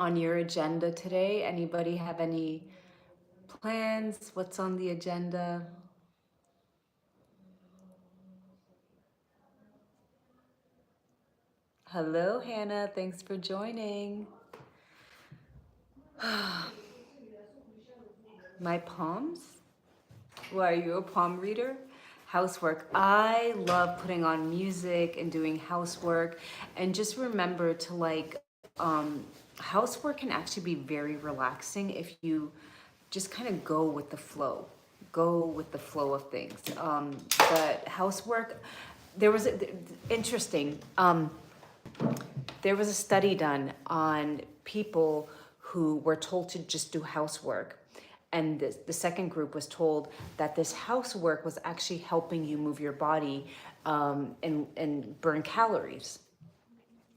on your agenda today? Anybody have any plans? What's on the agenda? Hello, Hannah. Thanks for joining. My palms? Well, are you a palm reader? Housework. I love putting on music and doing housework. And just remember to housework can actually be very relaxing if you just kind of go with the flow. Go with the flow of things. But housework, there was interesting. There was a study done on people who were told to just do housework. And the second group was told that this housework was actually helping you move your body and burn calories.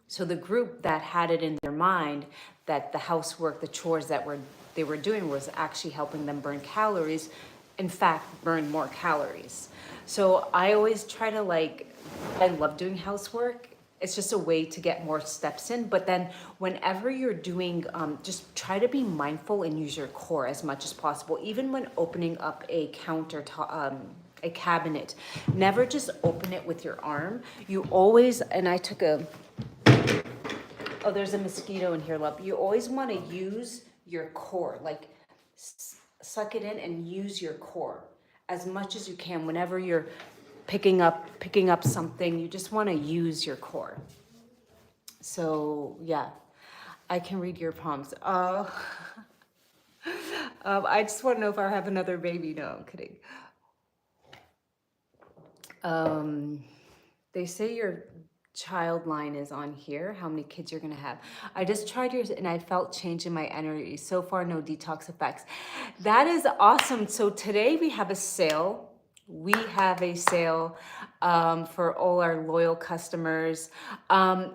So the group that had it in their mind that the housework, the chores that they were doing was actually helping them burn calories, in fact, burn more calories. So I always try to I love doing housework. It's just a way to get more steps in. But then whenever you're doing, just try to be mindful and use your core as much as possible. Even when opening up a a cabinet, never just open it with your arm. You always, and I took a, oh, there's a mosquito in here, love. You always want to use your core, like suck it in and use your core as much as you can. Whenever you're picking up something, you just want to use your core. So yeah, I can read your palms. I just want to know if I have another baby. No, I'm kidding. They say your child line is on here, how many kids you're gonna have. I just tried yours and I felt change in my energy. So far, no detox effects. That is awesome. So today we have a sale. We have a sale for all our loyal customers. Do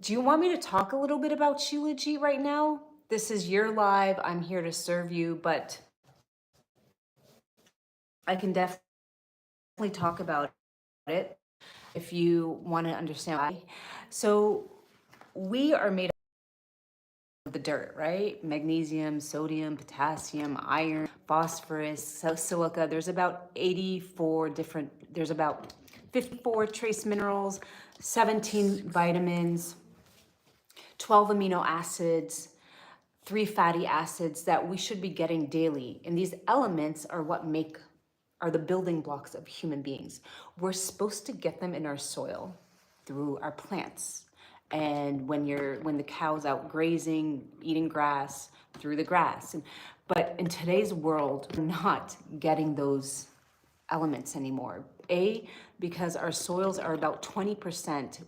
you want me to talk a little bit about Shilajit right now? This is your live. I'm here to serve you, but I can definitely talk about it if you want to understand why. So we are made of the dirt, right? Magnesium, sodium, potassium, iron, phosphorus, silica. There's about 84 different, there's about 54 trace minerals, 17 vitamins, 12 amino acids, 3 fatty acids that we should be getting daily. And these elements are what are the building blocks of human beings. We're supposed to get them in our soil through our plants. And when the cow's out grazing, eating grass, through the grass. But in today's world, we're not getting those elements anymore. Because our soils are about 20%,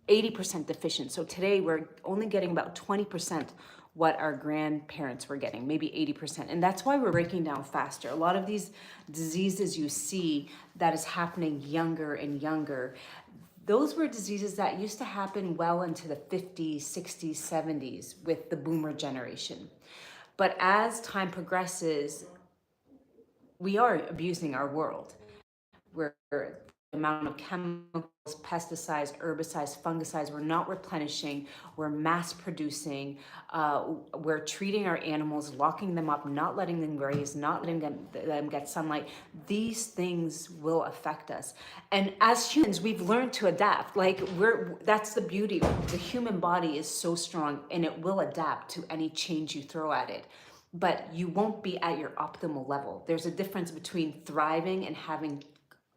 80% deficient. So today we're only getting about 20% what our grandparents were getting, maybe 80%. And that's why we're breaking down faster. A lot of these diseases you see that is happening younger and younger, those were diseases that used to happen well into the 50s, 60s, 70s with the boomer generation. But as time progresses, we are abusing our world. We're the amount of chemicals, pesticides, herbicides, fungicides, we're not replenishing, we're mass producing, we're treating our animals, locking them up, not letting them graze, not letting them get sunlight. These things will affect us. And as humans, we've learned to adapt. That's the beauty. The human body is so strong and it will adapt to any change you throw at it. But you won't be at your optimal level. There's a difference between thriving and having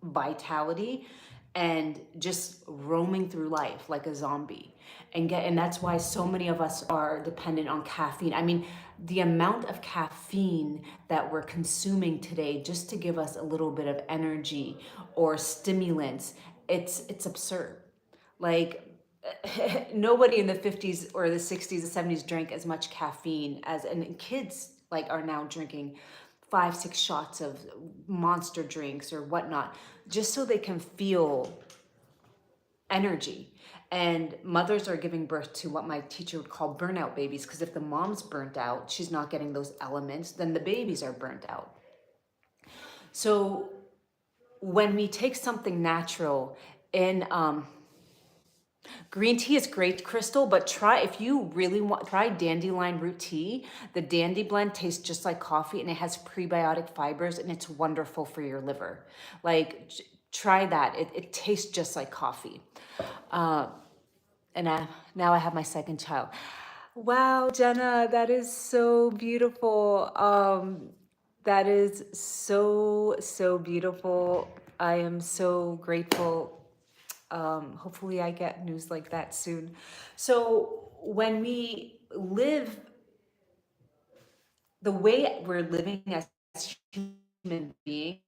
vitality and just roaming through life like a zombie. And that's why so many of us are dependent on caffeine. I mean, the amount of caffeine that we're consuming today just to give us a little bit of energy or stimulants, it's absurd. Like nobody in the 50s or the 60s, the 70s drank as much caffeine and kids are now drinking 5, 6 shots of monster drinks or whatnot, just so they can feel energy. And mothers are giving birth to what my teacher would call burnout babies, because if the mom's burnt out, she's not getting those elements, then the babies are burnt out. So when we take something natural in Green tea is great, Crystal, but try, if you really want, try dandelion root tea. The dandy blend tastes just like coffee and it has prebiotic fibers and it's wonderful for your liver. Like, try that. It tastes just like coffee. Uh, and now I have my second child. Wow, Jenna, that is so beautiful. That is so, so beautiful. I am so grateful. Hopefully I get news like that soon. So when we live the way we're living as human beings,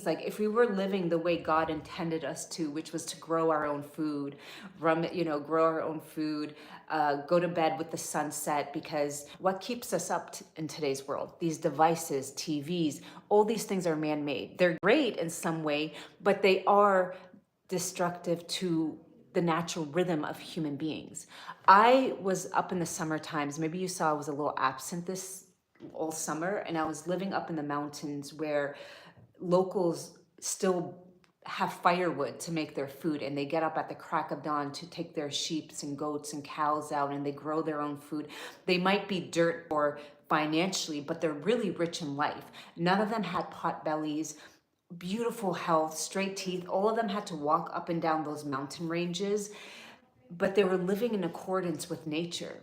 like if we were living the way God intended us to, which was to grow our own food, grow our own food, go to bed with the sunset, because what keeps us up in today's world? These devices, TVs, all these things are man-made. They're great in some way, but they are destructive to the natural rhythm of human beings. I was up in the summer times. Maybe you saw I was a little absent this all summer, and I was living up in the mountains where locals still have firewood to make their food, and they get up at the crack of dawn to take their sheep and goats and cows out, and they grow their own food. They might be dirt or financially, but they're really rich in life. None of them had pot bellies, beautiful health, straight teeth. All of them had to walk up and down those mountain ranges, but they were living in accordance with nature.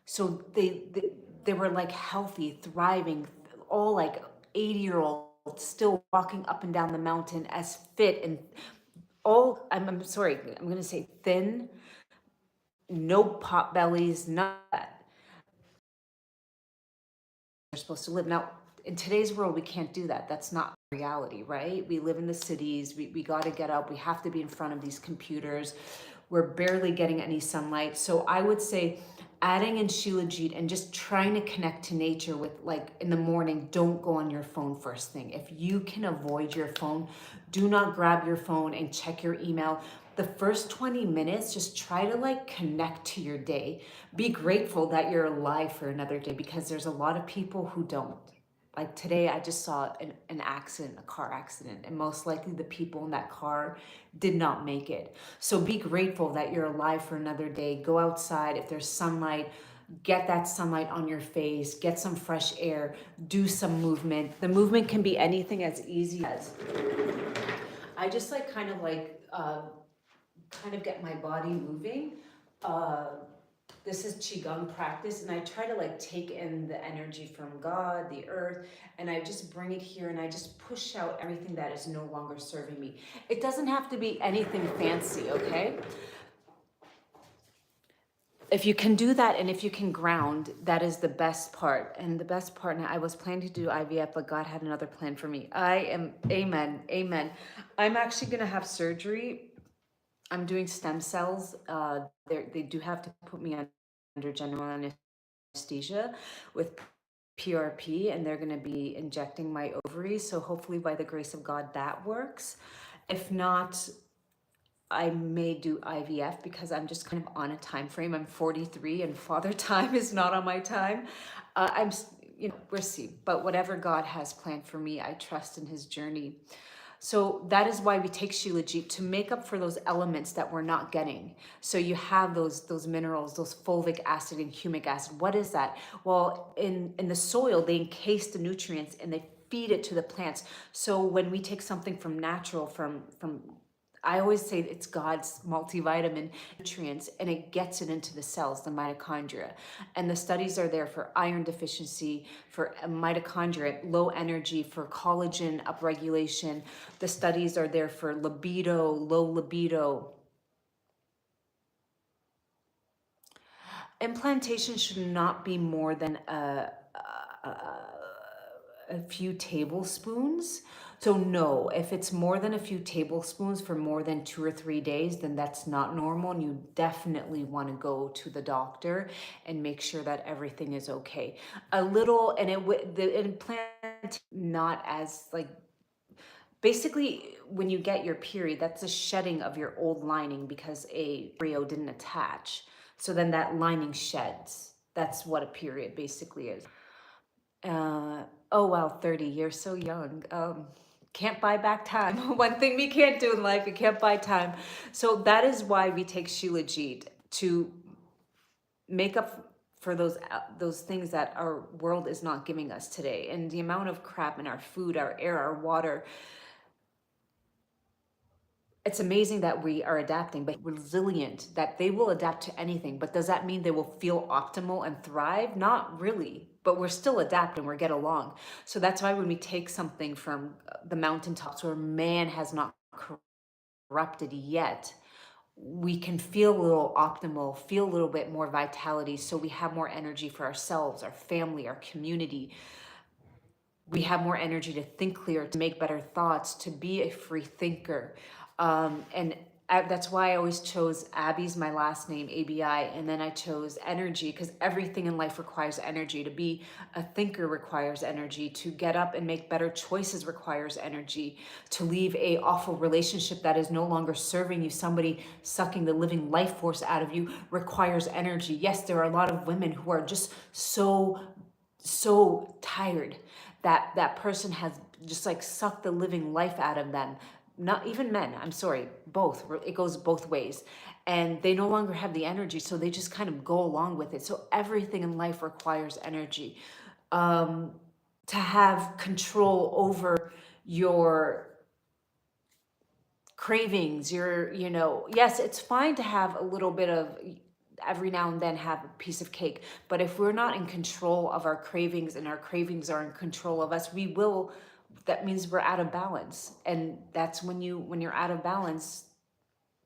So they were like healthy, thriving, all like 80-year-olds still walking up and down the mountain as fit and all, I'm sorry, I'm gonna say thin, no pot bellies, none of that. They're supposed to live. Now, in today's world, we can't do that. That's not reality, right? We live in the cities. We got to get up. We have to be in front of these computers. We're barely getting any sunlight. So I would say adding in Shilajit and just trying to connect to nature with, like, in the morning, don't go on your phone first thing. If you can avoid your phone, do not grab your phone and check your email. The first 20 minutes, just try to like connect to your day. Be grateful that you're alive for another day, because there's a lot of people who don't. Like today, I just saw an accident, a car accident, and most likely the people in that car did not make it. So be grateful that you're alive for another day. Go outside. If there's sunlight, get that sunlight on your face, get some fresh air, do some movement. The movement can be anything as easy as I just like kind of get my body moving. Uh, this is Qigong practice, and I try to like take in the energy from God, the earth, and I just bring it here and I just push out everything that is no longer serving me. It doesn't have to be anything fancy, okay? If you can do that and if you can ground, that is the best part. And the best part, and I was planning to do IVF, but God had another plan for me. Amen, amen. I'm actually gonna have surgery. I'm doing stem cells. They do have to put me under general anesthesia with PRP, and they're going to be injecting my ovaries. So hopefully, by the grace of God, that works. If not, I may do IVF because I'm just kind of on a time frame. I'm 43, and father time is not on my time. We'll see. But whatever God has planned for me, I trust in His journey. So that is why we take Shilajit, to make up for those elements that we're not getting. So you have those minerals, those fulvic acid and humic acid. What is that? Well, in the soil, they encase the nutrients and they feed it to the plants. So when we take something from natural, from I always say it's God's multivitamin nutrients, and it gets it into the cells, the mitochondria. And the studies are there for iron deficiency, for mitochondria, low energy, for collagen upregulation. The studies are there for libido, low libido. Implantation should not be more than a few tablespoons. So no, if it's more than a few tablespoons for more than 2 or 3 days, then that's not normal. And you definitely want to go to the doctor and make sure that everything is okay. A little, and the implant not as like, basically when you get your period, that's a shedding of your old lining because a embryo didn't attach. So then that lining sheds. That's what a period basically is. Uh, oh wow, 30, you're so young. can't buy back time. One thing we can't do in life, we can't buy time. So that is why we take Shilajit, to make up for those things that our world is not giving us today. And the amount of crap in our food, our air, our water, it's amazing that we are adapting, but resilient, that they will adapt to anything. But does that mean they will feel optimal and thrive? Not really, but we're still adapting, we're get along. So that's why when we take something from the mountaintops where man has not corrupted yet, we can feel a little optimal, feel a little bit more vitality. So we have more energy for ourselves, our family, our community. We have more energy to think clear, to make better thoughts, to be a free thinker. And that's why I always chose Abi's my last name, ABI, and then I chose energy, because everything in life requires energy. To be a thinker requires energy. To get up and make better choices requires energy. To leave a awful relationship that is no longer serving you, somebody sucking the living life force out of you, requires energy. Yes, there are a lot of women who are just so tired that that person has just like sucked the living life out of them. Not even men, I'm sorry, both. It goes both ways. And they no longer have the energy, so they just kind of go along with it. So everything in life requires energy. To have control over your cravings, yes, it's fine to have a little bit of every now and then, have a piece of cake, but if we're not in control of our cravings and our cravings are in control of us, that means we're out of balance. And that's when you're out of balance,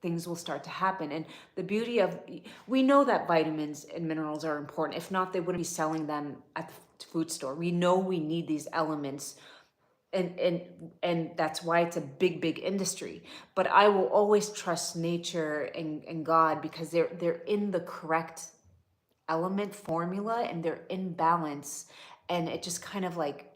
things will start to happen. And the beauty of, we know that vitamins and minerals are important. If not, they wouldn't be selling them at the food store. We know we need these elements, and that's why it's a big industry. But I will always trust nature and God, because they're in the correct element formula, and they're in balance. And it just kind of like,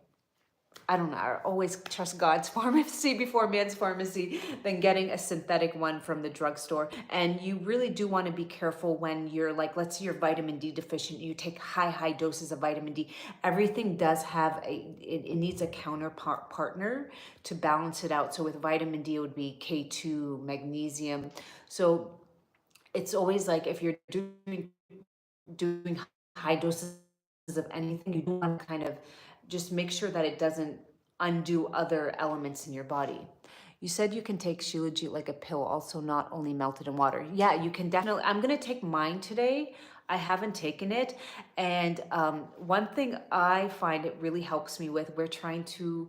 I don't know, I always trust God's pharmacy before man's pharmacy than getting a synthetic one from the drugstore. And you really do want to be careful when you're like, let's say you're vitamin D deficient, you take high doses of vitamin D. Everything does have it needs a counterpart partner to balance it out. So with vitamin D, it would be K2, magnesium. So it's always like, if you're doing high doses of anything, you do want to kind of just make sure that it doesn't undo other elements in your body. You said you can take Shilajit like a pill, also not only melted in water. Yeah, you can definitely. I'm going to take mine today. I haven't taken it. And one thing I find it really helps me with, we're trying to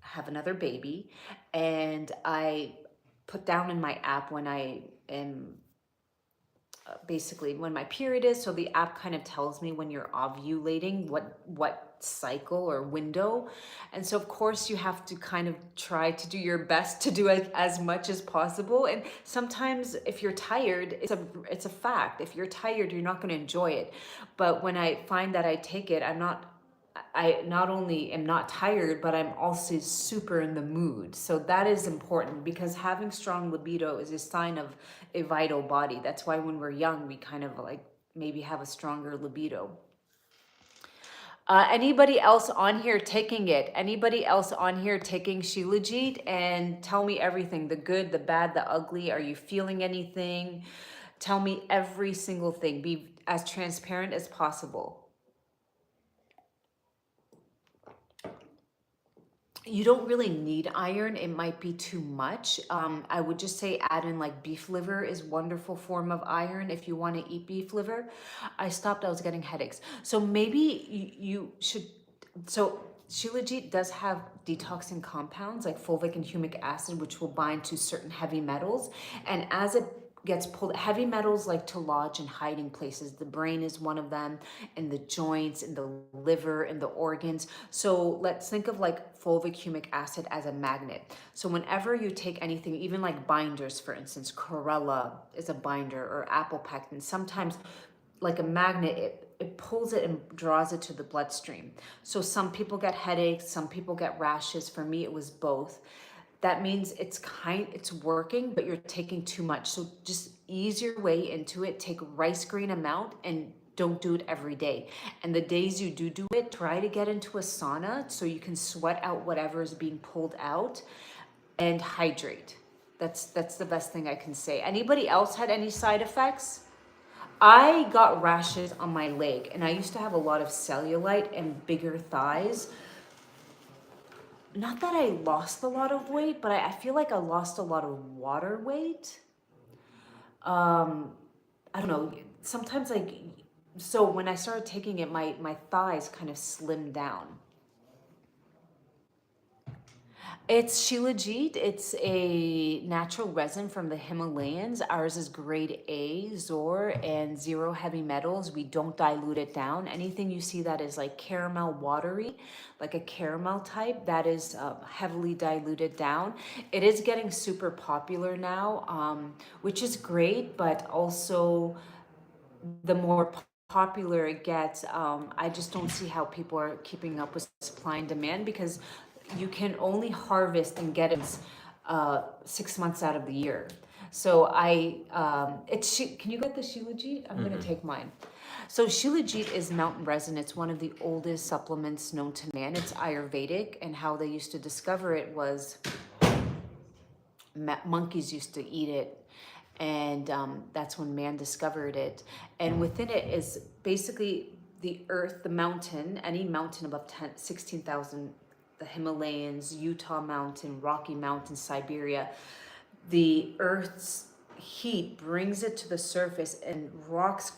have another baby. And I put down in my app when I am basically when my period is. So the app kind of tells me when you're ovulating, what cycle or window. And so of course you have to kind of try to do your best to do it as much as possible. And sometimes if you're tired, it's a fact. If you're tired, you're not going to enjoy it. But when I find that I take it, I not only am not tired, but I'm also super in the mood. So that is important, because having strong libido is a sign of a vital body. That's why when we're young, we kind of like maybe have a stronger libido. Anybody else on here taking it? Anybody else on here taking Shilajit? And tell me everything, the good, the bad, the ugly. Are you feeling anything? Tell me every single thing. Be as transparent as possible. You don't really need iron. It might be too much. I would just say add in like beef liver is wonderful form of iron if you want to eat beef liver. I stopped, I was getting headaches. So maybe you should, so Shilajit does have detoxing compounds like fulvic and humic acid, which will bind to certain heavy metals. And as it gets pulled, heavy metals like to lodge in hiding places. The brain is one of them, in the joints, in the liver, in the organs. So let's think of like fulvic humic acid as a magnet. So whenever you take anything, even like binders, for instance, chlorella is a binder, or apple pectin, sometimes like a magnet, it pulls it and draws it to the bloodstream. So some people get headaches, some people get rashes. For me, it was both. That means it's working, but you're taking too much. So just ease your way into it. Take rice grain amount and don't do it every day. And the days you do it, try to get into a sauna so you can sweat out whatever is being pulled out, and hydrate. That's the best thing I can say. Anybody else had any side effects? I got rashes on my leg, and I used to have a lot of cellulite and bigger thighs. Not that I lost a lot of weight, but I feel like I lost a lot of water weight. I don't know. Sometimes so when I started taking it, my thighs kind of slimmed down. It's Shilajit. It's a natural resin from the Himalayas. Ours is grade A, Zor, and zero heavy metals. We don't dilute it down. Anything you see that is like caramel watery, like a caramel type, that is heavily diluted down. It is getting super popular now, which is great, but also the more popular it gets, I just don't see how people are keeping up with supply and demand, because you can only harvest and get it 6 months out of the year. So can you get the Shilajit? I'm gonna take mine. So Shilajit is mountain resin. It's one of the oldest supplements known to man. It's Ayurvedic, and how they used to discover it was monkeys used to eat it, and that's when man discovered it. And within it is basically the earth, the mountain, any mountain above 16,000, the Himalayas, Utah mountain, Rocky Mountain, Siberia. The earth's heat brings it to the surface, and rocks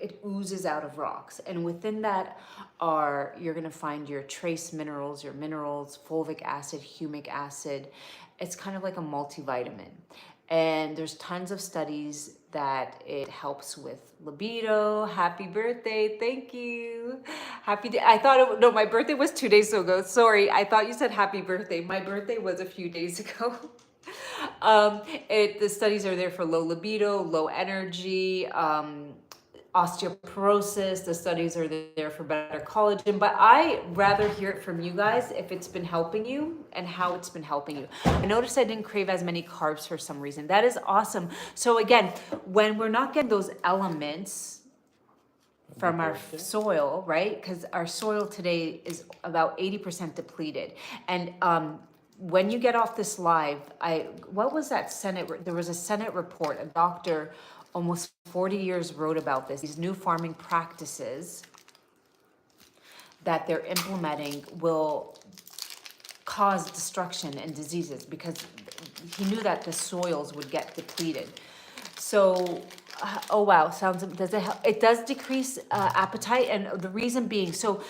it oozes out of rocks. And within that you're gonna find your trace minerals, your minerals, fulvic acid, humic acid. It's kind of like a multivitamin. And there's tons of studies that it helps with libido. Happy birthday, thank you. Happy day. No, my birthday was 2 days ago. Sorry, I thought you said happy birthday. My birthday was a few days ago. The studies are there for low libido, low energy, osteoporosis. The studies are there for better collagen, but I rather hear it from you guys if it's been helping you and how it's been helping you. I noticed I didn't crave as many carbs for some reason. That is awesome. So again, when we're not getting those elements from our soil, right? Because our soil today is about 80% depleted. And when you get off this live, what was that there was a Senate report, a doctor almost 40 years wrote about this, these new farming practices that they're implementing will cause destruction and diseases, because he knew that the soils would get depleted. So, oh wow, does it help? It does decrease appetite, and the reason being, so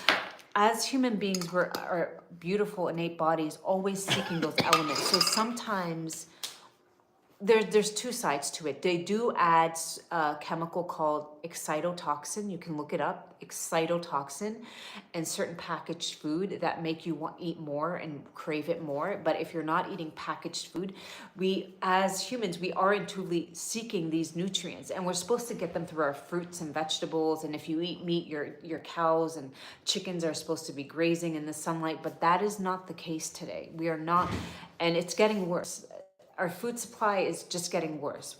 as human beings, our beautiful innate bodies always seeking those elements. So sometimes there's two sides to it. They do add a chemical called excitotoxin. You can look it up, excitotoxin, and certain packaged food that make you eat more and crave it more. But if you're not eating packaged food, we as humans, we are intuitively seeking these nutrients, and we're supposed to get them through our fruits and vegetables. And if you eat meat, your cows and chickens are supposed to be grazing in the sunlight, but that is not the case today. We are not, and it's getting worse. Our food supply is just getting worse.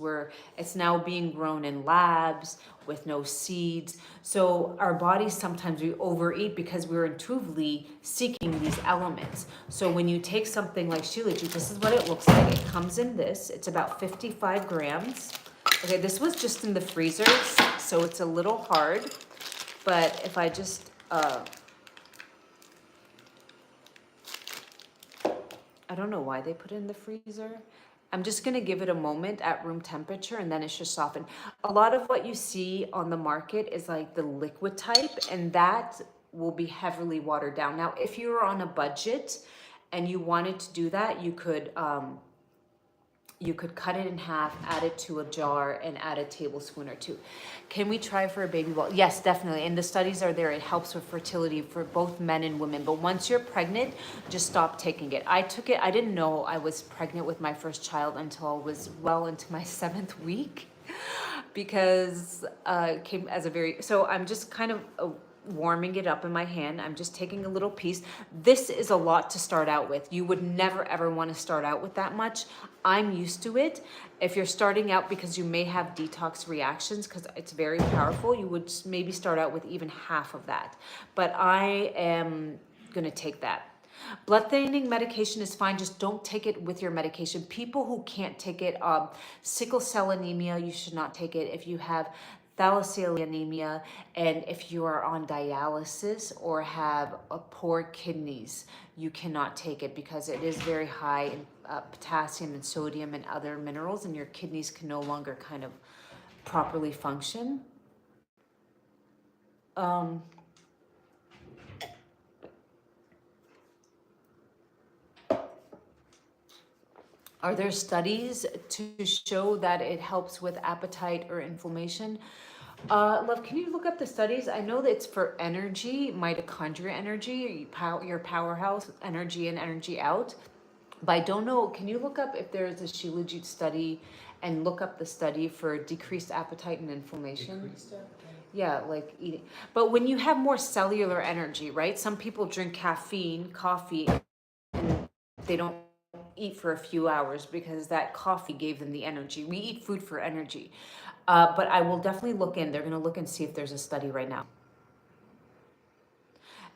It's now being grown in labs with no seeds. So our bodies, sometimes we overeat because we're intuitively seeking these elements. So when you take something like Shilajit, this is what it looks like. It comes in this. It's about 55 grams. Okay, this was just in the freezer, so it's a little hard. But if I just I don't know why they put it in the freezer. I'm just gonna give it a moment at room temperature, and then it should soften. A lot of what you see on the market is like the liquid type, and that will be heavily watered down. Now, if you were on a budget and you wanted to do that, you could cut it in half, add it to a jar, and add a tablespoon or two. Can we try for a baby well? Yes, definitely. And the studies are there. It helps with fertility for both men and women. But once you're pregnant, just stop taking it. I took it. I didn't know I was pregnant with my first child until I was well into my 7th week, because it came as so I'm just kind of warming it up in my hand. I'm just taking a little piece. This is a lot to start out with. You would never ever want to start out with that much. I'm used to it. If you're starting out because you may have detox reactions, because it's very powerful, you would maybe start out with even half of that. But I am going to take that. Blood thinning medication is fine, just don't take it with your medication. People who can't take it, sickle cell anemia, you should not take it. If you have thalassemia anemia, and if you are on dialysis or have poor kidneys, you cannot take it because it is very high in potassium and sodium and other minerals, and your kidneys can no longer kind of properly function. Are there studies to show that it helps with appetite or inflammation? Love, can you look up the studies? I know that it's for energy, mitochondria energy, your powerhouse energy in, energy out. But I don't know, can you look up if there's a Shilajit study and look up the study for decreased appetite and inflammation? Decreased appetite? Yeah, like eating. But when you have more cellular energy, right? Some people drink caffeine, coffee, and they don't eat for a few hours because that coffee gave them the energy. We eat food for energy. But I will definitely look in. They're going to look and see if there's a study right now.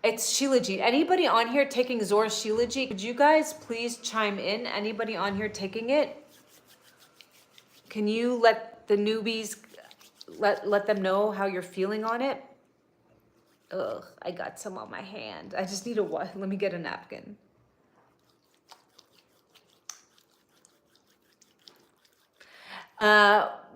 It's Shilajit. Anybody on here taking Zora's Shilajit? Could you guys please chime in? Anybody on here taking it? Can you let the newbies, let them know how you're feeling on it? Ugh, I got some on my hand. I just need let me get a napkin.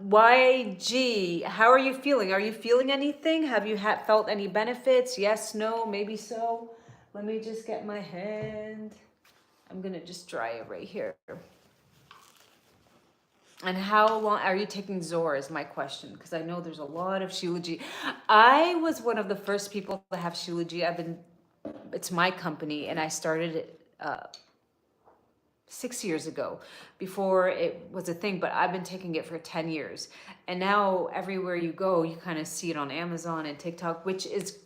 YG, how are you feeling? Are you feeling anything? Have you felt any benefits? Yes, no, maybe so. Let me just get my hand. I'm gonna just dry it right here. And how long are you taking Zora is my question, because I know there's a lot of Shilajit. I was one of the first people to have Shilajit. It's my company, and I started it 6 years ago before it was a thing, but I've been taking it for 10 years. And now everywhere you go, you kind of see it on Amazon and TikTok, which is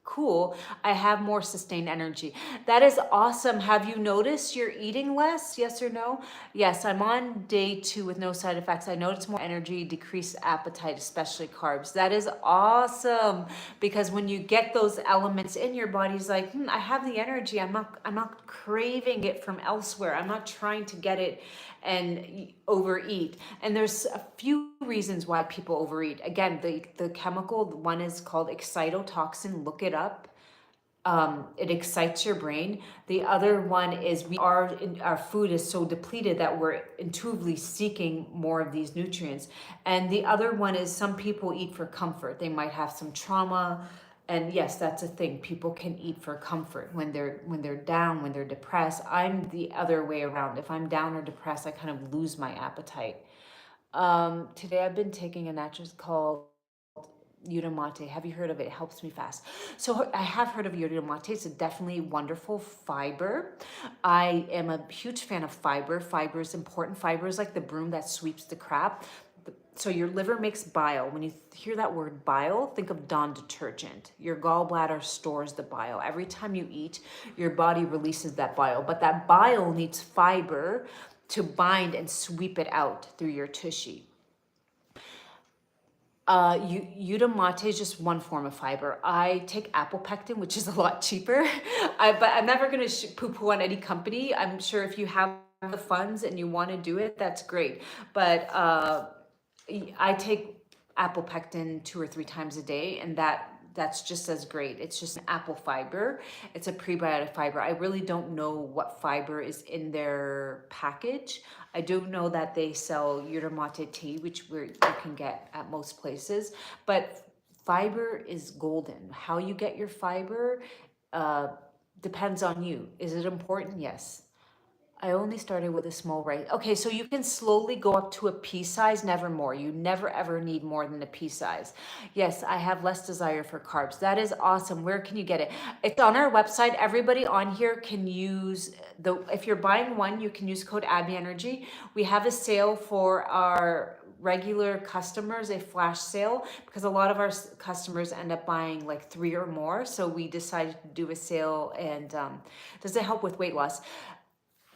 cool. I have more sustained energy. That is awesome. Have you noticed you're eating less? Yes or no? Yes, I'm on day 2 with no side effects. I noticed more energy, decreased appetite, especially carbs. That is awesome, because when you get those elements in your body's like, I have the energy. I'm not craving it from elsewhere. I'm not trying to get it and overeat. And there's a few reasons why people overeat. Again, the chemical, one is called excitotoxin. Look it up. It excites your brain. The other one is our food is so depleted that we're intuitively seeking more of these nutrients. And the other one is some people eat for comfort. They might have some trauma. And yes, that's a thing. People can eat for comfort when they're down, when they're depressed. I'm the other way around. If I'm down or depressed, I kind of lose my appetite. Today I've been taking a natural called Udamate. Have you heard of it? It helps me fast. So I have heard of Udamate. It's a definitely wonderful fiber. I am a huge fan of fiber. Fiber is important. Fiber is like the broom that sweeps the crap. So your liver makes bile. When you hear that word bile, think of Dawn detergent. Your gallbladder stores the bile. Every time you eat, your body releases that bile. But that bile needs fiber to bind and sweep it out through your tissue. Udamate is just one form of fiber. I take apple pectin, which is a lot cheaper. But I'm never going to poo-poo on any company. I'm sure if you have the funds and you want to do it, that's great. But I take apple pectin 2 or 3 times a day, and that's just as great. It's just an apple fiber. It's a prebiotic fiber. I really don't know what fiber is in their package. I do know that they sell Udamate tea, which you can get at most places. But fiber is golden. How you get your fiber depends on you. Is it important? Yes. I only started with a small rice. Okay, so you can slowly go up to a pea size, never more. You never ever need more than a pea size. Yes, I have less desire for carbs. That is awesome. Where can you get it? It's on our website. Everybody on here can use if you're buying one, you can use code Abi Energy. We have a sale for our regular customers a flash sale because a lot of our customers end up buying like 3 or more. So we decided to do a sale, and does it help with weight loss?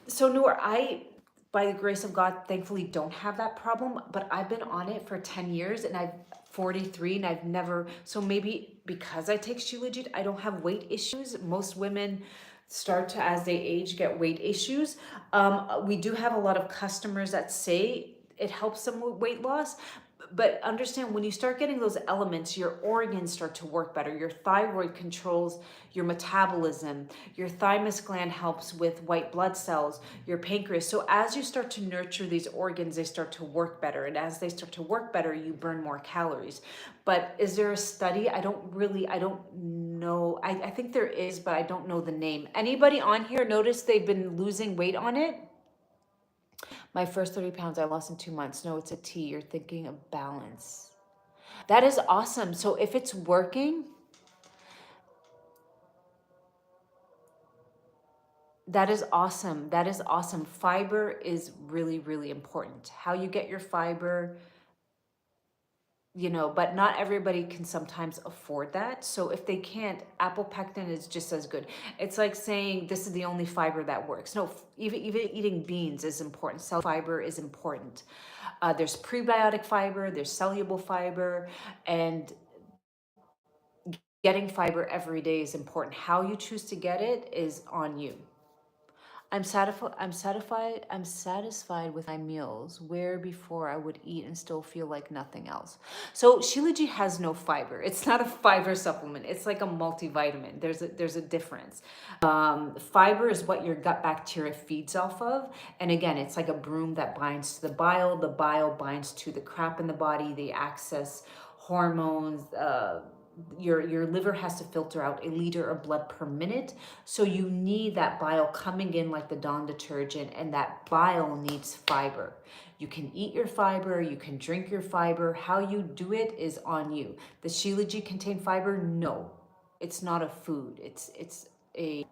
So Noor, I, by the grace of God, thankfully don't have that problem, but I've been on it for 10 years and I've 43 and I've never, so maybe because I take Shilajit, I don't have weight issues. Most women start to, as they age, get weight issues. We do have a lot of customers that say it helps them with weight loss, but understand when you start getting those elements, your organs start to work better. Your thyroid controls your metabolism. Your thymus gland helps with white blood cells, your pancreas. So as you start to nurture these organs, they start to work better. And as they start to work better, you burn more calories. But is there a study? I don't know. I think there is, but I don't know the name. Anybody on here notice they've been losing weight on it? My first 30 pounds I lost in 2 months. No, it's a T. You're thinking of balance. That is awesome. So if it's working, that is awesome. That is awesome. Fiber is really, really important. How you get your fiber, but not everybody can sometimes afford that. So if they can't, apple pectin is just as good. It's like saying this is the only fiber that works. No, even eating beans is important. Cell fiber is important. There's prebiotic fiber, there's soluble fiber, and getting fiber every day is important. How you choose to get it is on you. I'm satisfied with my meals, where before I would eat and still feel like nothing else. So Shilajit has no fiber. It's not a fiber supplement. It's like a multivitamin. There's a difference. Fiber is what your gut bacteria feeds off of. And again, it's like a broom that binds to the bile. The bile binds to the crap in the body. They access hormones, your liver has to filter out 1 liter of blood per minute. So you need that bile coming in like the Dawn detergent, and that bile needs fiber. You can eat your fiber, you can drink your fiber. How you do it is on you. Does Shilajit contain fiber? No, it's not a food. It's a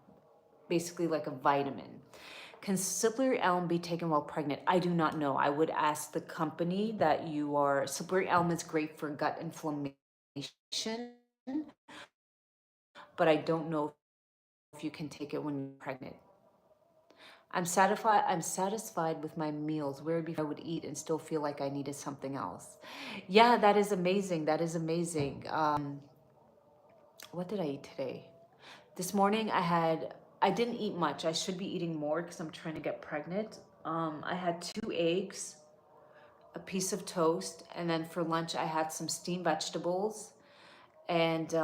basically like a vitamin. Can slippery elm be taken while pregnant? I do not know. I would ask the company that you are. Slippery elm is great for gut inflammation, but I don't know if you can take it when you're pregnant. I'm satisfied with my meals, where before I would eat and still feel like I needed something else. Yeah, that is amazing. That is amazing. What did I eat today? This morning I didn't eat much. I should be eating more because I'm trying to get pregnant. I had 2 eggs, a piece of toast, and then for lunch I had some steamed vegetables and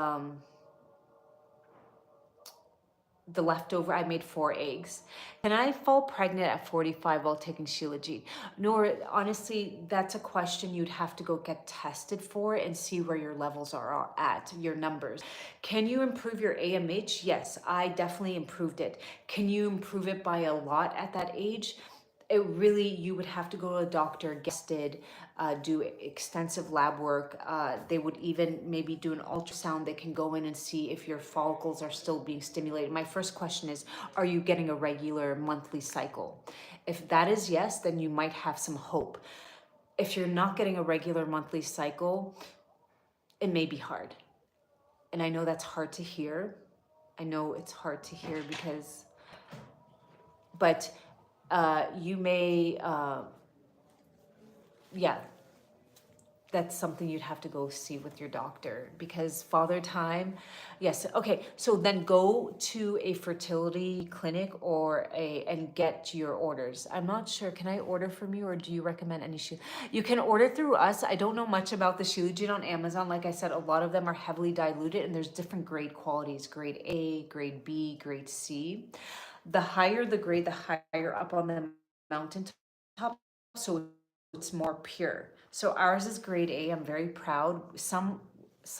the leftover. I made 4 eggs. Can I fall pregnant at 45 while taking Shilajit? No, honestly, that's a question you'd have to go get tested for and see where your levels are at, your numbers. Can you improve your AMH? Yes, I definitely improved it. Can you improve it by a lot at that age? It really, you would have to go to a doctor, get tested, do extensive lab work. They would even maybe do an ultrasound. They can go in and see if your follicles are still being stimulated. My first question is, are you getting a regular monthly cycle? If that is yes, then you might have some hope. If you're not getting a regular monthly cycle, it may be hard. And I know that's hard to hear. I know it's hard to hear but you may, yeah, that's something you'd have to go see with your doctor, because father time, yes. Okay, so then go to a fertility clinic and get your orders. I'm not sure, can I order from you, or do you recommend any You can order through us. I don't know much about the Shilajit on Amazon. Like I said, a lot of them are heavily diluted, and there's different grade qualities, grade A, grade B, grade C. The higher the grade, the higher up on the mountaintop, so it's more pure. So ours is grade A. I'm very proud. Some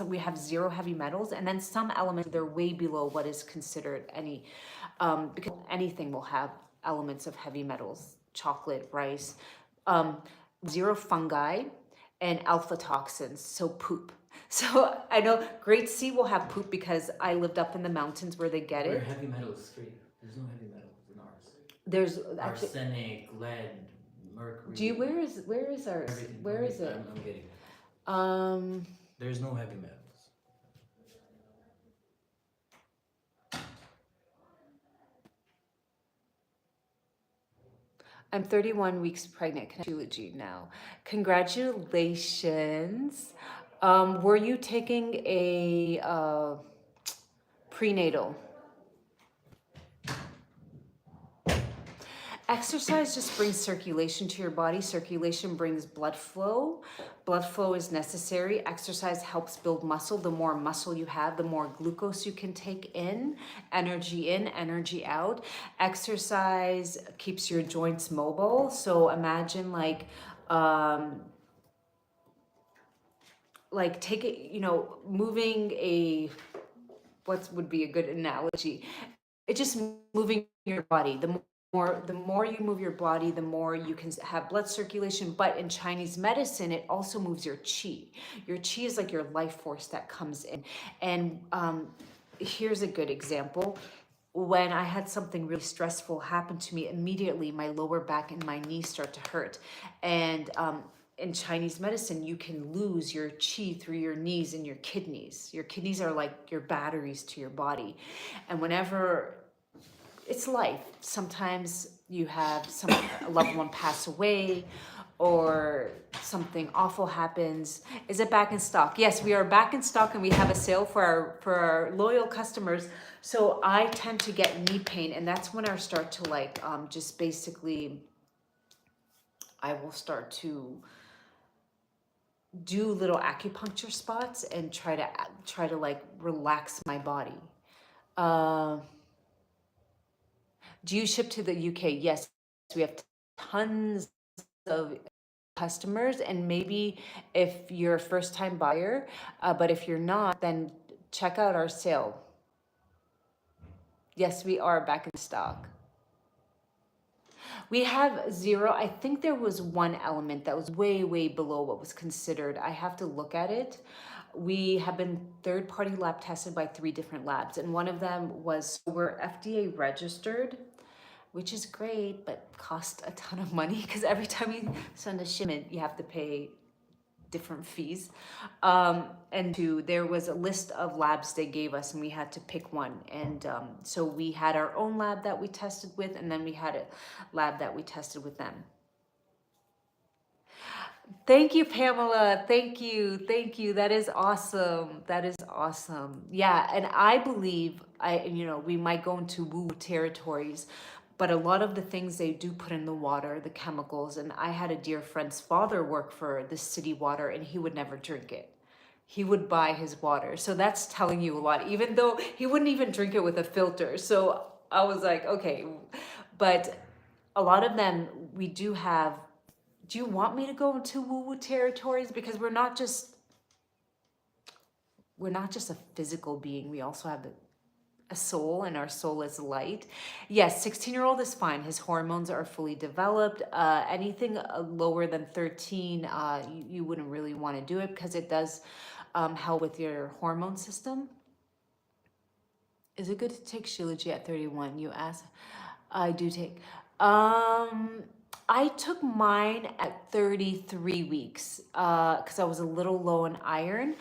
we have 0 heavy metals, and then some elements, they're way below what is considered any, because anything will have elements of heavy metals, chocolate, rice, 0 fungi, and alpha toxins, so poop. So I know grade C will have poop because I lived up in the mountains where they get We're it. heavy metals free. There's no heavy metals in ours. There's Arsenic, lead, Do you, where is ours? everything. Where is it? I'm getting it. Um, There's no heavy metals. I'm 31 weeks pregnant. Shilajit now. Congratulations. Were you taking a prenatal? Exercise just brings circulation to your body. Circulation brings blood flow. Blood flow is necessary. Exercise helps build muscle. The more muscle you have, the more glucose you can take in, energy out. Exercise keeps your joints mobile. So imagine take it, moving what would be a good analogy? It's just moving your body. The more you move your body, the more you can have blood circulation. But in Chinese medicine, it also moves your qi. Your qi is like your life force that comes in. And here's a good example. When I had something really stressful happen to me, immediately my lower back and my knees start to hurt. And in Chinese medicine, you can lose your qi through your knees and your kidneys. Your kidneys are like your batteries to your body. And whenever it's life, sometimes you have a loved one pass away or something awful happens. Is it back in stock? Yes, we are back in stock, and we have a sale for our loyal customers. So I tend to get knee pain, and that's when I start to just basically, I will start to do little acupuncture spots and try to relax my body. Do you ship to the UK? Yes, we have tons of customers, and maybe if you're a first time buyer, but if you're not, then check out our sale. Yes, we are back in stock. We have zero. I think there was one element that was way, way below what was considered. I have to look at it. We have been third-party lab tested by 3 different labs, and one of them was, we're FDA registered, which is great, but cost a ton of money because every time you send a shipment, you have to pay different fees. There was a list of labs they gave us, and we had to pick one. And so we had our own lab that we tested with, and then we had a lab that we tested with them. Thank you, Pamela. Thank you. Thank you. That is awesome. That is awesome. Yeah. And I believe we might go into woo territories, but a lot of the things they do put in the water, the chemicals, and I had a dear friend's father work for the city water, and he would never drink it. He would buy his water. So that's telling you a lot, even though he wouldn't even drink it with a filter. So I was like, okay, but a lot of them we do have. Do you want me to go into woo-woo territories? Because we're not just a physical being. We also have a soul, and our soul is light. Yes, 16-year-old is fine. His hormones are fully developed. Anything lower than 13, you wouldn't really want to do it because it does help with your hormone system. Is it good to take Shilajit at 31? You ask. I do take. I took mine at 33 weeks because I was a little low in iron.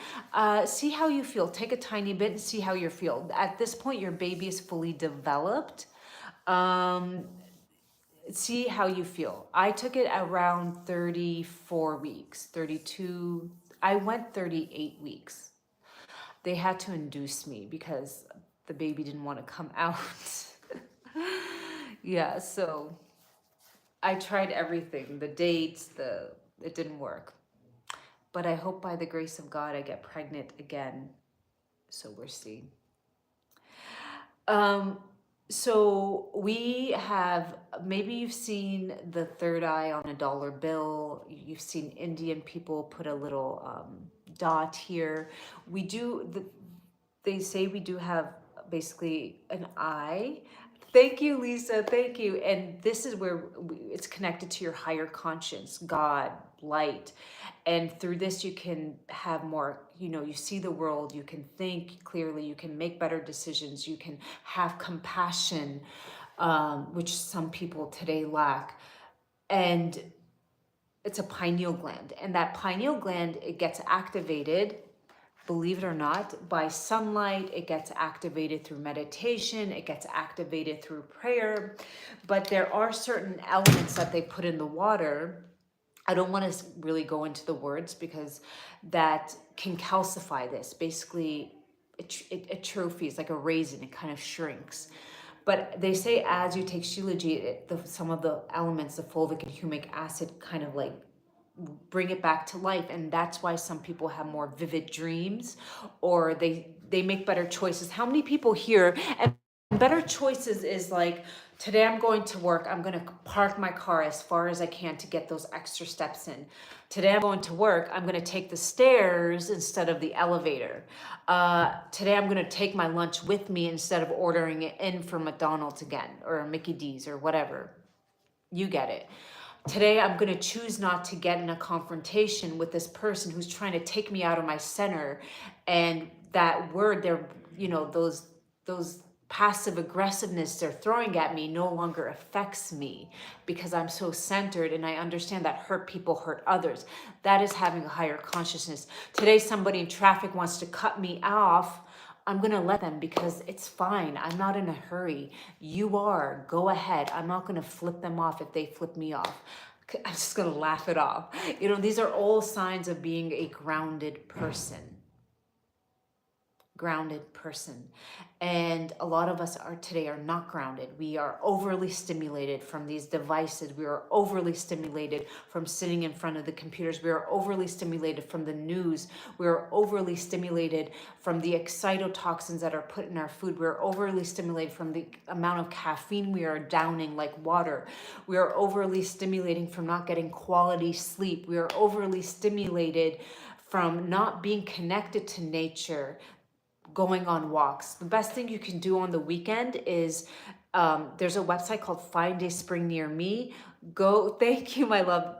See how you feel. Take a tiny bit and see how you feel. At this point, your baby is fully developed. See how you feel. I took it around 34 weeks, 32. I went 38 weeks. They had to induce me because the baby didn't want to come out. Yeah, so I tried everything, the dates, it didn't work. But I hope by the grace of God I get pregnant again. So we'll see. So we have, maybe you've seen the third eye on a dollar bill. You've seen Indian people put a little dot here. They say we do have basically an eye. Thank you, Lisa. Thank you. And this is where it's connected to your higher conscience, God, light. And through this, you can have more, you see the world, you can think clearly, you can make better decisions, you can have compassion, which some people today lack. And it's a pineal gland, and that pineal gland, it gets activated, believe it or not, by sunlight. It gets activated through meditation. It gets activated through prayer. But there are certain elements that they put in the water. I don't want to really go into the words because that can calcify this. Basically, it atrophies like a raisin. It kind of shrinks. But they say as you take Shilajit, some of the elements, the fulvic and humic acid, kind of like bring it back to life. And that's why some people have more vivid dreams, or they make better choices. How many people here, and better choices is like, today I'm going to work, I'm going to park my car as far as I can to get those extra steps in. Today I'm going to work, I'm going to take the stairs instead of the elevator. Today I'm going to take my lunch with me instead of ordering it in from McDonald's again, or Mickey D's, or whatever. You get it. Today, I'm going to choose not to get in a confrontation with this person who's trying to take me out of my center. And that word, they're, those passive aggressiveness they're throwing at me no longer affects me, because I'm so centered and I understand that hurt people hurt others. That is having a higher consciousness. Today, somebody in traffic wants to cut me off. I'm going to let them, because it's fine. I'm not in a hurry. You are. Go ahead. I'm not going to flip them off if they flip me off. I'm just going to laugh it off. These are all signs of being a grounded person. Grounded person. And a lot of us today are not grounded. We are overly stimulated from these devices. We are overly stimulated from sitting in front of the computers. We are overly stimulated from the news. We are overly stimulated from the excitotoxins that are put in our food. We are overly stimulated from the amount of caffeine we are downing like water. We are overly stimulating from not getting quality sleep. We are overly stimulated from not being connected to nature, going on walks. The best thing you can do on the weekend is, there's a website called Find a Spring Near Me. Go, thank you, my love.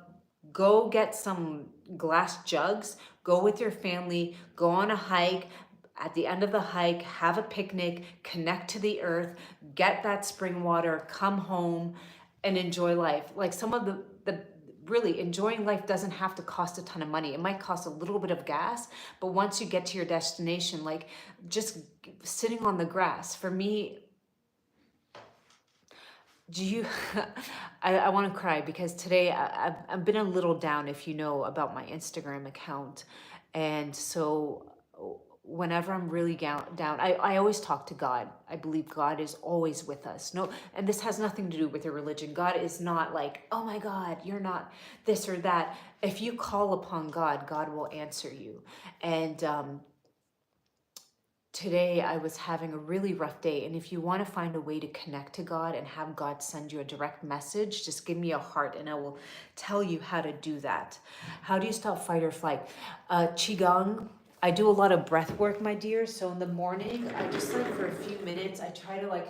Go get some glass jugs, go with your family, go on a hike. At the end of the hike, have a picnic, connect to the earth, get that spring water, come home and enjoy life. Like some of the really enjoying life doesn't have to cost a ton of money. It might cost a little bit of gas, but once you get to your destination, like just sitting on the grass. For me, I want to cry because today I've been a little down, if you know about my Instagram account. And so whenever I'm really down, I always talk to God. I believe God is always with us. No, and this has nothing to do with your religion. God is not like, oh my God, you're not this or that. If you call upon God, God will answer you. And today I was having a really rough day. And if you want to find a way to connect to God and have God send you a direct message, just give me a heart and I will tell you how to do that. How do you stop fight or flight? Qigong. I do a lot of breath work, my dear. So in the morning, I just like for a few minutes, I try to like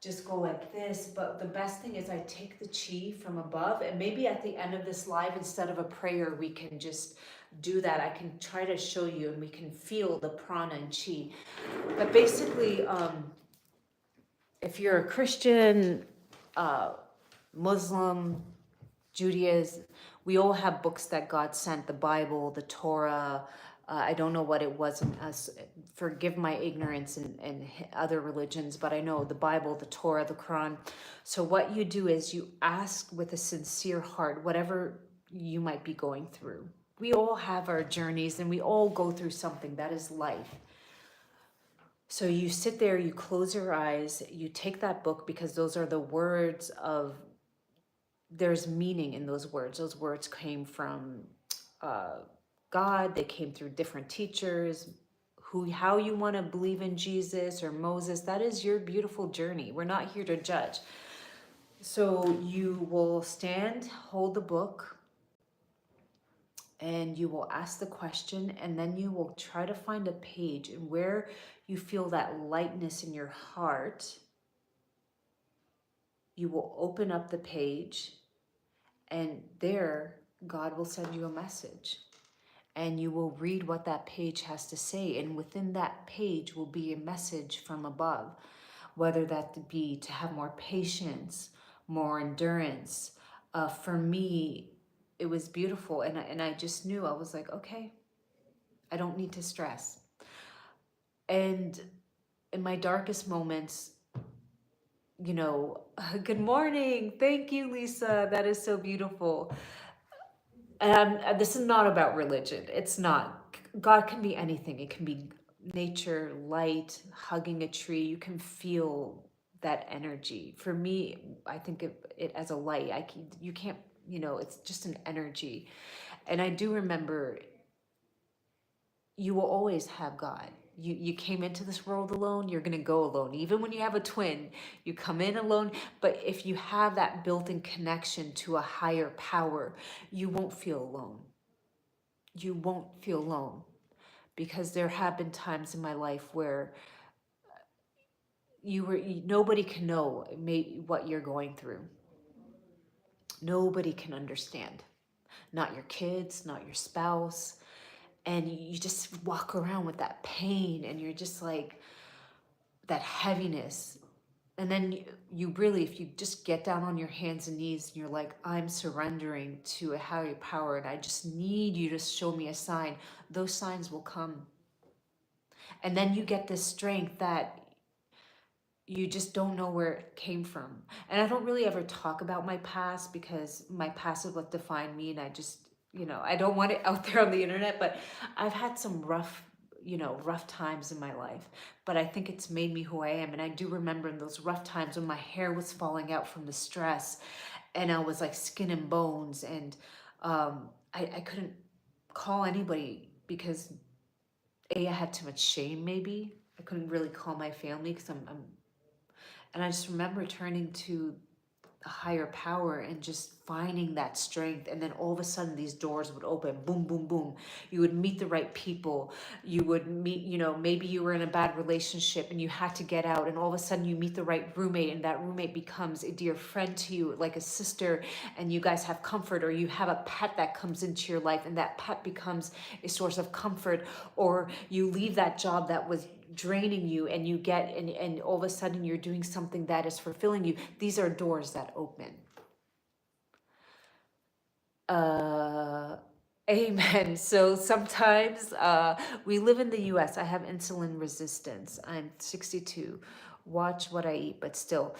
just go like this. But the best thing is I take the chi from above, and maybe at the end of this live, instead of a prayer, we can just do that. I can try to show you and we can feel the prana and chi. But basically, if you're a Christian, Muslim, Judaism, we all have books that God sent, the Bible, the Torah. I don't know what it was, forgive my ignorance in other religions, but I know the Bible, the Torah, the Quran. So what you do is you ask with a sincere heart, whatever you might be going through. We all have our journeys and we all go through something. That is life. So you sit there, you close your eyes, you take that book, because those are the words of, there's meaning in those words. Those words came from God. They came through different teachers. How you want to believe in Jesus or Moses, that is your beautiful journey. We're not here to judge. So you will stand, hold the book, and you will ask the question, and then you will try to find a page, and where you feel that lightness in your heart, you will open up the page, and there God will send you a message. And you will read what that page has to say. And within that page will be a message from above, whether that be to have more patience, more endurance. For me, it was beautiful. And I just knew, I was like, okay, I don't need to stress. And in my darkest moments, you know, good morning. Thank you, Lisa. That is so beautiful. This is not about religion. It's not. God can be anything. It can be nature, light, hugging a tree. You can feel that energy. For me, I think of it as a light. You can't, it's just an energy. And I do remember, you will always have God. You came into this world alone, you're going to go alone. Even when you have a twin, you come in alone. But if you have that built-in connection to a higher power, you won't feel alone. You won't feel alone, because there have been times in my life where nobody can know what you're going through. Nobody can understand. Not your kids, not your spouse. And you just walk around with that pain, and you're just like, that heaviness. And then you really, if you just get down on your hands and knees and you're like, I'm surrendering to a higher power and I just need you to show me a sign, those signs will come. And then you get this strength that you just don't know where it came from. And I don't really ever talk about my past, because my past is what defined me. And I just, I don't want it out there on the internet, but I've had some rough times in my life, but I think it's made me who I am. And I do remember in those rough times when my hair was falling out from the stress and I was like skin and bones, and I couldn't call anybody because I had too much shame. Maybe I couldn't really call my family because and I just remember turning to a higher power and just finding that strength. And then all of a sudden these doors would open, boom, boom, boom. You would meet the right people. You would meet, maybe you were in a bad relationship and you had to get out, and all of a sudden you meet the right roommate, and that roommate becomes a dear friend to you, like a sister, and you guys have comfort. Or you have a pet that comes into your life and that pet becomes a source of comfort. Or you leave that job that was draining you and you get, and all of a sudden you're doing something that is fulfilling you. These are doors that open. Amen. So sometimes we live in the US. I have insulin resistance. I'm 62. Watch what I eat, but still.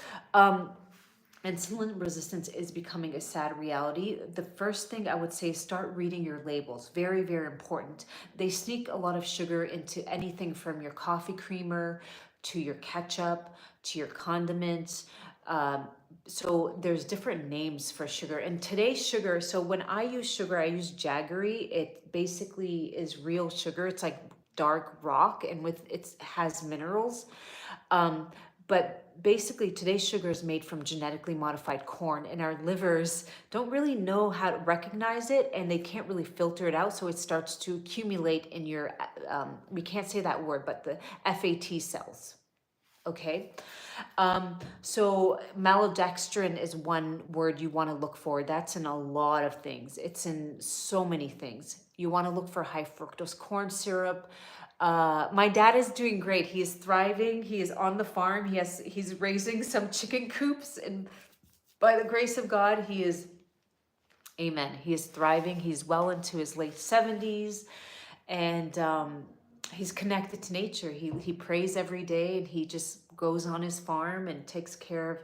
Insulin resistance is becoming a sad reality. The first thing I would say is start reading your labels. Very, very important. They sneak a lot of sugar into anything from your coffee creamer to your ketchup to your condiments. So there's different names for sugar. And today's sugar, so when I use sugar, I use jaggery. It basically is real sugar. It's like dark rock, and it has minerals. But basically today's sugar is made from genetically modified corn, and our livers don't really know how to recognize it, and they can't really filter it out. So it starts to accumulate in your, we can't say that word, but the FAT cells. Okay. So maltodextrin is one word you want to look for. That's in a lot of things. It's in so many things. You want to look for high fructose corn syrup. My dad is doing great. He is thriving. He is on the farm. He's raising some chicken coops, and by the grace of God, he is, amen. He is thriving. He's well into his late 70s, and he's connected to nature. He prays every day, and he just goes on his farm and takes care of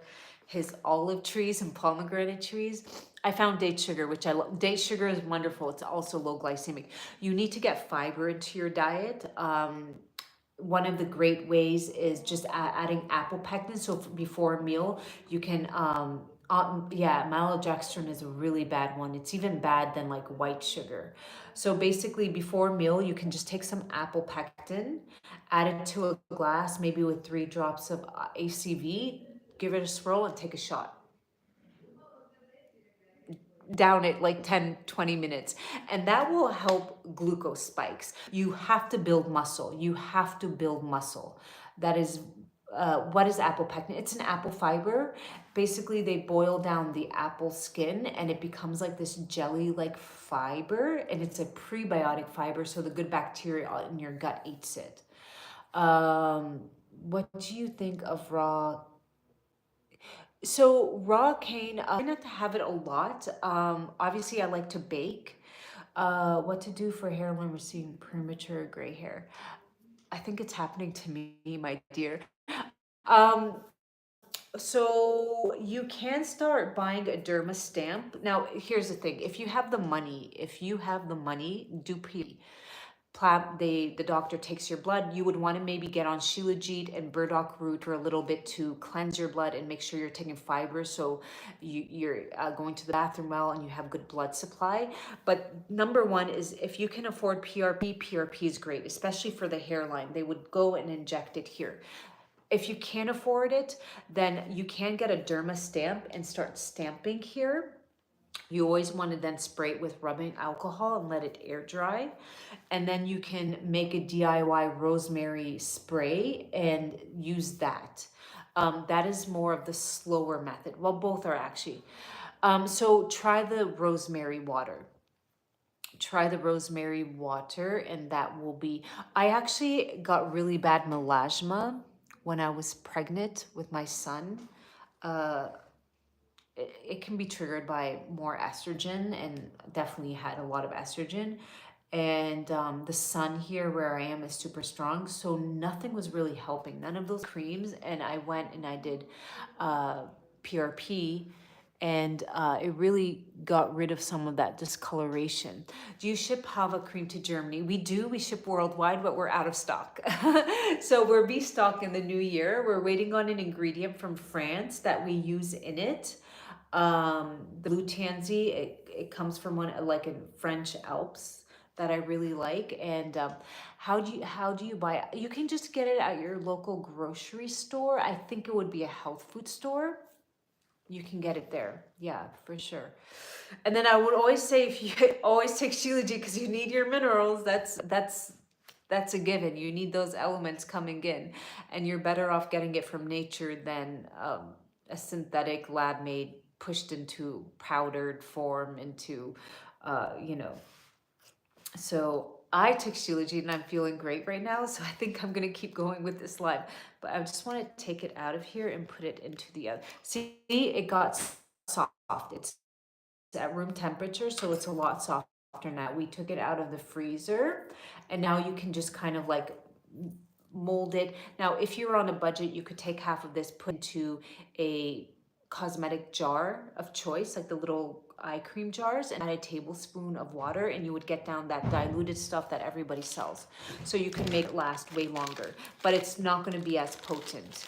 his olive trees and pomegranate trees. I found date sugar, which I love. Date sugar is wonderful. It's also low glycemic. You need to get fiber into your diet. One of the great ways is just adding apple pectin. So before a meal, you can, yeah, maltodextrin is a really bad one. It's even bad than like white sugar. So basically before a meal, you can just take some apple pectin, add it to a glass, maybe with 3 drops of ACV, give it a swirl and take a shot. Down it like 10-20 minutes, and that will help glucose spikes. You have to build muscle. You have to build muscle. That is, what is apple pectin? It's an apple fiber. Basically they boil down the apple skin and it becomes like this jelly like fiber, and it's a prebiotic fiber, so the good bacteria in your gut eats it. What do you think of raw? So raw cane, I try not to have it a lot. Obviously I like to bake. What to do for hair when we're seeing premature gray hair? I think it's happening to me, my dear. Um, so you can start buying a derma stamp. Now, here's the thing. If you have the money, do pre the doctor takes your blood. You would want to maybe get on Shilajit and burdock root for a little bit to cleanse your blood and make sure you're taking fibers, so you're going to the bathroom well and you have good blood supply. But number one is, if you can afford PRP is great, especially for the hairline. They would go and inject it here. If you can't afford it, then you can get a derma stamp and start stamping here. You always want to then spray it with rubbing alcohol and let it air dry. And then you can make a DIY rosemary spray and use that. That is more of the slower method. Well, both are actually. So try the rosemary water. Try the rosemary water, and that will be. I actually got really bad melasma when I was pregnant with my son. Uh, it can be triggered by more estrogen, and definitely had a lot of estrogen. And the sun here where I am is super strong, so nothing was really helping, none of those creams. And I went and I did uh, PRP, and it really got rid of some of that discoloration. Do you ship Hava cream to Germany? We do. We ship worldwide, but we're out of stock. So we're restock in the new year. We're waiting on an ingredient from France that we use in it. The blue tansy, it comes from one like in French Alps that I really like. And how do you buy it? You can just get it at your local grocery store. I think it would be a health food store. You can get it there. Yeah, for sure. And then I would always say, if you always take Shilajit because you need your minerals. That's a given. You need those elements coming in, and you're better off getting it from nature than a synthetic lab made, pushed into powdered form into, you know. So I took Shilajit and I'm feeling great right now. So I think I'm gonna keep going with this live. But I just want to take it out of here and put it into the other. See, it got soft. It's at room temperature, so it's a lot softer now. We took it out of the freezer, and now you can just kind of like mold it. Now, if you're on a budget, you could take half of this, put into a cosmetic jar of choice, like the little eye cream jars, and add a tablespoon of water, and you would get down that diluted stuff that everybody sells. So you can make it last way longer, but it's not going to be as potent.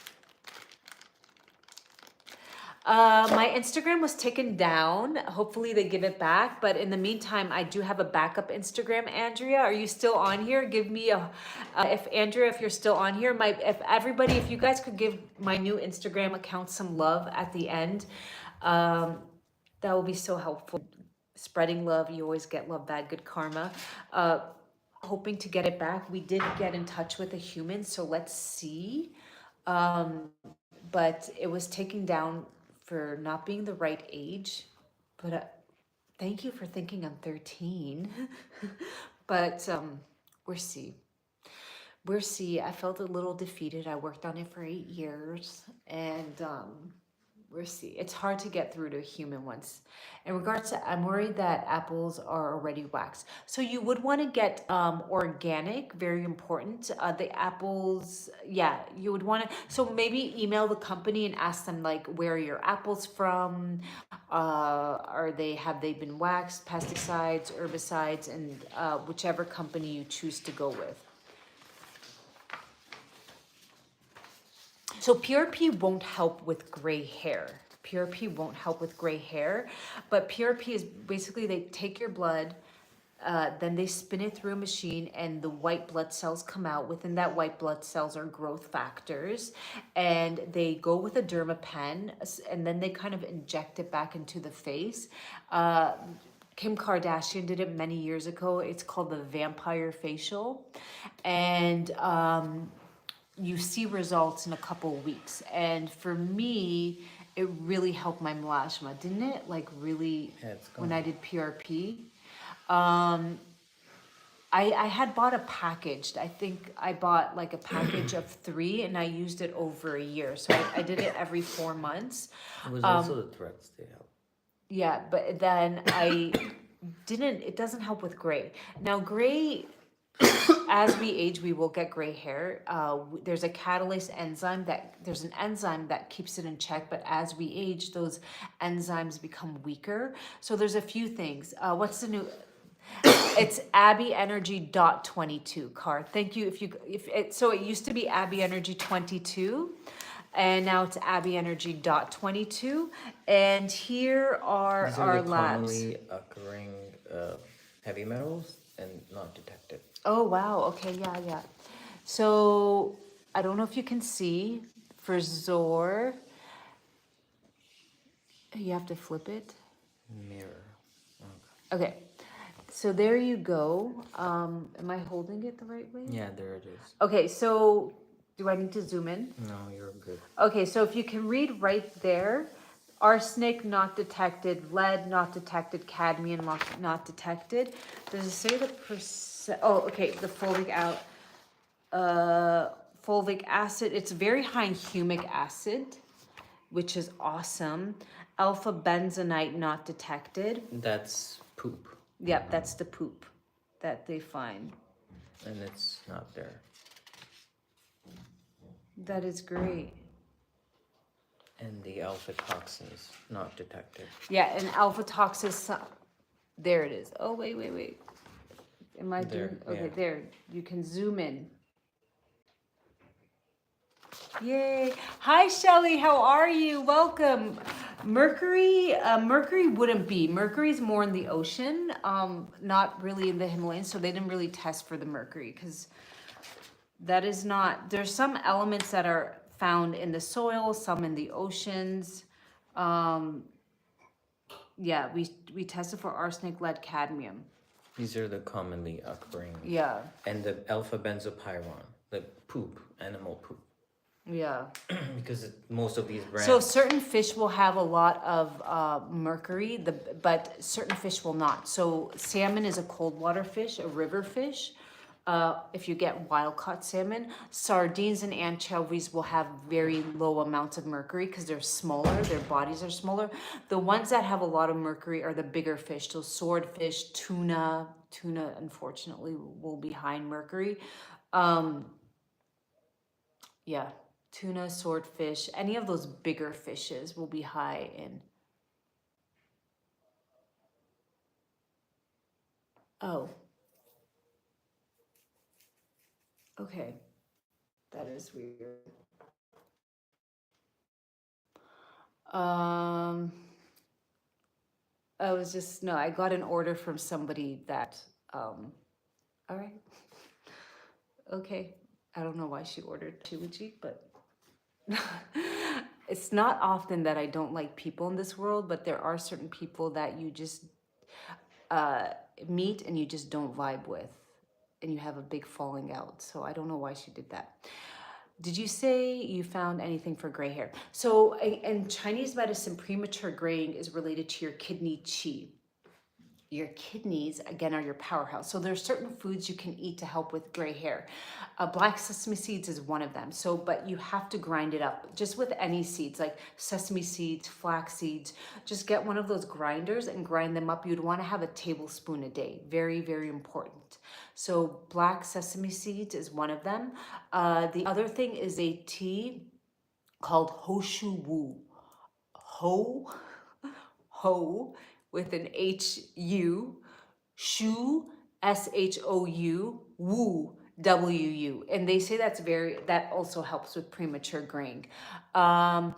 My Instagram was taken down. Hopefully they give it back. But in the meantime, I do have a backup Instagram. Andrea, are you still on here? Give me a, if Andrea, if you're still on here, if you guys could give my new Instagram account some love at the end, that will be so helpful. Spreading love, you always get love, bad, good karma. Hoping to get it back. We did get in touch with a human, so let's see. But it was taken down for not being the right age. But thank you for thinking I'm 13. But we'll see. We'll see. I felt a little defeated. I worked on it for 8 years, and we'll see. It's hard to get through to a human once. In regards to, I'm worried that apples are already waxed. So you would want to get organic, very important. The apples, yeah, you would want to. So maybe email the company and ask them like, where are your apples from? Have they been waxed, pesticides, herbicides, and whichever company you choose to go with. So PRP won't help with gray hair. PRP won't help with gray hair, but PRP is basically, they take your blood, then they spin it through a machine, and the white blood cells come out. Within that white blood cells are growth factors, and they go with a derma pen, and then they kind of inject it back into the face. Kim Kardashian did it many years ago. It's called the vampire facial, and you see results in a couple of weeks. And for me, it really helped my melasma, didn't it? Like really, Yeah, when I did PRP. Um, I had bought a packaged. I think I bought like a package of 3 and I used it over a year. So I did it every 4 months. It was also the threats they help. Yeah, but then I didn't, it doesn't help with gray. Now, gray, as we age, we will get gray hair. There's a catalase enzyme there's an enzyme that keeps it in check, but as we age, those enzymes become weaker. So there's a few things. What's the new? It's Abi Energy .22 card. Thank you. If it, so it used to be Abi Energy 22 and now it's Abi Energy .22. And here are These our are the labs. commonly occurring heavy metals and not detected. Oh, wow. Okay. Yeah. So I don't know if you can see for Zor, you have to flip it. Mirror. Okay. So there you go. Am I holding it the right way? Yeah, there it is. Okay. So do I need to zoom in? No, you're good. Okay, so if you can read right there, arsenic not detected, lead not detected, cadmium not detected. Does it say the percent? Oh, okay, the fulvic acid. It's very high in humic acid, which is awesome. Alpha bentonite not detected. That's poop. Yep, that's the poop that they find. And it's not there. That is great. And the alpha toxins not detected. Yeah, and alpha toxins. There it is. Oh, wait. Am I There, doing? Okay, yeah. there. You can zoom in. Yay. Hi, Shelly. How are you? Welcome. Mercury wouldn't be. Mercury's more in the ocean, not really in the Himalayas. So they didn't really test for the mercury because that is not, there's some elements that are found in the soil, some in the oceans. Yeah, we tested for arsenic, lead, cadmium. These are the commonly occurring. Yeah. And the alpha benzopyron, the poop, animal poop. Yeah. Because most of these brands. So certain fish will have a lot of mercury, but certain fish will not. So salmon is a cold water fish, a river fish. If you get wild caught salmon, sardines and anchovies will have very low amounts of mercury because they're smaller, their bodies are smaller. The ones that have a lot of mercury are the bigger fish. So swordfish, tuna unfortunately will be high in mercury. Yeah. Tuna, swordfish, any of those bigger fishes will be high in. Oh. Okay. That is weird. Um, I was just, no, I got an order from somebody that, all right. Okay. I don't know why she ordered Chiwichi, but it's not often that I don't like people in this world, but there are certain people that you just meet and you just don't vibe with and you have a big falling out. So I don't know why she did that. Did you say you found anything for gray hair? So in Chinese medicine, premature graying is related to your kidney qi. Your kidneys, again, are your powerhouse. So there's certain foods you can eat to help with gray hair. Black sesame seeds is one of them. So, but you have to grind it up just with any seeds, like sesame seeds, flax seeds. Just get one of those grinders and grind them up. You'd want to have a tablespoon a day. Very, very important. So black sesame seeds is one of them. The other thing is a tea called Hoshu Wu. Ho with an H-U, shu, S-H-O-U, woo, W-U. And they say that also helps with premature graying. I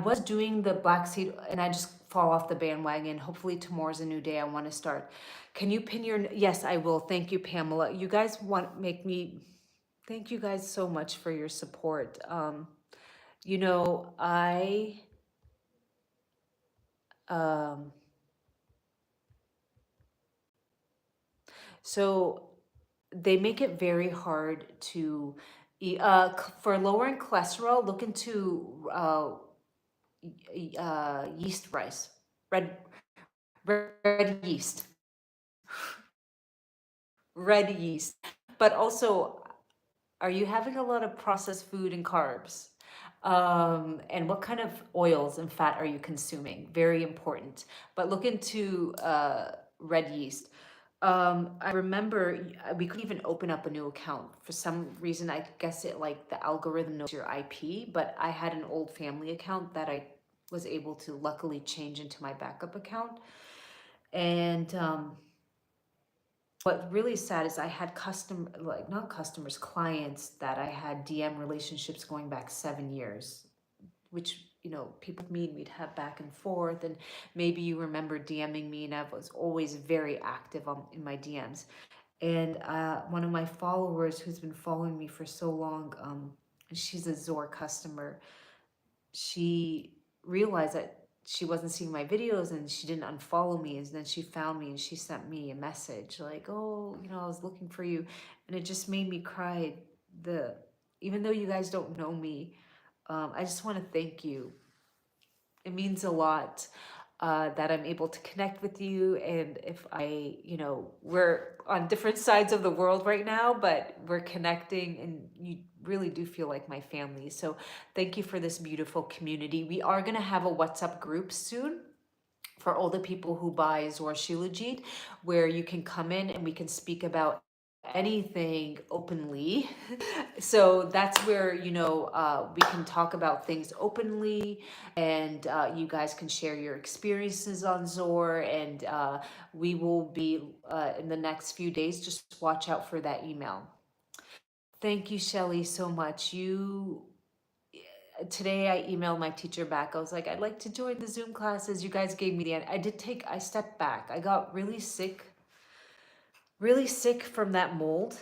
was doing the black seed and I just fall off the bandwagon. Hopefully tomorrow's a new day. I want to start. Can you pin your, yes, I will. Thank you, Pamela. You guys thank you guys so much for your support. You know, so they make it very hard to eat. For lowering cholesterol, look into yeast rice, red yeast. red yeast. But also, are you having a lot of processed food and carbs? And what kind of oils and fat are you consuming? Very important. But look into red yeast. I remember we couldn't even open up a new account. For some reason, I guess it like the algorithm knows your IP, but I had an old family account that I was able to luckily change into my backup account. And what really sad is I had like not customers, clients that I had DM relationships going back 7 years, which, people with me, we'd have back and forth. And maybe you remember DMing me, and I was always very active in my DMs. And one of my followers who's been following me for so long, she's a Zor customer. She realized that she wasn't seeing my videos, and she didn't unfollow me, and then she found me and she sent me a message like, oh, I was looking for you. And it just made me cry. The Even though you guys don't know me, I just want to thank you. It means a lot that I'm able to connect with you. And if we're on different sides of the world right now, but we're connecting, and you really do feel like my family. So thank you for this beautiful community. We are going to have a WhatsApp group soon for all the people who buy Zor Shilajit, where you can come in and we can speak about anything openly. So that's where, we can talk about things openly, and you guys can share your experiences on Zor. And we will be in the next few days. Just watch out for that email. Thank you, Shelly, so much. Today I emailed my teacher back. I was like, I'd like to join the Zoom classes. You guys gave me I stepped back. I got really sick from that mold,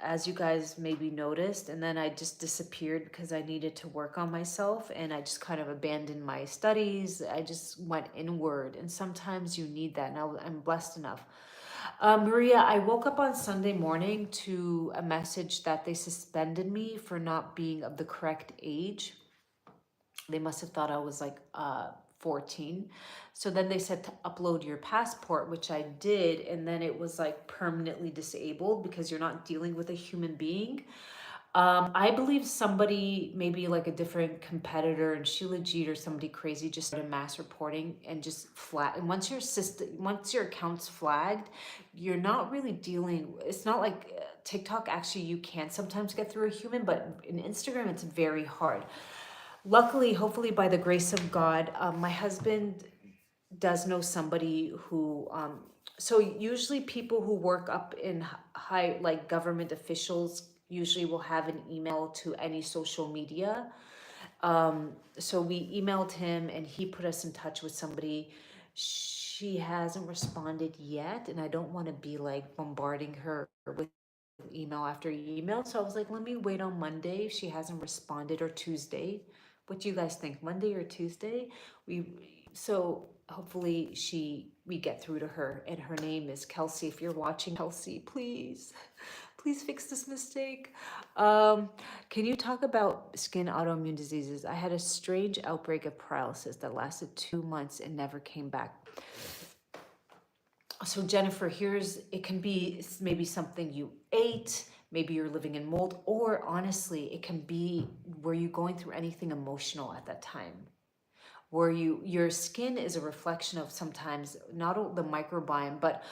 as you guys maybe noticed. And then I just disappeared because I needed to work on myself, and I just kind of abandoned my studies. I just went inward, and sometimes you need that. Now I'm blessed enough. Maria, I woke up on Sunday morning to a message that they suspended me for not being of the correct age. They must have thought I was like 14. So then they said to upload your passport, which I did. And then it was like permanently disabled because you're not dealing with a human being. I believe somebody, maybe like a different competitor in Shilajit or somebody crazy, just started mass reporting and just flat. And once your account's flagged, you're not really dealing. It's not like TikTok. Actually, you can sometimes get through a human, but in Instagram, it's very hard. Luckily, hopefully by the grace of God, my husband does know somebody who, so usually people who work up in high, like government officials, usually will have an email to any social media. So we emailed him and he put us in touch with somebody. She hasn't responded yet, and I don't want to be like bombarding her with email after email. So I was like, let me wait on Monday if she hasn't responded, or Tuesday. What do you guys think? Monday or Tuesday? So hopefully we get through to her, and her name is Kelsey. If you're watching, Kelsey, please fix this mistake. Can you talk about skin autoimmune diseases? I had a strange outbreak of paralysis that lasted 2 months and never came back. So Jennifer, it can be maybe something you ate, maybe you're living in mold, or honestly, it can be, were you going through anything emotional at that time? Where your skin is a reflection of sometimes not the microbiome, but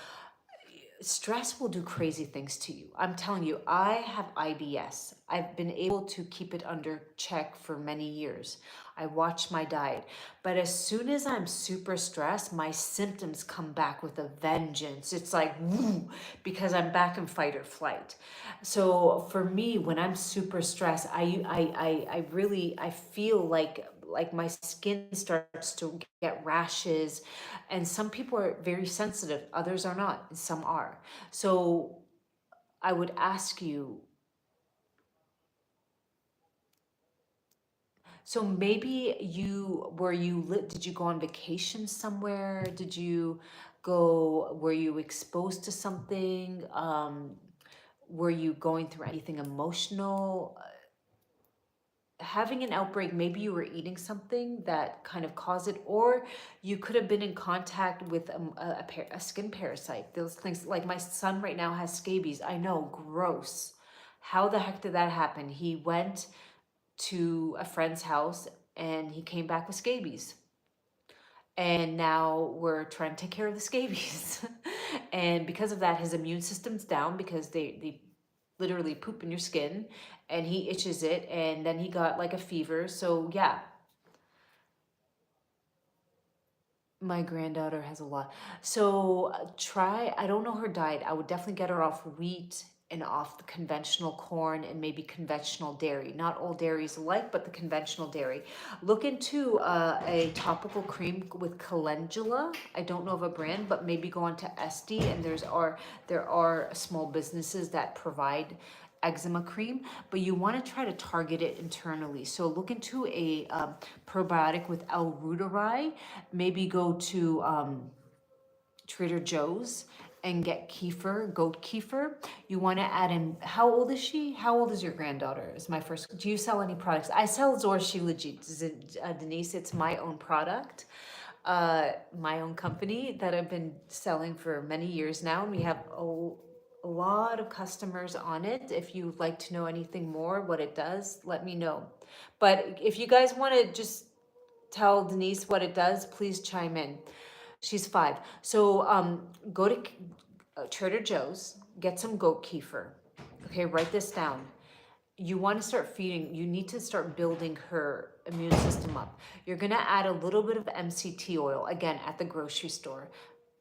stress will do crazy things to you. I'm telling you, I have IBS. I've been able to keep it under check for many years. I watch my diet. But as soon as I'm super stressed, my symptoms come back with a vengeance. It's like, woo, because I'm back in fight or flight. So for me, when I'm super stressed, I feel like my skin starts to get rashes, and some people are very sensitive, others are not, and some are. So I would ask you, so maybe did you go on vacation somewhere? Were you exposed to something? Were you going through anything emotional? having an outbreak, maybe you were eating something that kind of caused it, or you could have been in contact with a skin parasite. Those things, like my son right now has scabies. I know, gross. How the heck did that happen? He went to a friend's house and he came back with scabies. And now we're trying to take care of the scabies. And because of that, his immune system's down because they literally poop in your skin, and he itches it, and then he got like a fever. So yeah, my granddaughter has a lot. So try, I don't know her diet. I would definitely get her off wheat and off the conventional corn and maybe conventional dairy. Not all dairies alike, but the conventional dairy. Look into a topical cream with calendula. I don't know of a brand, but maybe go on to SD, and there are small businesses that provide eczema cream, but you want to try to target it internally. So look into a probiotic with L-reuteri. Maybe go to Trader Joe's and get kefir, goat kefir. You want to add in, how old is she? How old is your granddaughter? Is my first, do you sell any products? I sell Zor Shilajit, Denise. It's my own product, my own company that I've been selling for many years now. And we have a lot of customers on it. If you'd like to know anything more, what it does, let me know. But if you guys want to just tell Denise what it does, please chime in. She's 5. So go to Trader Joe's, get some goat kefir. Okay, write this down. You want to start feeding, you need to start building her immune system up. You're going to add a little bit of MCT oil, again, at the grocery store.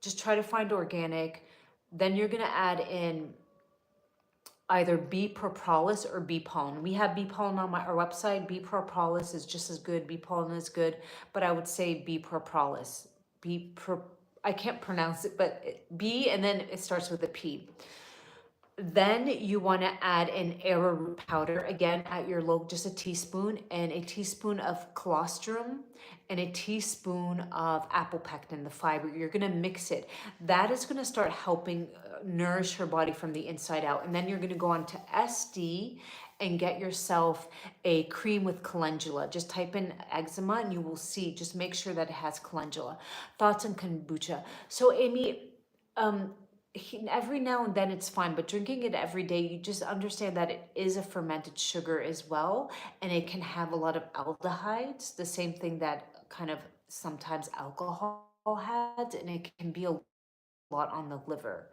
Just try to find organic. Then you're going to add in either bee propolis or bee pollen. We have bee pollen on our website. Bee propolis is just as good. Bee pollen is good, but I would say bee propolis. I can't pronounce it, but bee, and then it starts with a P. Then you want to add an arrowroot powder, again at your local, just a teaspoon, and a teaspoon of colostrum, and a teaspoon of apple pectin, the fiber. You're going to mix it. That is going to start helping nourish her body from the inside out. And then you're going to go on to SD and get yourself a cream with calendula. Just type in eczema and you will see. Just make sure that it has calendula. Thoughts on kombucha? So Amy, every now and then it's fine, but drinking it every day, you just understand that it is a fermented sugar as well, and it can have a lot of aldehydes, the same thing that kind of sometimes alcohol has, and it can be a lot on the liver.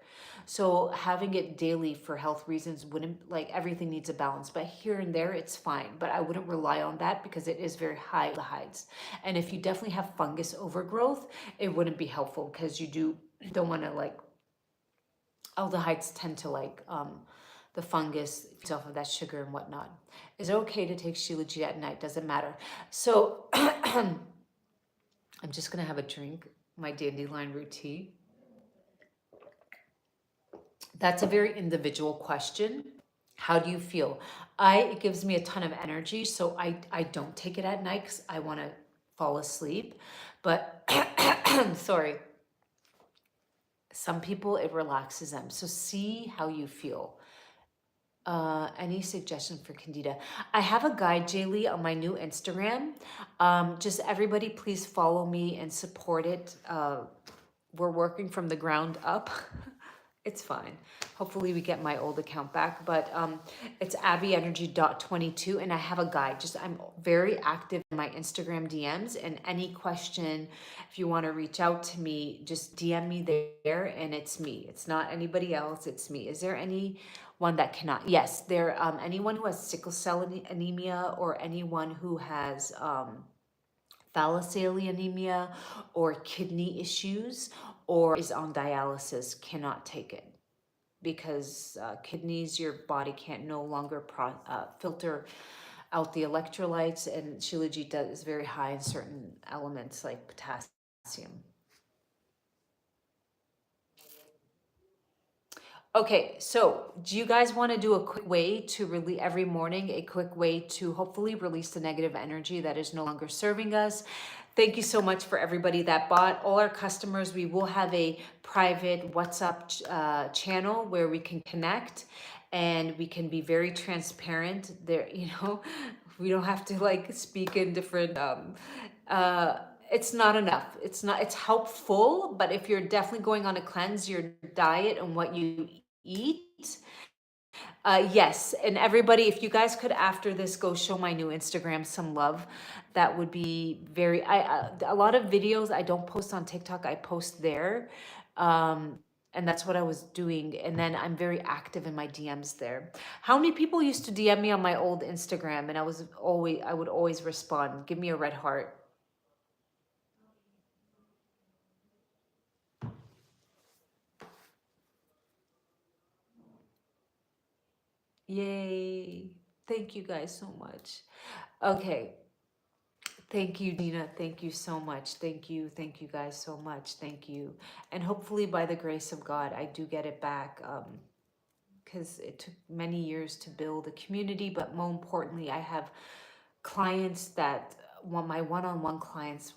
So having it daily for health reasons wouldn't, like, everything needs a balance, but here and there it's fine, but I wouldn't rely on that because it is very high aldehydes. And if you definitely have fungus overgrowth, it wouldn't be helpful because you don't want to, like, aldehydes tend to like the fungus off of that sugar and whatnot. Is it okay to take Shilajit at night? Doesn't matter. So I'm just gonna have a drink, my dandelion root tea. That's a very individual question. How do you feel? It gives me a ton of energy, so I don't take it at night because I want to fall asleep. But sorry, some people it relaxes them. So see how you feel. Any suggestion for Candida? I have a guide, Jaylee, on my new Instagram. Just everybody, please follow me and support it. We're working from the ground up. It's fine. Hopefully we get my old account back, but it's abienergy.22, and I have a guide. Just I'm very active in my Instagram DMs, and any question, if you want to reach out to me, just DM me there, and it's me. It's not anybody else. It's me. Is there anyone that cannot? Yes, anyone who has sickle cell anemia, or anyone who has thalassemia anemia or kidney issues or is on dialysis cannot take it, because kidneys, your body can't no longer filter out the electrolytes, and Shilajit is very high in certain elements like potassium. Okay, so do you guys want to do a quick way to release every morning, a quick way to hopefully release the negative energy that is no longer serving us? Thank you so much for everybody that bought. All our customers, we will have a private WhatsApp channel where we can connect and we can be very transparent there, We don't have to like speak in different uh it's not enough. It's helpful, but if you're definitely going on a cleanse, your diet and what you eat, yes, and everybody, if you guys could after this go show my new Instagram some love, that would be very. A lot of videos I don't post on TikTok, I post there, and that's what I was doing. And then I'm very active in my DMs there. How many people used to DM me on my old Instagram, and I would always respond. Give me a red heart. Yay! Thank you guys so much. Okay. Thank you, Dina. Thank you so much. Thank you. Thank you guys so much. Thank you. And hopefully by the grace of God, I do get it back. Because it took many years to build a community, but more importantly, I have clients that want my one-on-one clients.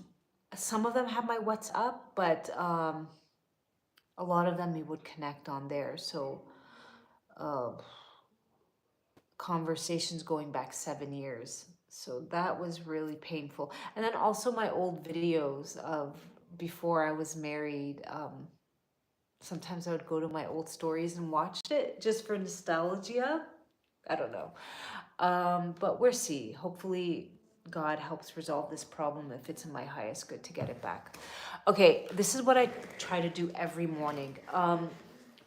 Some of them have my WhatsApp, but a lot of them we would connect on there. So uh, conversations going back 7 years. So that was really painful. And then also my old videos of before I was married. Sometimes I would go to my old stories and watch it just for nostalgia. I don't know. But we'll see. Hopefully God helps resolve this problem if it's in my highest good to get it back. Okay, this is what I try to do every morning.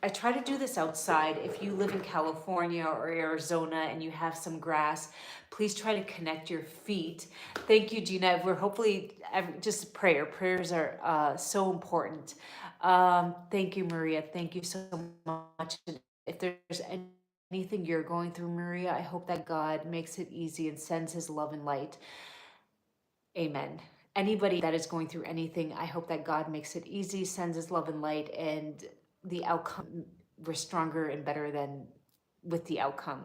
I try to do this outside. If you live in California or Arizona and you have some grass, please try to connect your feet. Thank you, Gina. We're hopefully just prayer. Prayers are so important. Thank you, Maria. Thank you so much. And if there's anything you're going through, Maria, I hope that God makes it easy and sends his love and light. Amen. Anybody that is going through anything, I hope that God makes it easy, sends his love and light, and the outcome, we're stronger and better than with the outcome.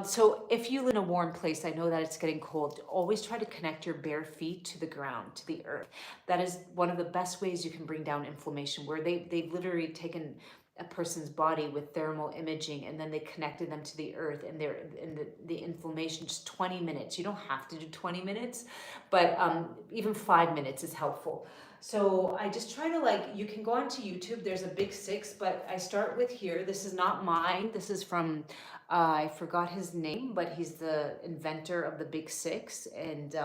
So if you live in a warm place, I know that it's getting cold, always try to connect your bare feet to the ground, to the earth. That is one of the best ways you can bring down inflammation, where they've literally taken a person's body with thermal imaging and then they connected them to the earth, and they're in the inflammation, just 20 minutes. You don't have to do 20 minutes, but even 5 minutes is helpful. So I just try to, like, you can go onto YouTube, there's a big six, but I start with here. This is not mine. This is from, I forgot his name, but he's the inventor of the big six, and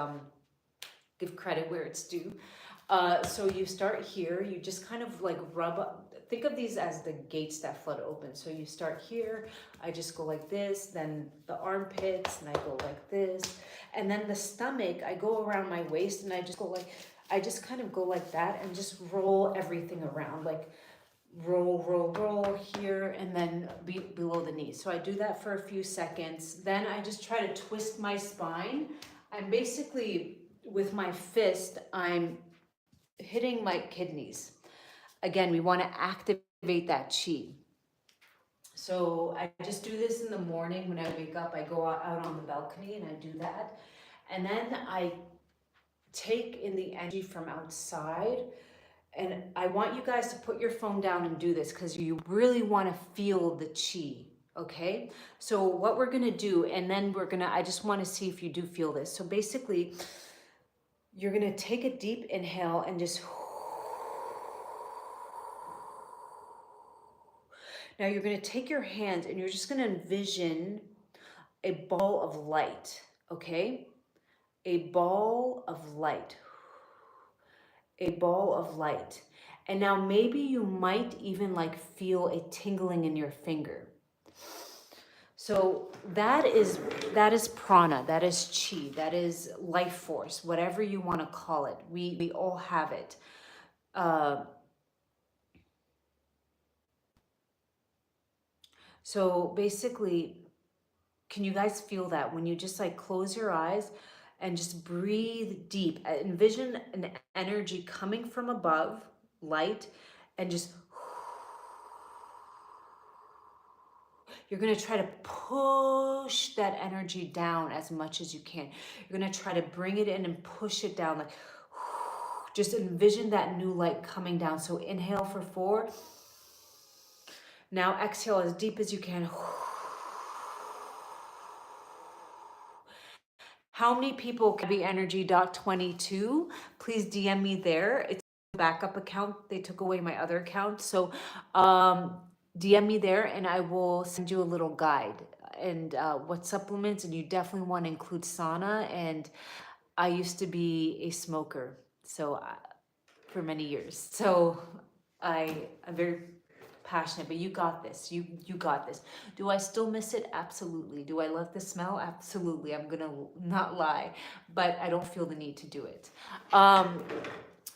give credit where it's due. So you start here, you just kind of like rub up, think of these as the gates that flood open. So you start here, I just go like this, then the armpits, and I go like this. And then the stomach, I go around my waist and I just go like, I just kind of go like that and just roll everything around, like roll, roll, roll here, and then below the knee. So I do that for a few seconds. Then I just try to twist my spine. I'm basically, with my fist, I'm hitting my kidneys. Again, we want to activate that chi. So I just do this in the morning when I wake up. I go out on the balcony and I do that. And then I take in the energy from outside. And I want you guys to put your phone down and do this because you really want to feel the chi. Okay. So what we're going to do, and then I just want to see if you do feel this. So basically, you're going to take a deep inhale and just. Now you're going to take your hands and you're just going to envision a ball of light, okay? A ball of light. A ball of light. And now maybe you might even like feel a tingling in your finger. So that is prana, that is chi, that is life force, whatever you want to call it. We all have it. So basically, can you guys feel that when you just like close your eyes and just breathe deep? Envision an energy coming from above, light, and just you're going to try to push that energy down as much as you can. You're going to try to bring it in and push it down, like just envision that new light coming down. So inhale for 4. Now exhale as deep as you can. How many people, abienergy.22, please DM me there. It's a backup account. They took away my other account. So DM me there and I will send you a little guide and what supplements. And you definitely want to include sauna. And I used to be a smoker, so for many years. So I'm very passionate, but you got this. You got this. Do I still miss it? Absolutely. Do I love the smell? Absolutely. I'm gonna not lie, but I don't feel the need to do it.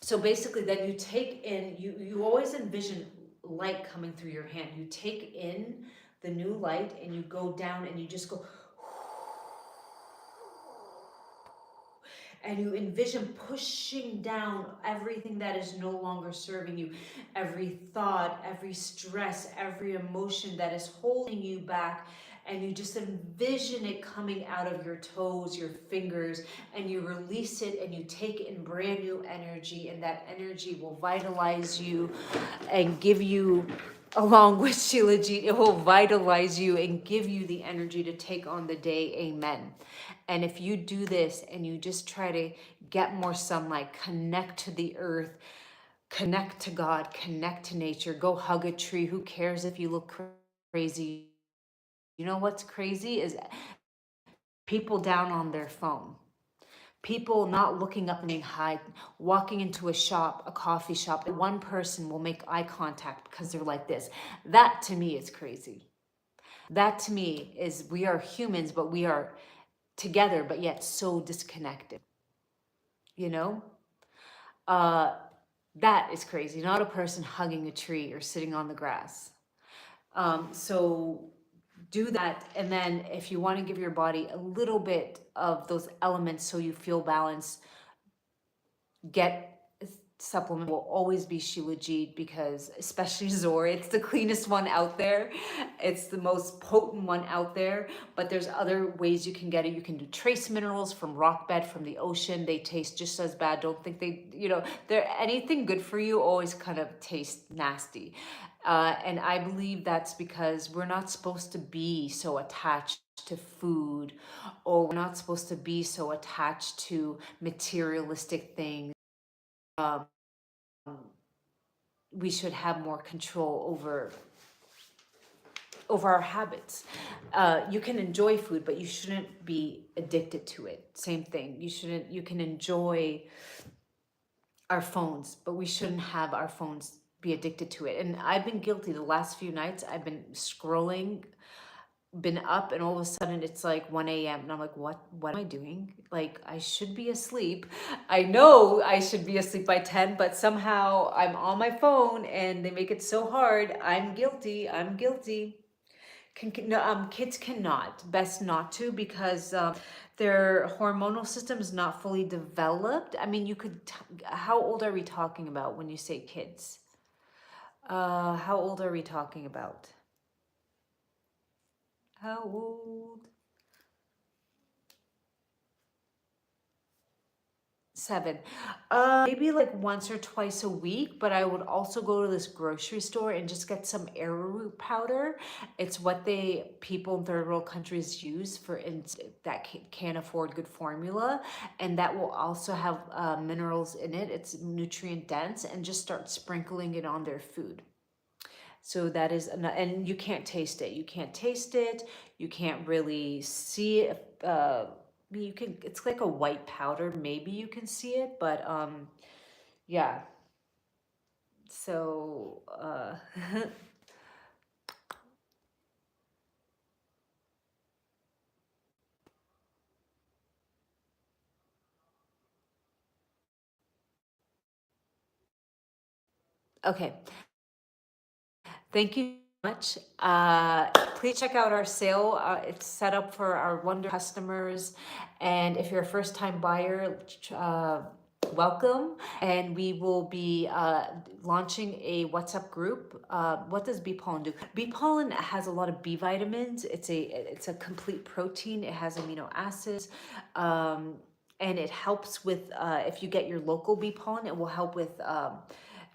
So basically, then you take in. You always envision light coming through your hand. You take in the new light, and you go down, and you just go. And you envision pushing down everything that is no longer serving you, every thought, every stress, every emotion that is holding you back. And you just envision it coming out of your toes, your fingers, and you release it and you take in brand new energy, and that energy will vitalize you and give you, along with Shilajit, it will vitalize you and give you the energy to take on the day. Amen. And if you do this and you just try to get more sunlight, connect to the earth, connect to God, connect to nature, go hug a tree. Who cares if you look crazy? You know what's crazy is people down on their phone. People not looking up and saying hi, walking into a shop, a coffee shop, and one person will make eye contact because they're like this. That to me is crazy. That to me is, we are humans, but we are together, but yet so disconnected. You know? Uh, that is crazy. Not a person hugging a tree or sitting on the grass. So do that. And then if you want to give your body a little bit of those elements so you feel balanced, get supplement. Will always be Shilajit, because especially Zora, it's the cleanest one out there. It's the most potent one out there, but there's other ways you can get it. You can do trace minerals from rock bed, from the ocean. They taste just as bad. Don't think they're anything good for you always kind of tastes nasty. And I believe that's because we're not supposed to be so attached to food, or we're not supposed to be so attached to materialistic things. Um, we should have more control over our habits. You can enjoy food, but you shouldn't be addicted to it. Same thing. You can enjoy our phones, but we shouldn't have our phones be addicted to it. And I've been guilty the last few nights. I've been scrolling, been up, and all of a sudden it's like 1 a.m. and I'm like, what am I doing? Like, I should be asleep. I know I should be asleep by 10, but somehow I'm on my phone and they make it so hard. I'm guilty. No, kids cannot, best not to, because their hormonal system is not fully developed. I mean, how old are we talking about when you say kids? How old are we talking about? How old? 7. Maybe like once or twice a week, but I would also go to this grocery store and just get some arrowroot powder. It's what people in third world countries use that can't afford good formula, and that will also have minerals in it. It's nutrient dense, and just start sprinkling it on their food. So that is, and you can't taste it. You can't taste it. You can't really see it. You can, it's like a white powder. Maybe you can see it, but yeah. So okay. Thank you so much. Please check out our sale. It's set up for our wonder customers. And if you're a first time buyer, welcome. And we will be launching a WhatsApp group. What does bee pollen do? Bee pollen has a lot of B vitamins. It's a complete protein. It has amino acids. And it helps with, if you get your local bee pollen, it will help with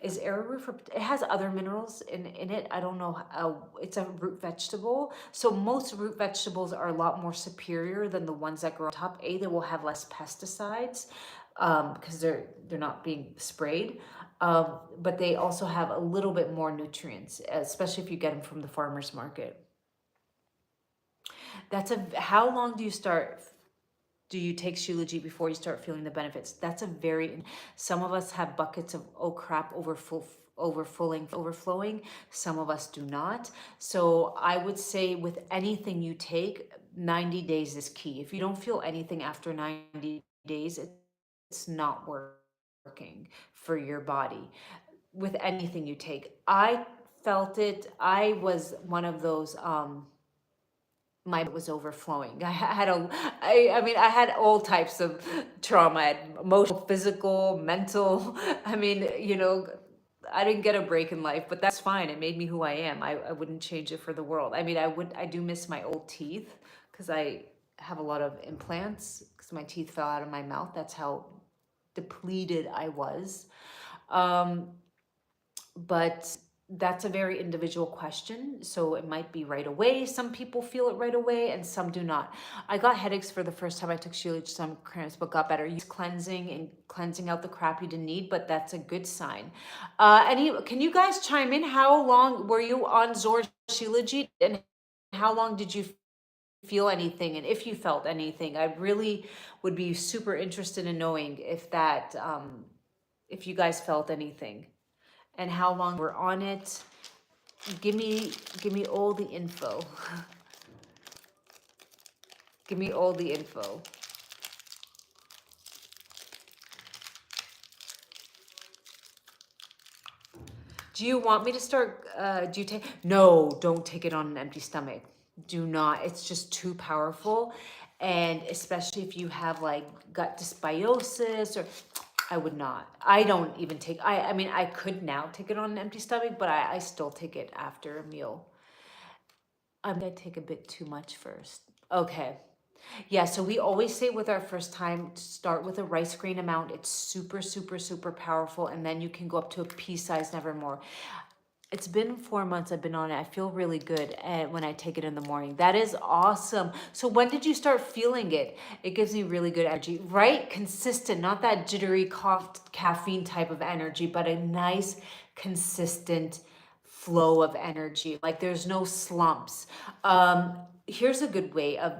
Is arrowroot, it has other minerals in it. I don't know. It's a root vegetable. So most root vegetables are a lot more superior than the ones that grow on top. They will have less pesticides because they're not being sprayed. But they also have a little bit more nutrients, especially if you get them from the farmer's market. How long do you take Shilajit before you start feeling the benefits? That's a very, some of us have buckets of, oh crap, overflowing. Some of us do not. So I would say with anything you take, 90 days is key. If you don't feel anything after 90 days, it's not working for your body. With anything you take, I felt it. I was one of those, my was overflowing. I mean, I had all types of trauma. I had emotional, physical, mental. I mean, I didn't get a break in life, but that's fine. It made me who I am. I wouldn't change it for the world. I mean, I do miss my old teeth because I have a lot of implants because my teeth fell out of my mouth. That's how depleted I was. But that's a very individual question. So it might be right away. Some people feel it right away and some do not. I got headaches for the first time I took Shilajit, some cramps, but got better. Use cleansing and cleansing out the crap you didn't need, but that's a good sign. Can you guys chime in? How long were you on Zor Shilajit and how long did you feel anything? And if you felt anything, I really would be super interested in knowing if you guys felt anything. And how long we're on it. Give me all the info. Give me all the info. Do you want me to start, do you take, no, don't take it on an empty stomach. Do not, it's just too powerful. And especially if you have like gut dysbiosis or, I would not. I don't even take, I mean, I could now take it on an empty stomach, but I still take it after a meal. I'm gonna take a bit too much first. Okay. Yeah, so we always say with our first time, start with a rice grain amount. It's super, super, super powerful. And then you can go up to a pea size, never more. It's been 4 months I've been on it. I feel really good when I take it in the morning. That is awesome. So when did you start feeling it? It gives me really good energy, right? Consistent, not that jittery caffeine type of energy, but a nice, consistent flow of energy. Like there's no slumps. Here's a good way of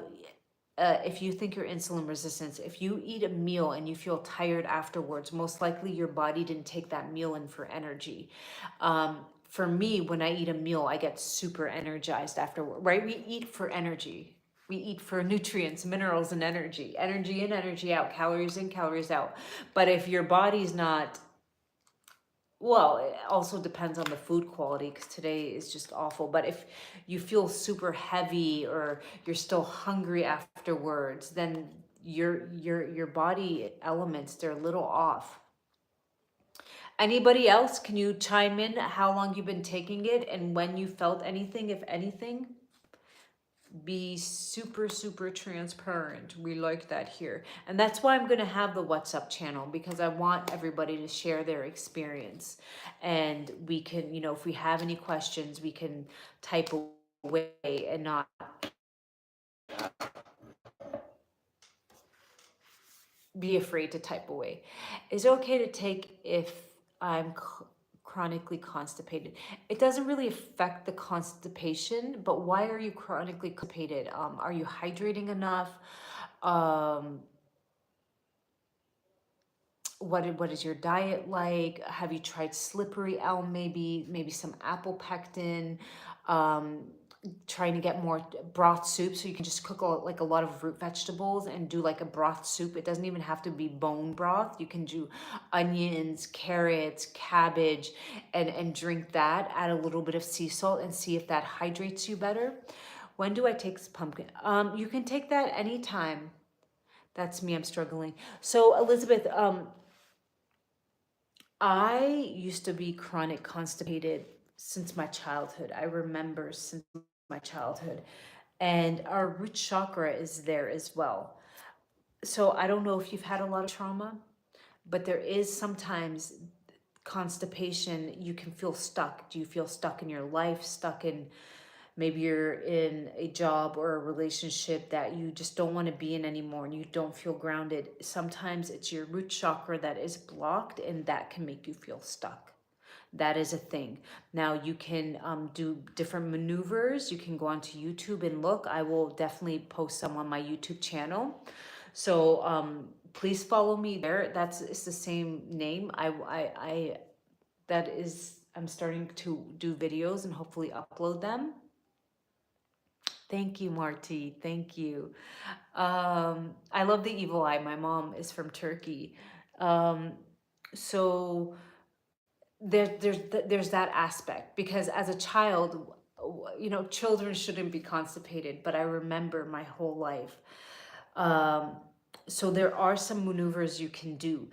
if you think you're insulin resistant, if you eat a meal and you feel tired afterwards, most likely your body didn't take that meal in for energy. For me, when I eat a meal, I get super energized afterward, right? We eat for energy. We eat for nutrients, minerals, and energy. Energy in, energy out, calories in, calories out. But if your body's not, well, it also depends on the food quality because today is just awful. But if you feel super heavy or you're still hungry afterwards, then your body elements, they're a little off. Anybody else? Can you chime in how long you've been taking it and when you felt anything, if anything? Be super, super transparent. We like that here. And that's why I'm going to have the WhatsApp channel because I want everybody to share their experience. And we can, if we have any questions, we can type away and not be afraid to type away. Is it okay to take if I'm chronically constipated? It doesn't really affect the constipation, but why are you chronically constipated? Are you hydrating enough? What is your diet like? Have you tried slippery elm, maybe some apple pectin? Trying to get more broth soup so you can just cook like a lot of root vegetables and do like a broth soup. It doesn't even have to be bone broth. You can do onions, carrots, cabbage, and drink that. Add a little bit of sea salt and see if that hydrates you better. When do I take this pumpkin? You can take that anytime. That's me, I'm struggling. So Elizabeth, I used to be chronic constipated since my childhood. I remember since my childhood. And our root chakra is there as well. So I don't know if you've had a lot of trauma, but there is sometimes constipation, you can feel stuck. Do you feel stuck in your life, stuck in, maybe you're in a job or a relationship that you just don't want to be in anymore and you don't feel grounded? Sometimes it's your root chakra that is blocked, and that can make you feel stuck. That is a thing. Now you can do different maneuvers. You can go onto YouTube and look. I will definitely post some on my YouTube channel. So please follow me there. It's the same name. That is, I'm starting to do videos and hopefully upload them. Thank you, Marty. Thank you. I love the evil eye. My mom is from Turkey. Um, so there's that aspect, because as a child, children shouldn't be constipated, but I remember my whole life. um, so there are some maneuvers you can do.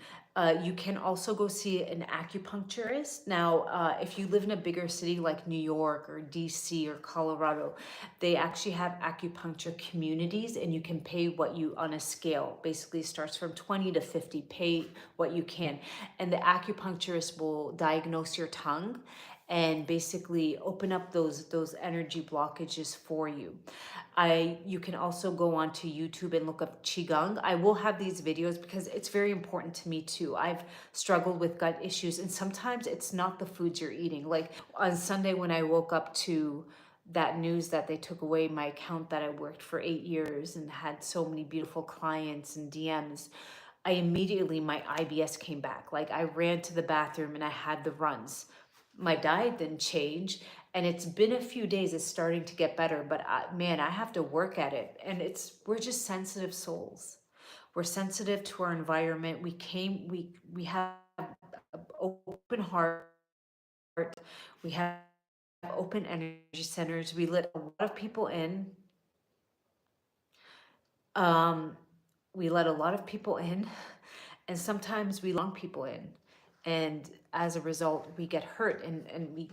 You can also go see an acupuncturist. Now, if you live in a bigger city like New York or DC or Colorado, they actually have acupuncture communities, and you can pay what you, on a scale, basically starts from 20 to 50, pay what you can. And the acupuncturist will diagnose your tongue and basically open up those energy blockages for you. You can also go onto YouTube and look up Qigong. I will have these videos because it's very important to me too. I've struggled with gut issues, and sometimes it's not the foods you're eating. Like on Sunday when I woke up to that news that they took away my account that I worked for 8 years and had so many beautiful clients and DMs, my IBS came back. Like I ran to the bathroom and I had the runs. My diet didn't change, and it's been a few days. It's starting to get better, but man, I have to work at it. And we're just sensitive souls. We're sensitive to our environment. We have an open heart. We have open energy centers. We let a lot of people in. Um, we let a lot of people in, and sometimes we let wrong people in, and as a result, we get hurt, and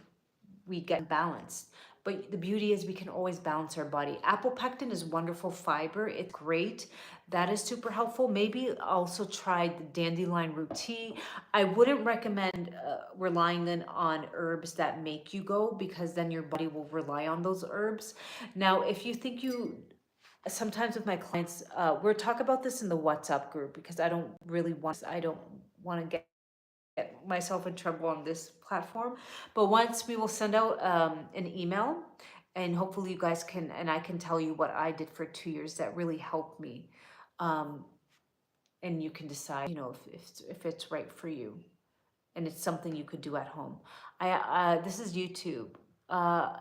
we get balanced. But the beauty is we can always balance our body. Apple pectin is wonderful fiber. It's great. That is super helpful. Maybe also try the dandelion root tea. I wouldn't recommend relying on herbs that make you go, because then your body will rely on those herbs. Now, if you think sometimes with my clients, we're talk about this in the WhatsApp group, because I don't want to get myself in trouble on this platform. But once we will send out an email, and hopefully you guys can, and I can tell you what I did for 2 years that really helped me. Um, and you can decide, if it's right for you, and it's something you could do at home. This is YouTube.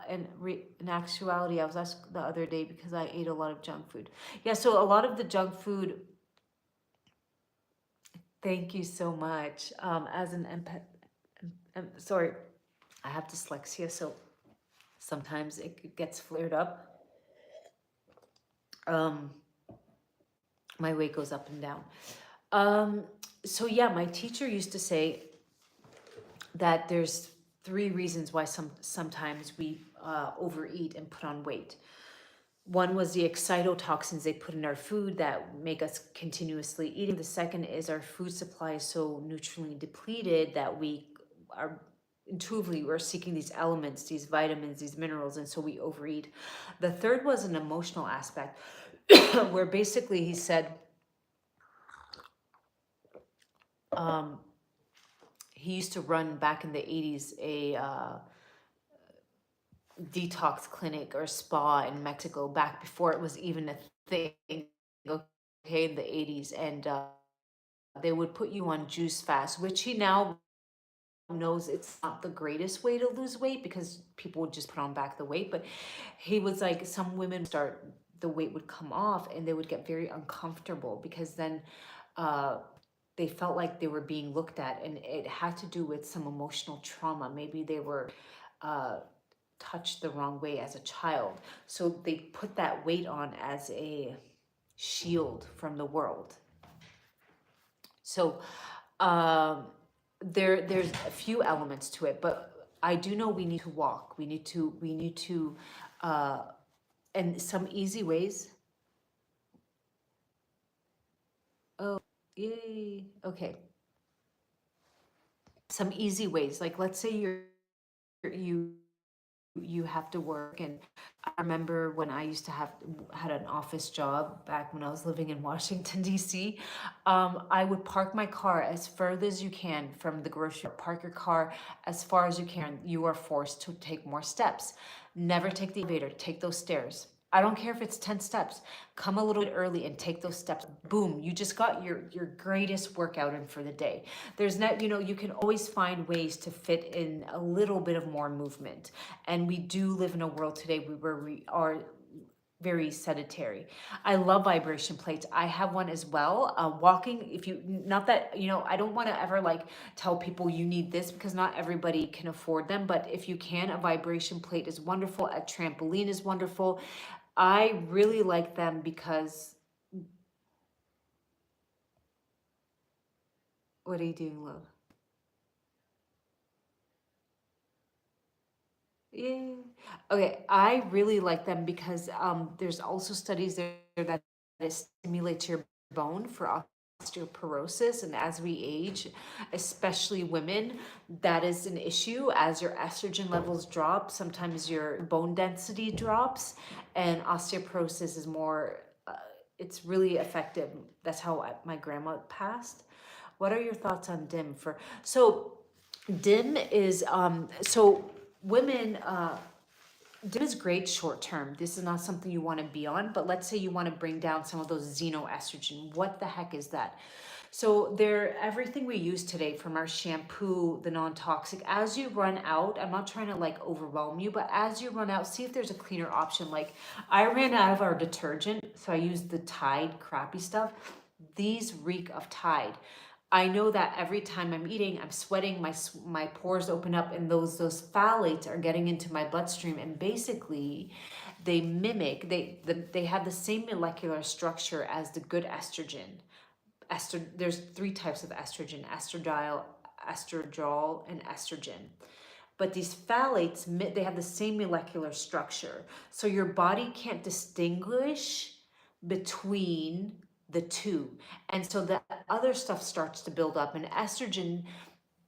In actuality, I was asked the other day because I ate a lot of junk food. Yeah, so a lot of the junk food. Thank you so much. As an empath, sorry, I have dyslexia, so sometimes it gets flared up. Um, my weight goes up and down. Um, so yeah, my teacher used to say that there's 3 reasons why sometimes we overeat and put on weight. One was the excitotoxins they put in our food that make us continuously eating. The second is our food supply is so nutritionally depleted that we are intuitively we're seeking these elements, these vitamins, these minerals, and so we overeat. The third was an emotional aspect, where basically he said um, he used to run back in the 80s a detox clinic or spa in Mexico, back before it was even a thing, okay, in the 80s. And they would put you on juice fast, which he now knows it's not the greatest way to lose weight, because people would just put on back the weight. But he was like, some women the weight would come off and they would get very uncomfortable, because then they felt like they were being looked at, and it had to do with some emotional trauma. Maybe they were touched the wrong way as a child, so they put that weight on as a shield from the world. So there's a few elements to it, but I do know we need to walk. We need to and some easy ways. Oh, yay. Okay. some easy ways. Like let's say you you have to work, and I remember when I used to have had an office job back when I was living in Washington DC. I would park my car as further as you can from the grocery. Park your car as far as you can. You are forced to take more steps. Never take the elevator, take those stairs. I don't care if it's 10 steps. Come a little bit early and take those steps. Boom, you just got your greatest workout in for the day. There's not, you can always find ways to fit in a little bit of more movement. And we do live in a world today where we are very sedentary. I love vibration plates. I have one as well. Walking, if you, not that, I don't want to ever like tell people you need this, because not everybody can afford them. But if you can, a vibration plate is wonderful. A trampoline is wonderful. I really like them because, what are you doing, love? Yeah. Okay, I really like them because there's also studies there that it stimulates your bone for osteoporosis, and as we age, especially women, that is an issue. As your estrogen levels drop, sometimes your bone density drops, and osteoporosis is more. It's really effective. That's how my grandma passed. What are your thoughts on DIM for? So DIM is so women DIM is great short term. This is not something you want to be on, but let's say you want to bring down some of those xenoestrogen. What the heck is that? So they're everything we use today, from our shampoo, the non-toxic. As you run out, I'm not trying to like overwhelm you, but as you run out, see if there's a cleaner option. Like I ran out of our detergent, so I used the Tide crappy stuff. These reek of Tide. I know that every time I'm eating, I'm sweating, my pores open up, and those phthalates are getting into my bloodstream, and basically they mimic, they have the same molecular structure as the good estrogen. There's three types of estrogen: estradiol, and estrogen. But these phthalates, they have the same molecular structure. So your body can't distinguish between the two. And so the other stuff starts to build up, and estrogen,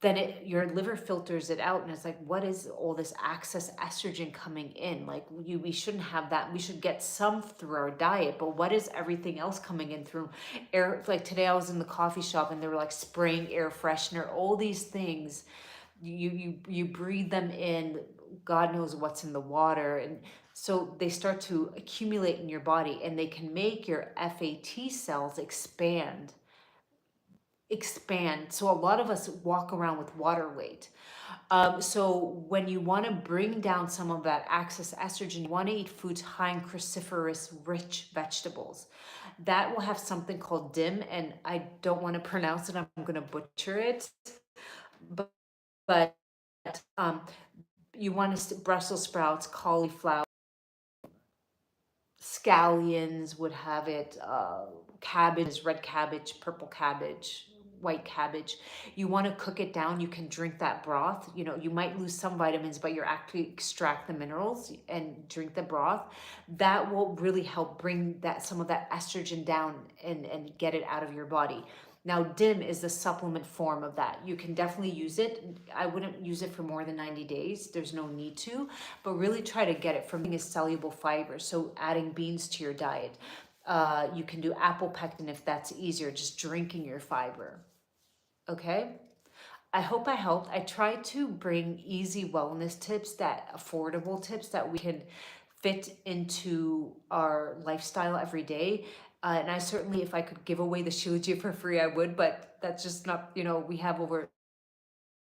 then your liver filters it out, and it's like, what is all this excess estrogen coming in? Like we shouldn't have that. We should get some through our diet, but what is everything else coming in through air? Like today I was in the coffee shop and they were like spraying air freshener, all these things. You breathe them in. God knows what's in the water, and so they start to accumulate in your body, and they can make your FAT cells expand. So a lot of us walk around with water weight. So when you want to bring down some of that excess estrogen, you want to eat foods high in cruciferous rich vegetables. That will have something called DIM, and I don't want to pronounce it. I'm going to butcher it. But um, you want to Brussels sprouts, cauliflower, scallions would have it, cabbage, red cabbage, purple cabbage, white cabbage. You want to cook it down. You can drink that broth. You might lose some vitamins, but you're actually extract the minerals and drink the broth. That will really help bring some of that estrogen down and get it out of your body. Now, DIM is the supplement form of that. You can definitely use it. I wouldn't use it for more than 90 days. There's no need to, but really try to get it from a soluble fiber. So adding beans to your diet. You can do apple pectin if that's easier, just drinking your fiber. Okay? I hope I helped. I try to bring easy wellness tips, affordable tips that we can fit into our lifestyle every day. And I certainly, if I could give away the Shilajit for free, I would, but that's just not, we have over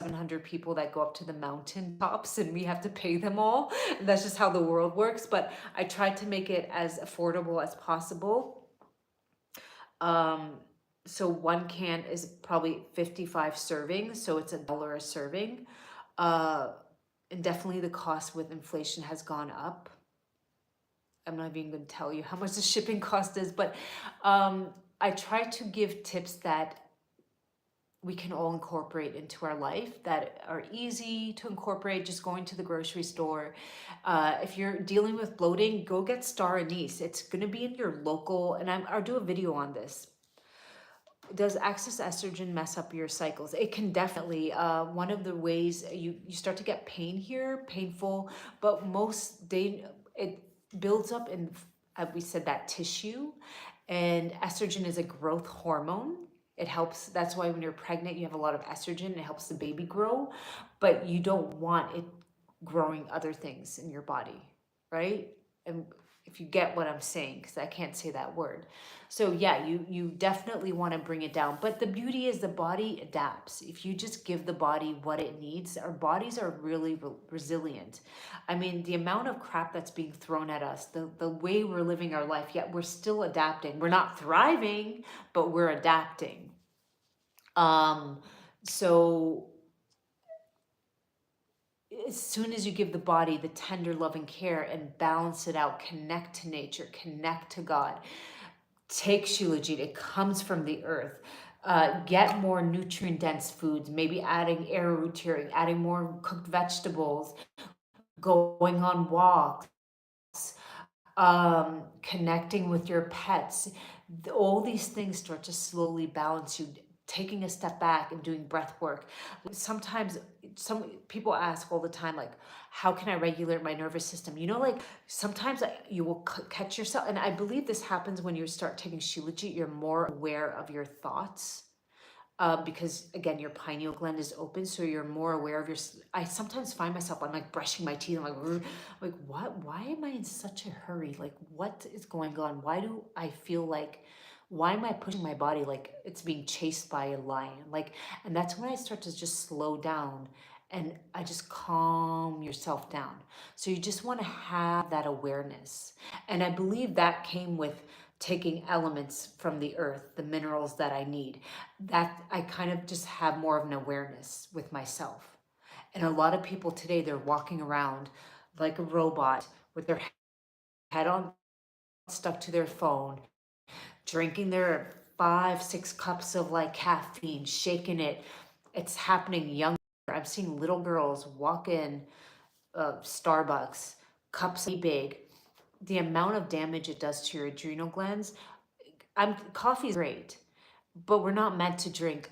700 people that go up to the mountain tops, and we have to pay them all. And that's just how the world works. But I tried to make it as affordable as possible. So one can is probably 55 servings, so it's $1 a serving. And definitely the cost with inflation has gone up. I'm not even going to tell you how much the shipping cost is, but I try to give tips that we can all incorporate into our life, that are easy to incorporate, just going to the grocery store. If you're dealing with bloating, go get Star Anise. It's going to be in your local, and I'll do a video on this. does excess estrogen mess up your cycles? It can definitely. One of the ways you start to get pain here, painful, but it builds up in, we said that tissue, and estrogen is a growth hormone. It helps. That's why when you're pregnant, you have a lot of estrogen. It helps the baby grow, but you don't want it growing other things in your body, right? And if you get what I'm saying, because I can't say that word. So yeah, you definitely want to bring it down. But the beauty is the body adapts. If you just give the body what it needs, our bodies are really resilient. I mean, the amount of crap that's being thrown at us, the way we're living our life, yet we're still adapting. We're not thriving, but we're adapting. Um, so as soon as you give the body the tender loving care and balance it out, connect to nature, connect to God, take Shilajit, it comes from the earth. Get more nutrient dense foods, maybe adding arrowroot, adding more cooked vegetables, going on walks, connecting with your pets. All these things start to slowly balance you. Taking a step back and doing breath work. Sometimes some people ask all the time, like, how can I regulate my nervous system? Like sometimes you will catch yourself. And I believe this happens when you start taking Shilajit, you're more aware of your thoughts. Because again, your pineal gland is open, so you're more aware of I sometimes find myself, I'm like brushing my teeth, I'm like, like, what? Why am I in such a hurry? Like, what is going on? Why do I feel like? Why am I pushing my body like it's being chased by a lion? Like, and that's when I start to just slow down, and I just calm yourself down. So you just want to have that awareness, and I believe that came with taking elements from the earth, the minerals that I need, that I kind of just have more of an awareness with myself. And a lot of people today, they're walking around like a robot with their head on stuck to their phone, drinking their 5, 6 cups of like caffeine, shaking it. It's happening young. I'm seeing little girls walk in Starbucks, cups big. The amount of damage it does to your adrenal glands. Coffee is great, but we're not meant to drink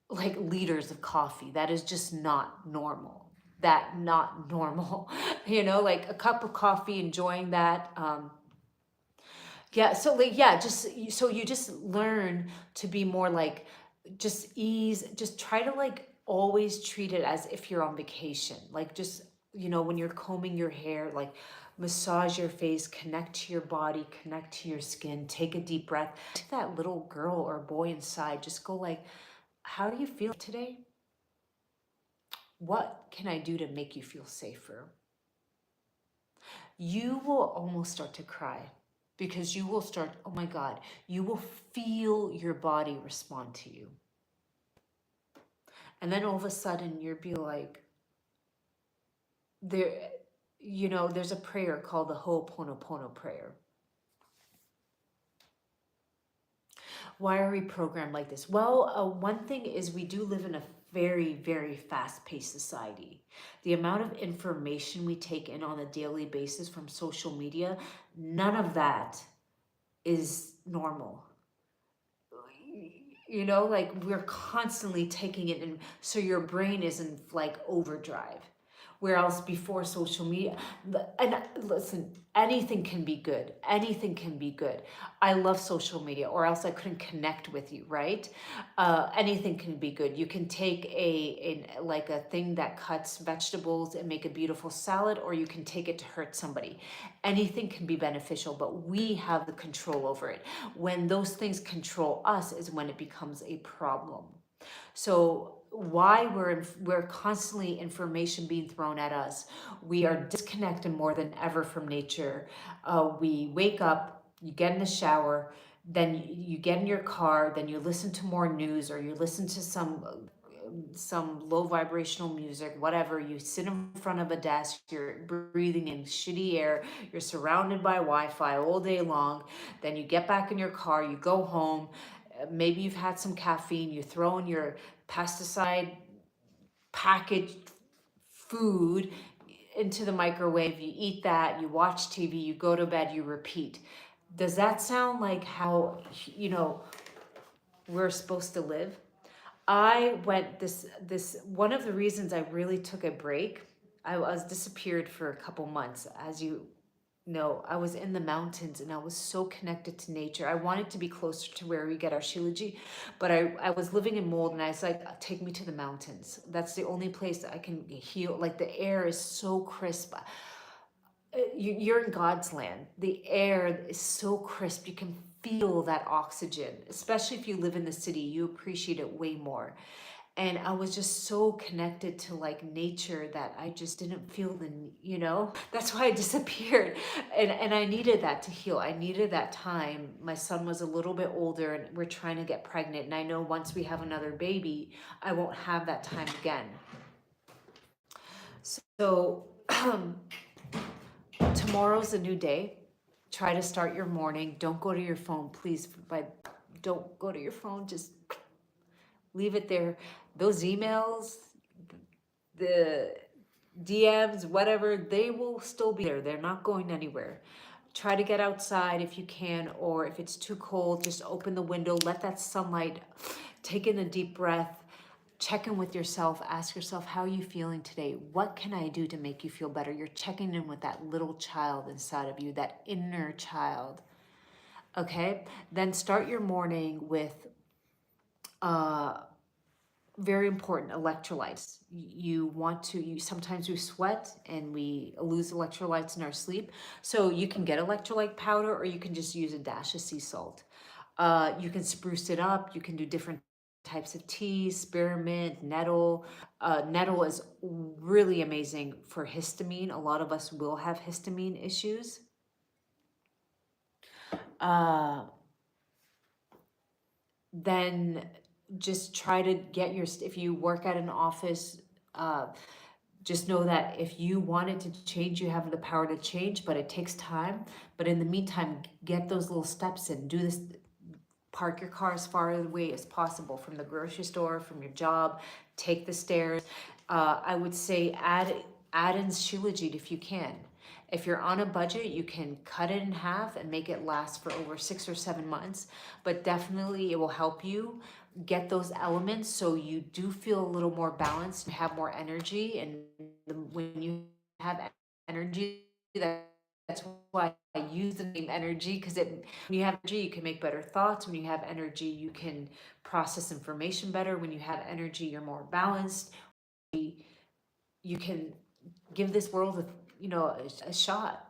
like liters of coffee. That is just not normal. That not normal. Like a cup of coffee, enjoying that. Yeah, so like yeah, just so you just learn to be more like just ease, just try to like always treat it as if you're on vacation. Like just, when you're combing your hair, like massage your face, connect to your body, connect to your skin, take a deep breath. To that little girl or boy inside, just go like, how do you feel today? What can I do to make you feel safer? You will almost start to cry because you will start, oh my God, you will feel your body respond to you. And then all of a sudden you'll be like, there, there's a prayer called the Ho'oponopono prayer. Why are we programmed like this? Well, one thing is we do live in a very, very fast-paced society. The amount of information we take in on a daily basis from social media, none of that is normal. Like we're constantly taking it in, so your brain isn't like overdrive. Where else before social media, and listen, anything can be good. Anything can be good. I love social media, or else I couldn't connect with you, right? Anything can be good. You can take like a thing that cuts vegetables and make a beautiful salad, or you can take it to hurt somebody. Anything can be beneficial, but we have the control over it. When those things control us is when it becomes a problem. So why we're constantly information being thrown at us. We are disconnected more than ever from nature. We wake up, you get in the shower, then you get in your car, then you listen to more news, or you listen to some low vibrational music, whatever. You sit in front of a desk, you're breathing in shitty air, you're surrounded by Wi-Fi all day long. Then you get back in your car, you go home, maybe you've had some caffeine, you throw in your pesticide packaged food into the microwave, you eat that, you watch TV, you go to bed, you repeat. Does that sound like how, we're supposed to live. I went this one of the reasons I really took a break. I was disappeared for a couple months, as you know. I was in the mountains and I was so connected to nature. I wanted to be closer to where we get our Shilajit, but I was living in Mold and I was like, take me to the mountains. That's the only place that I can heal. Like the air is so crisp. You're in God's land. The air is so crisp. You can feel that oxygen, especially if you live in the city, you appreciate it way more. And I was just so connected to like nature that I just didn't feel that's why I disappeared. And I needed that to heal. I needed that time. My son was a little bit older and we're trying to get pregnant. And I know once we have another baby, I won't have that time again. So tomorrow's a new day. Try to start your morning. Don't go to your phone, please. Don't go to your phone. Just leave it there. Those emails, the DMs, whatever, they will still be there. They're not going anywhere. Try to get outside if you can, or if it's too cold, just open the window, let that sunlight, take in a deep breath, check in with yourself, ask yourself, how are you feeling today? What can I do to make you feel better? You're checking in with that little child inside of you, that inner child. Okay? Then start your morning with very important electrolytes. Sometimes we sweat and we lose electrolytes in our sleep. So you can get electrolyte powder or you can just use a dash of sea salt. You can spruce it up. You can do different types of teas, spearmint, nettle. Nettle is really amazing for histamine. A lot of us will have histamine issues. Then just try to get if you work at an office, just know that if you want it to change, you have the power to change, but it takes time. But in the meantime, get those little steps in. Do this. Park your car as far away as possible from the grocery store, from your job. Take the stairs. I would say add in Shilajit if you can. If you're on a budget, you can cut it in half and make it last for over 6 or 7 months. But definitely it will help you get those elements so you do feel a little more balanced and have more energy. And when you have energy, that's why I use the name energy, because when you have energy, you can make better thoughts. When you have energy, you can process information better. When you have energy, you're more balanced. You can give this world a shot.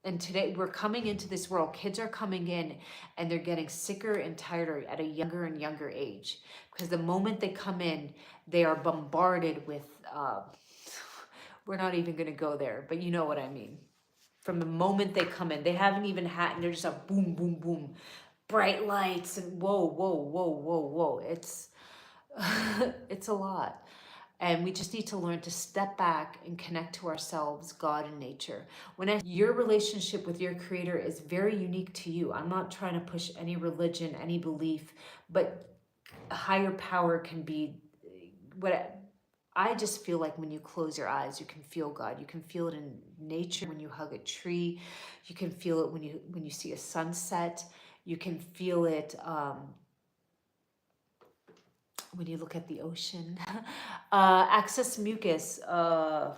And today we're coming into this world. Kids are coming in and they're getting sicker and tighter at a younger and younger age, because the moment they come in, they are bombarded with we're not even going to go there, but you know what I mean. From the moment they come in, they haven't even had, and they're just a boom, boom, boom, bright lights and whoa, whoa, whoa, whoa, whoa. It's it's a lot. And we just need to learn to step back and connect to ourselves, God, and nature. Your relationship with your creator is very unique to you. I'm not trying to push any religion, any belief, but a higher power can be what I just feel like when you close your eyes, you can feel God. You can feel it in nature when you hug a tree. You can feel it when you see a sunset. You can feel it when you look at the ocean. Access mucus. Oh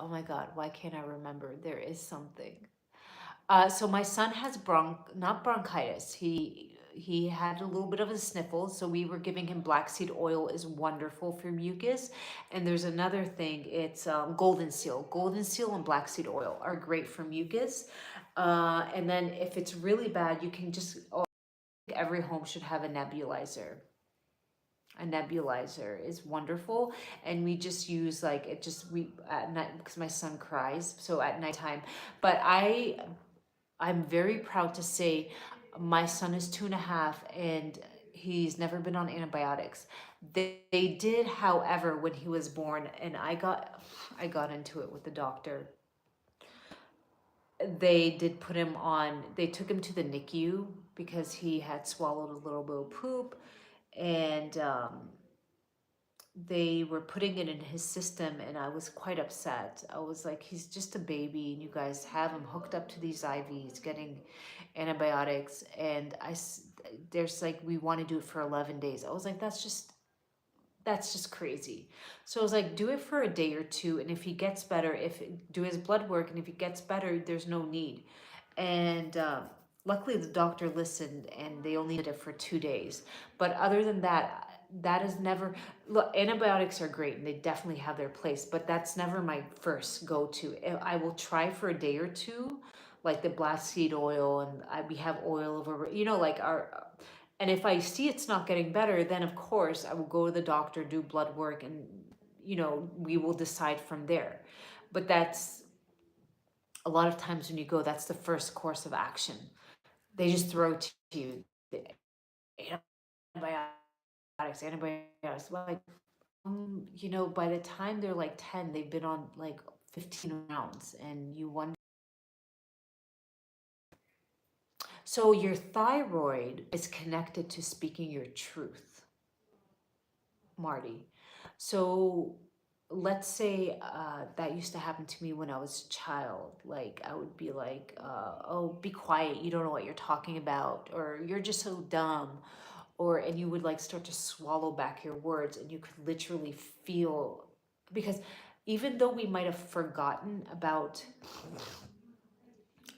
my God, why can't I remember? There is something. So my son has not bronchitis. He had a little bit of a sniffle, so we were giving him black seed oil is wonderful for mucus. And there's another thing, it's golden seal. Golden seal and black seed oil are great for mucus. And then if it's really bad, you can just, every home should have a nebulizer. A nebulizer is wonderful, and we just use we at night, because my son cries, so at nighttime. But I'm very proud to say my son is 2.5 and he's never been on antibiotics. They did, however, when he was born, and I got into it with the doctor. They did put him on, they took him to the NICU because he had swallowed a little bit of poop, and they were putting it in his system, and I was quite upset. I was like, he's just a baby and you guys have him hooked up to these IVs getting antibiotics, and there's like, we want to do it for 11 days. I was like, that's just crazy. So I was like, do it for a day or two, and if he gets better, do his blood work, and if he gets better, there's no need. And luckily the doctor listened, and they only did it for 2 days. But other than that, that is never, look, antibiotics are great and they definitely have their place, but that's never my first go-to. I will try for a day or two, like the black seed oil, and we have oil over, like our, and if I see it's not getting better, then of course I will go to the doctor, do blood work, and we will decide from there. But that's a lot of times when you go, that's the first course of action. They just throw to you the antibiotics. Like, by the time they're like 10, they've been on like 15 rounds, and you wonder. So your thyroid is connected to speaking your truth, Marty. So let's say that used to happen to me when I was a child. Like, I would be like, oh, be quiet, you don't know what you're talking about, or you're just so dumb, and you would like start to swallow back your words, and you could literally feel, because even though we might have forgotten about,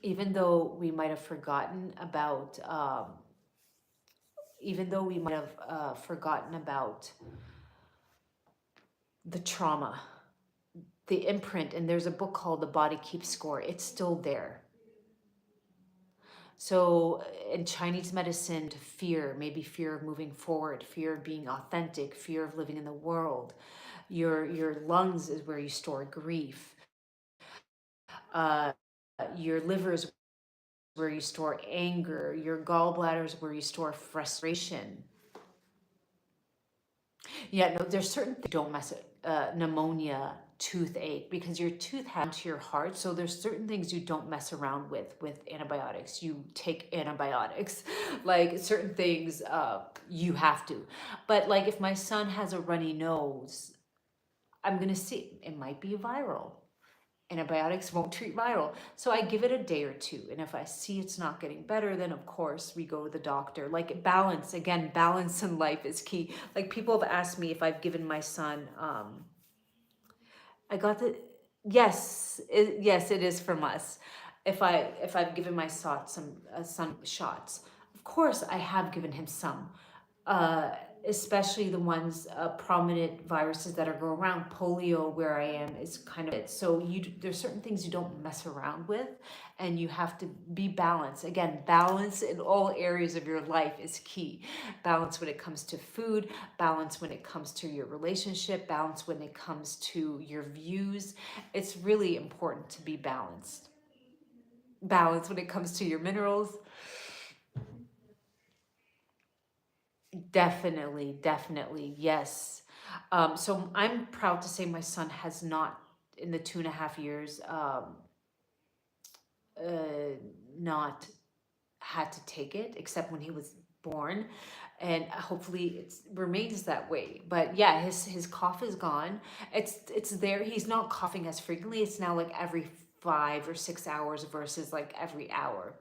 even though we might have forgotten about, even though we might have forgotten about the trauma, the imprint, and there's a book called The Body Keeps Score, it's still there. So in Chinese medicine, fear, maybe fear of moving forward, fear of being authentic, fear of living in the world. Your lungs is where you store grief. Uh, your liver is where you store anger. Your gallbladder is where you store frustration. Yeah, no, there's certain things don't mess it. Pneumonia, toothache, because your tooth has to your heart. So there's certain things you don't mess around with antibiotics. You take antibiotics, like certain things you have to. But like if my son has a runny nose, I'm gonna see it might be viral. Antibiotics won't treat viral. So I give it a day or two. And if I see it's not getting better, then of course we go to the doctor. Like balance, again, balance in life is key. Like people have asked me if I've given my son, I got the, yes, it is from us. If I've given my son some shots, of course I have given him some, uh, especially the ones prominent viruses that are going around. Polio, where I am, is kind of it. So there's certain things you don't mess around with, and you have to be balanced. Again, balance in all areas of your life is key. Balance when it comes to food, balance when it comes to your relationship, balance when it comes to your views. It's really important to be balanced. Balance when it comes to your minerals. Definitely, definitely, yes. So I'm proud to say my son has not, in the 2.5 years, uh, not had to take it, except when he was born, and hopefully it remains that way. But yeah, his cough is gone. It's there. He's not coughing as frequently. It's now like every 5 or 6 hours versus like every hour.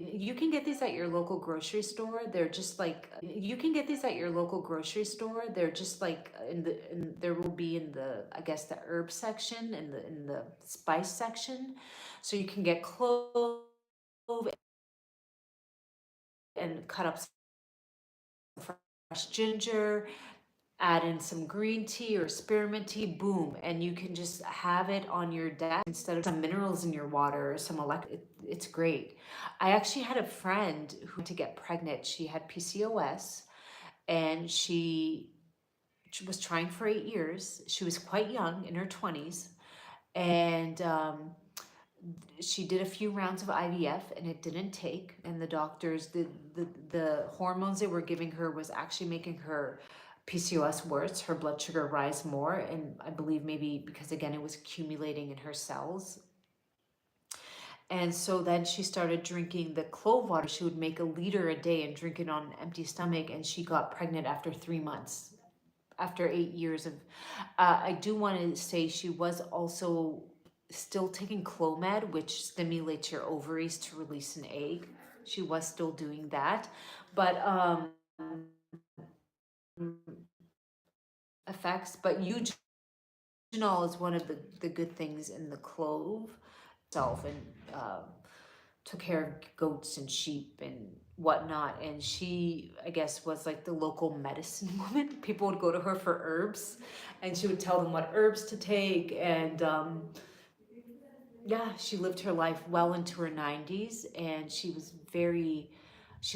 You can get these at your local grocery store. They're just like, you can get these at your local grocery store. They're just like there will be in the, I guess, the herb section, in the spice section. So you can get clove and cut up some fresh ginger, add in some green tea or spearmint tea, boom, and you can just have it on your desk instead of some minerals in your water or some it's great. I actually had a friend who had to get pregnant. She had PCOS, and she was trying for 8 years. She was quite young, in her 20s, and she did a few rounds of IVF, and it didn't take. And the doctors, the hormones they were giving her was actually making her PCOS worse, her blood sugar rise more. And I believe maybe because again, it was accumulating in her cells. And so then she started drinking the clove water. She would make a liter a day and drink it on an empty stomach. And she got pregnant after 3 months, after 8 years of. I do want to say she was also still taking Clomid, which stimulates your ovaries to release an egg. She was still doing that. But effects, but eugenol is one of the good things in the clove itself, and took care of goats and sheep and whatnot. And she, I guess, was like the local medicine woman. People would go to her for herbs, and she would tell them what herbs to take. And yeah, she lived her life well into her 90s, and she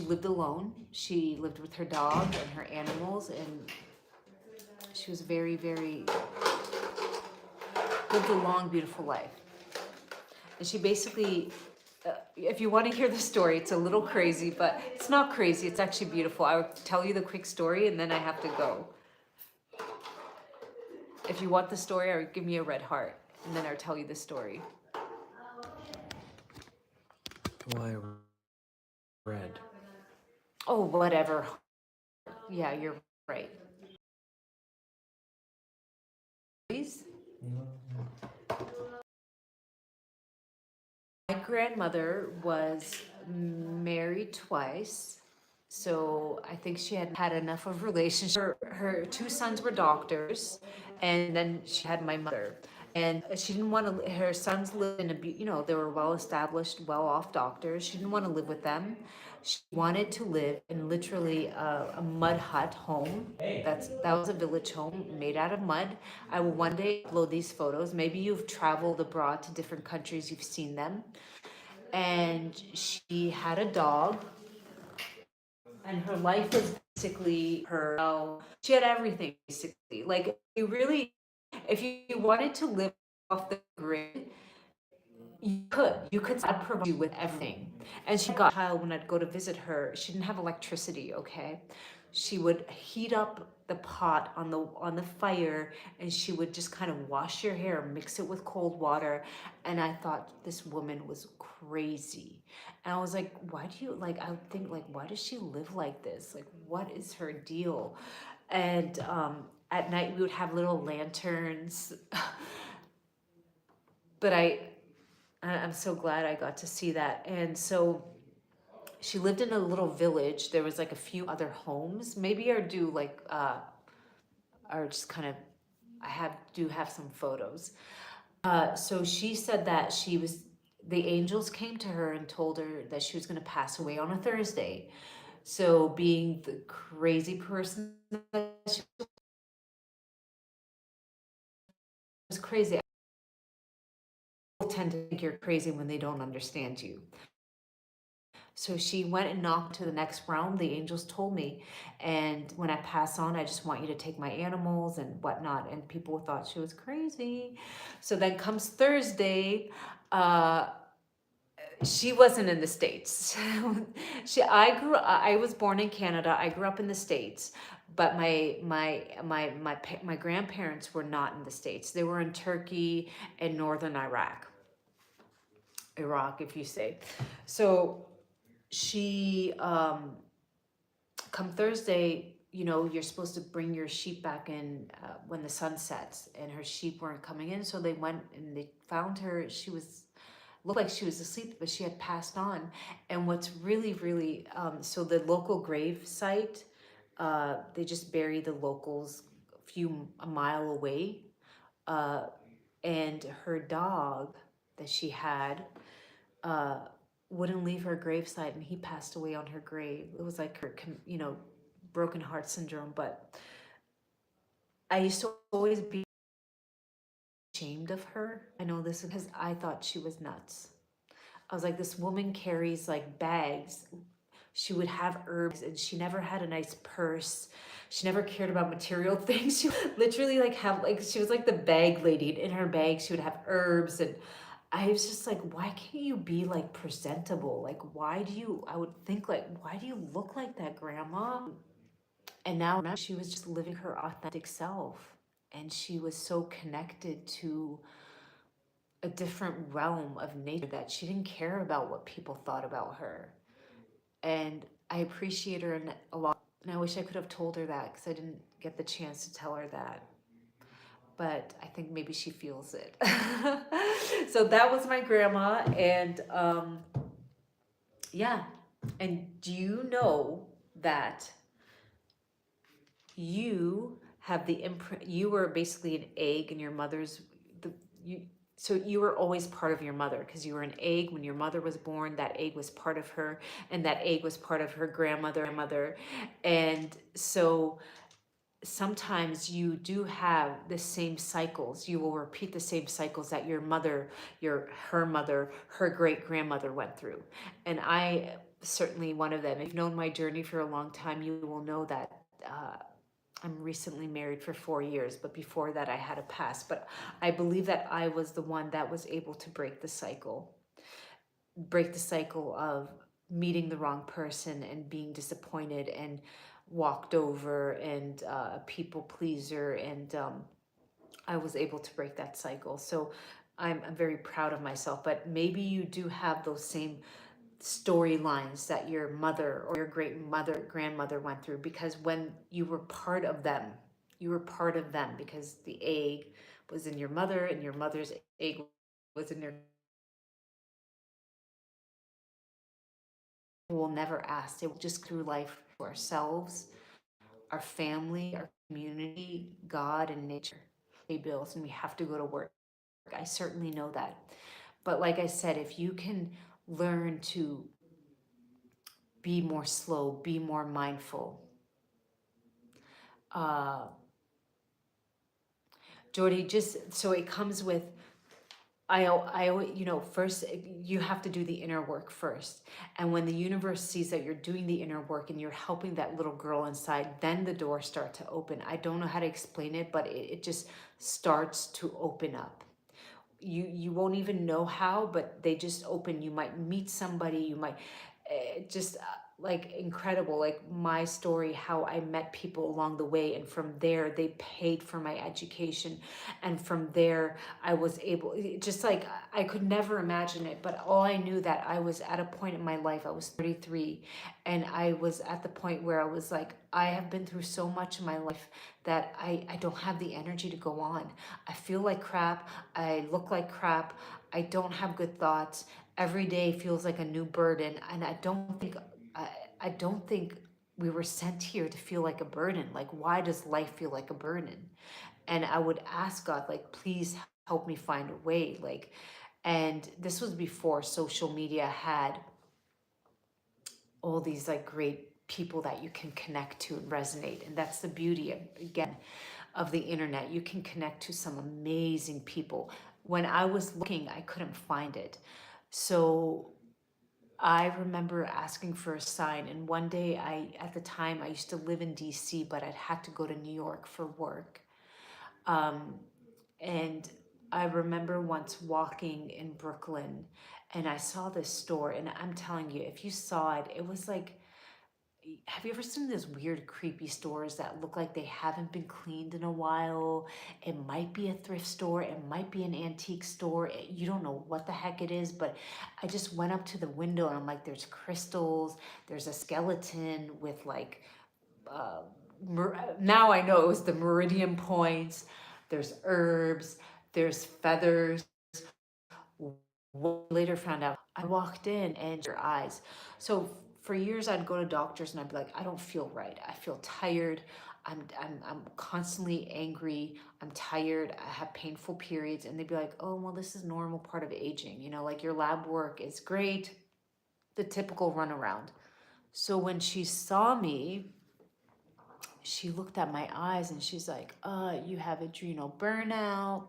lived alone. She lived with her dog and her animals, and she was very, lived a long, beautiful life. And she basically, if you want to hear the story, it's a little crazy, but it's not crazy. It's actually beautiful. I would tell you the quick story and then I have to go. If you want the story, or give me a red heart, and then I'll tell you the story. Why red? Oh, whatever. Yeah, you're right. Please. My grandmother was married twice, so I think she had had enough of relationship. Her two sons were doctors, and then she had my mother. And she didn't want to. Her sons lived in they were well established, well off doctors. She didn't want to live with them. She wanted to live in literally a mud hut home. That was a village home made out of mud. I will one day upload these photos. Maybe you've traveled abroad to different countries, you've seen them. And she had a dog, and her life was basically she had everything basically. Like, if you wanted to live off the grid, you could God provide you with everything. And she got a child. When I'd go to visit her, she didn't have electricity, okay? She would heat up the pot on the fire, and she would just kind of wash your hair, mix it with cold water. And I thought this woman was crazy. And I was like, why do you like I would think, like, why does she live like this? Like, what is her deal? And at night we would have little lanterns. But I'm so glad I got to see that. And so she lived in a little village. There was like a few other homes. Maybe I do like are just kind of do have some photos. So she said that the angels came to her and told her that she was going to pass away on a Thursday. So being the crazy person that she was, crazy. People tend to think you're crazy when they don't understand you. So she went and knocked to the next realm. The angels told me, and when I pass on, I just want you to take my animals and whatnot. And people thought she was crazy. So then comes Thursday. She wasn't in the States. I was born in Canada. I grew up in the States, but my grandparents were not in the States. They were in Turkey and northern Iraq, if you say. So she come Thursday, you're supposed to bring your sheep back in when the sun sets, and her sheep weren't coming in. So they went and they found her. She was looked like she was asleep, but she had passed on. And what's really, so the local grave site, they just bury the locals a mile away. And her dog that she had uh, wouldn't leave her gravesite, and he passed away on her grave. It was like her, broken heart syndrome. But I used to always be ashamed of her. I know this because I thought she was nuts. I was like, this woman carries like bags. She would have herbs, and she never had a nice purse. She never cared about material things. She would literally she was like the bag lady. In her bag, she would have herbs. And I was just like, why can't you be like presentable? Like, I would think, like, why do you look like that, grandma? And now she was just living her authentic self. And she was so connected to a different realm of nature, that she didn't care about what people thought about her. And I appreciate her a lot. And I wish I could have told her that, because I didn't get the chance to tell her that. But I think maybe she feels it. So that was my grandma. And yeah. And do you know that you have the imprint? You were basically an egg in your mother's, the you so you were always part of your mother, because you were an egg when your mother was born. That egg was part of her, and that egg was part of her grandmother. And so sometimes you do have the same cycles. You will repeat the same cycles that your mother, her mother, her great grandmother went through. And I certainly one of them. If you've known my journey for a long time, you will know that I'm recently married for 4 years, but before that I had a past. But I believe that I was the one that was able to break the cycle of meeting the wrong person and being disappointed and walked over, and a people pleaser. And I was able to break that cycle. So I'm very proud of myself. But maybe you do have those same storylines that your mother or your grandmother went through, because when you were part of them, because the egg was in your mother, and your mother's egg was in your. Will never ask. They will just through life to ourselves, our family, our community, God, and nature. Pay bills, and we have to go to work. I certainly know that. But like I said, if you can learn to be more slow, be more mindful. Uh, Jordy, just so it comes with, first you have to do the inner work first. And when the universe sees that you're doing the inner work and you're helping that little girl inside, then the doors start to open. I don't know how to explain it, but it just starts to open up. You won't even know how, but they just open. You might meet somebody, you might just like incredible, like my story, how I met people along the way, and from there they paid for my education, and from there I was able, just like I could never imagine it, but all I knew that I was at a point in my life. I was 33, and I was at the point where I was like, I have been through so much in my life that I don't have the energy to go on. I feel like crap. I look like crap. I don't have good thoughts. Every day feels like a new burden. And I don't think we were sent here to feel like a burden. Like, why does life feel like a burden? And I would ask God, like, please help me find a way. Like, and this was before social media had all these like great people that you can connect to and resonate. And that's the beauty again of the internet. You can connect to some amazing people. When I was looking, I couldn't find it. So I remember asking for a sign. And one day, at the time, I used to live in DC, but I'd had to go to New York for work. Um, and I remember once walking in Brooklyn, and I saw this store. And I'm telling you, if you saw it, it was like, have you ever seen those weird, creepy stores that look like they haven't been cleaned in a while? It might be a thrift store, it might be an antique store. You don't know what the heck it is, but I just went up to the window and I'm like, there's crystals, there's a skeleton with like, uh, now I know it was the meridian points, there's herbs, there's feathers. Later found out, I walked in and your eyes. So for years I'd go to doctors and I'd be like, I don't feel right. I feel tired. I'm constantly angry. I'm tired. I have painful periods. And they'd be like, oh, well, this is normal part of aging. Like your lab work is great. The typical runaround. So when she saw me, she looked at my eyes and she's like, you have adrenal burnout.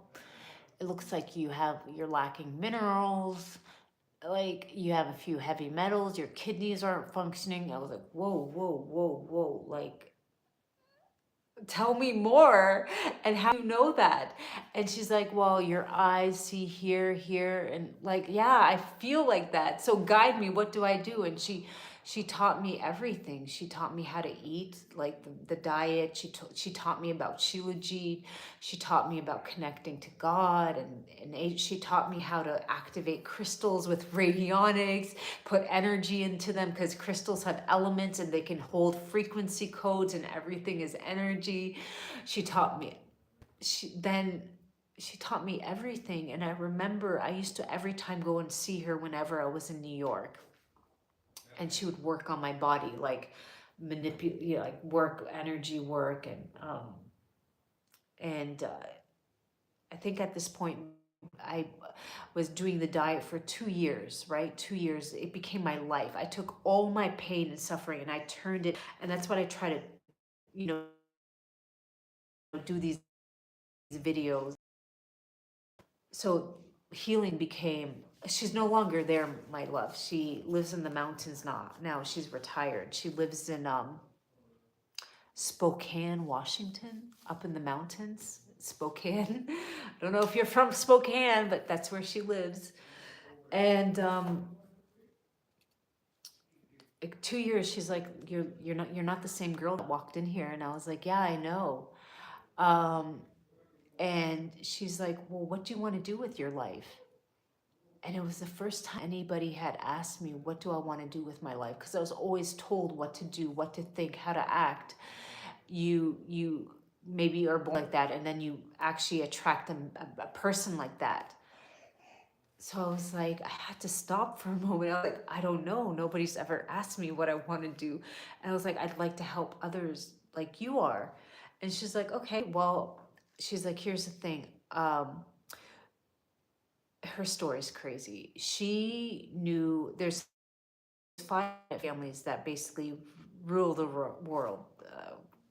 It looks like you're lacking minerals, like you have a few heavy metals, your kidneys aren't functioning. I was like, whoa, whoa, whoa, whoa, like tell me more. And how do you know that? And she's like, well, your eyes see here, here, and like, yeah, I feel like that, so guide me, what do I do? And She taught me everything. She taught me how to eat, like the diet. She taught me about Shilajit. She taught me about connecting to God, she taught me how to activate crystals with radionics, put energy into them, because crystals have elements and they can hold frequency codes, and everything is energy. She taught me. She taught me everything, and I remember I used to every time go and see her whenever I was in New York, and she would work on my body, like manipulate, like work, energy work, and I think at this point I was doing the diet for 2 years, right? 2 years, it became my life. I took all my pain and suffering and I turned it, and that's what I try to, you know, do these videos. So healing became, she's no longer there, my love. She lives in the mountains now. She's retired. She lives in Spokane, Washington, up in the mountains. Spokane. I don't know if you're from Spokane, but that's where she lives. And like 2 years, she's like, you're not the same girl that walked in here. And I was like, yeah, I know. Um, and she's like, well, what do you want to do with your life? And it was the first time anybody had asked me, what do I want to do with my life? Because I was always told what to do, what to think, how to act. You maybe are born like that, and then you actually attract a person like that. So I was like, I had to stop for a moment. I was like, I don't know. Nobody's ever asked me what I want to do. And I was like, I'd like to help others like you are. And she's like, okay, well, she's like, here's the thing. Her story's crazy. She knew there's 5 families that basically rule the world.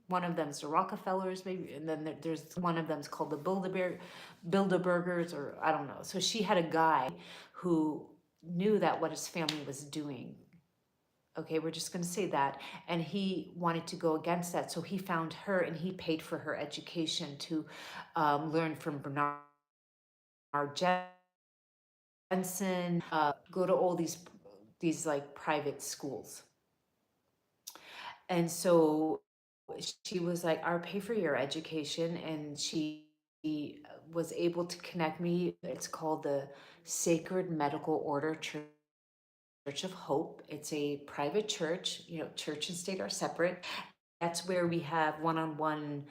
One of them's the Rockefellers, maybe, and then there's one of them's called the Bilderbergers, or I don't know. So she had a guy who knew that what his family was doing. Okay, we're just going to say that. And he wanted to go against that. So he found her and he paid for her education to learn from Bernard Jensen, go to all these like private schools. And so she was like, I'll pay for your education. And she was able to connect me. It's called the Sacred Medical Order Church of Hope. It's a private church. Church and state are separate. That's where we have one-on-one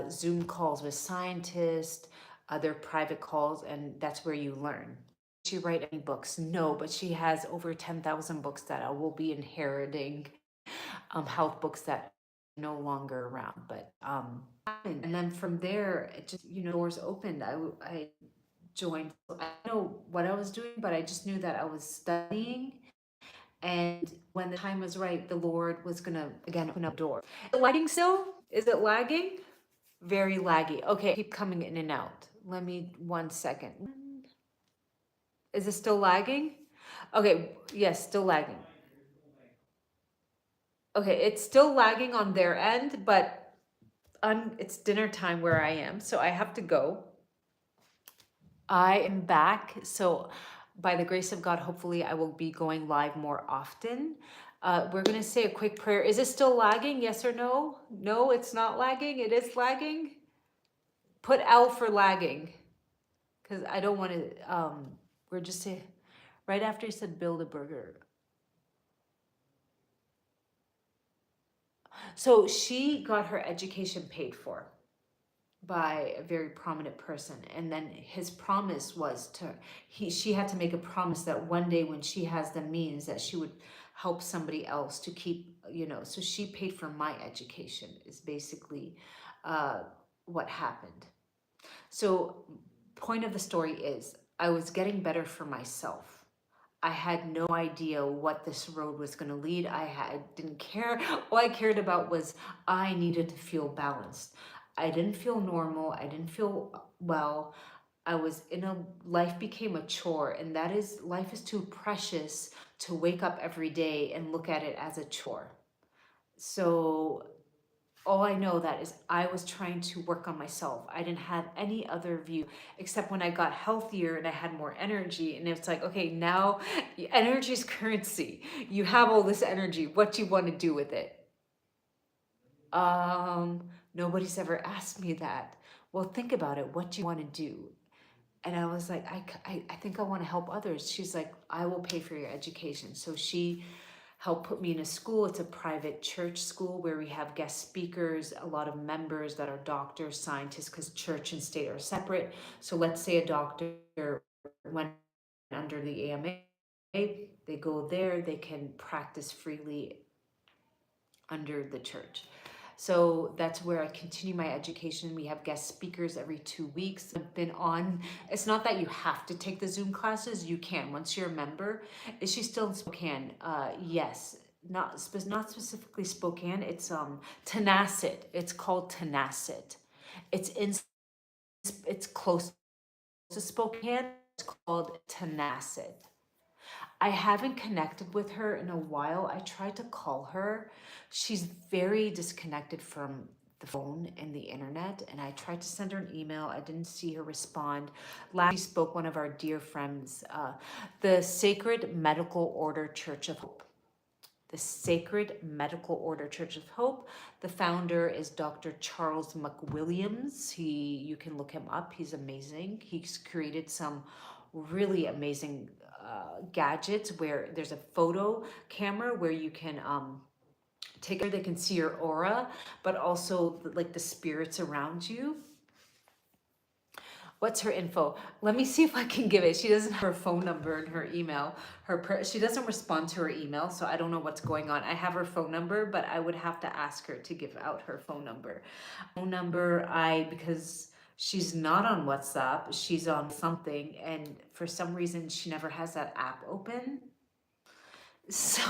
Zoom calls with scientists, other private calls, and that's where you learn. Does she write any books? No, but she has over 10,000 books that I will be inheriting, health books that are no longer around. But and then from there, it just, doors opened. I joined. I don't know what I was doing, but I just knew that I was studying. And when the time was right, the Lord was gonna again open up doors. Is it lagging still? Is it lagging? Very laggy. Okay, keep coming in and out. Let me 1 second. Is it still lagging? Okay, yes, still lagging. Okay, it's still lagging on their end, but it's dinner time where I am, so I have to go. I am back. So by the grace of God, hopefully I will be going live more often. We're going to say a quick prayer. Is it still lagging? Yes or no? No, it's not lagging. It is lagging. Put L for lagging, because I don't want to, we're just saying, right after you said build a burger. So she got her education paid for by a very prominent person, and then his promise was she had to make a promise that one day when she has the means that she would help somebody else to keep, so she paid for my education is basically what happened. So point of the story is I was getting better for myself. I had no idea what this road was going to lead. I didn't care. All I cared about was I needed to feel balanced. I didn't feel normal. I didn't feel well. I was life became a chore, and that is, life is too precious to wake up every day and look at it as a chore. So All I know that is I was trying to work on myself. I didn't have any other view except when I got healthier and I had more energy. And it's like, okay, now energy is currency. You have all this energy. What do you want to do with it? Nobody's ever asked me that. Well, think about it. What do you want to do? And I was like, I think I want to help others. She's like, I will pay for your education. So she helped put me in a school. It's a private church school where we have guest speakers, a lot of members that are doctors, scientists, because church and state are separate. So let's say a doctor went under the AMA, they go there, they can practice freely under the church. So that's where I continue my education. We have guest speakers every 2 weeks. I've been on, it's not that you have to take the Zoom classes, you can once you're a member. Is she still in Spokane? Yes, not specifically Spokane, it's Tenasset. It's called Tenasset. It's in, it's close to Spokane. It's called Tenasset. I haven't connected with her in a while. I tried to call her. She's very disconnected from the phone and the internet. And I tried to send her an email. I didn't see her respond. Last we spoke, one of our dear friends, the Sacred Medical Order Church of Hope. The Sacred Medical Order Church of Hope. The founder is Dr. Charles McWilliams. You can look him up. He's amazing. He's created some really amazing gadgets where there's a photo camera where you can take it. They can see your aura, but also like the spirits around you. What's her info? Let me see if I can give it. She doesn't have her phone number and her email. She doesn't respond to her email, so I don't know what's going on. I have her phone number, but I would have to ask her to give out her phone number. Because she's not on WhatsApp, she's on something, and for some reason she never has that app open. So,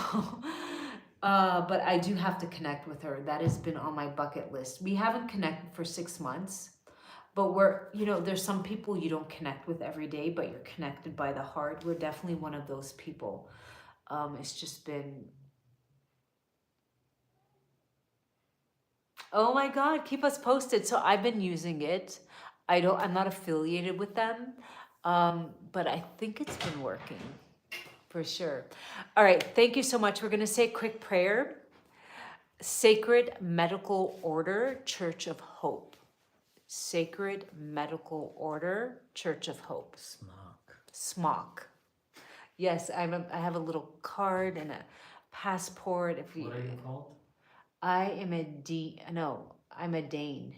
but I do have to connect with her. That has been on my bucket list. We haven't connected for 6 months. But there's some people you don't connect with every day, but you're connected by the heart. We're definitely one of those people. It's just been, oh my God, keep us posted. So I've been using it. I'm not affiliated with them, but I think it's been working for sure. All right, thank you so much. We're going to say a quick prayer. Sacred Medical Order, Church of Hope. Sacred Medical Order, Church of Hope. SMOC. Yes, I have a little card and a passport. What are you called? I am a dean. No, I'm a Dane.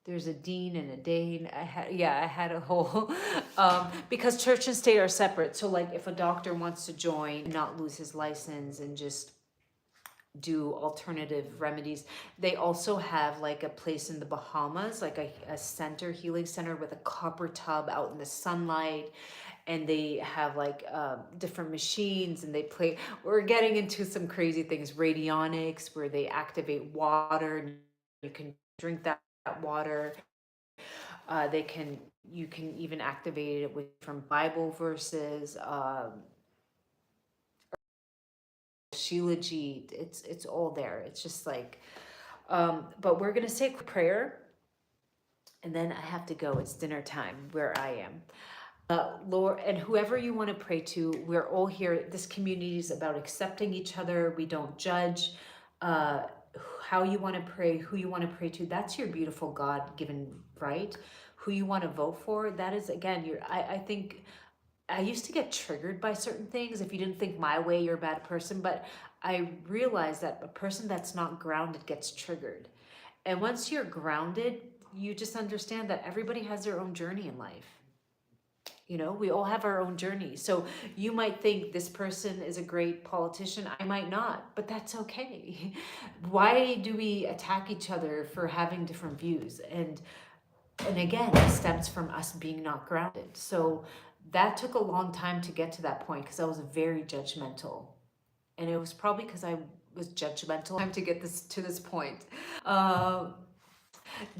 There's a dean and a Dane. I had a whole because church and state are separate. So like if a doctor wants to join, not lose his license and just do alternative remedies. They also have like a place in the Bahamas, like a center, healing center with a copper tub out in the sunlight. And they have like different machines and we're getting into some crazy things, radionics, where they activate water and you can drink that water. You can even activate it from Bible verses, Shilajit, it's all there. It's just like, but we're gonna say a quick prayer, and then I have to go. It's dinner time where I am. Lord, and whoever you want to pray to, we're all here. This community is about accepting each other. We don't judge. How you want to pray, who you want to pray to, that's your beautiful God-given right. Who you want to vote for, that is, again, I think I used to get triggered by certain things. If you didn't think my way, you're a bad person. But I realized that a person that's not grounded gets triggered. And once you're grounded, you just understand that everybody has their own journey in life. We all have our own journey. So you might think this person is a great politician. I might not, but that's okay. Why do we attack each other for having different views? And again, it stems from us being not grounded. So that took a long time to get to that point because I was very judgmental. And it was probably because I was judgmental time to get to this point.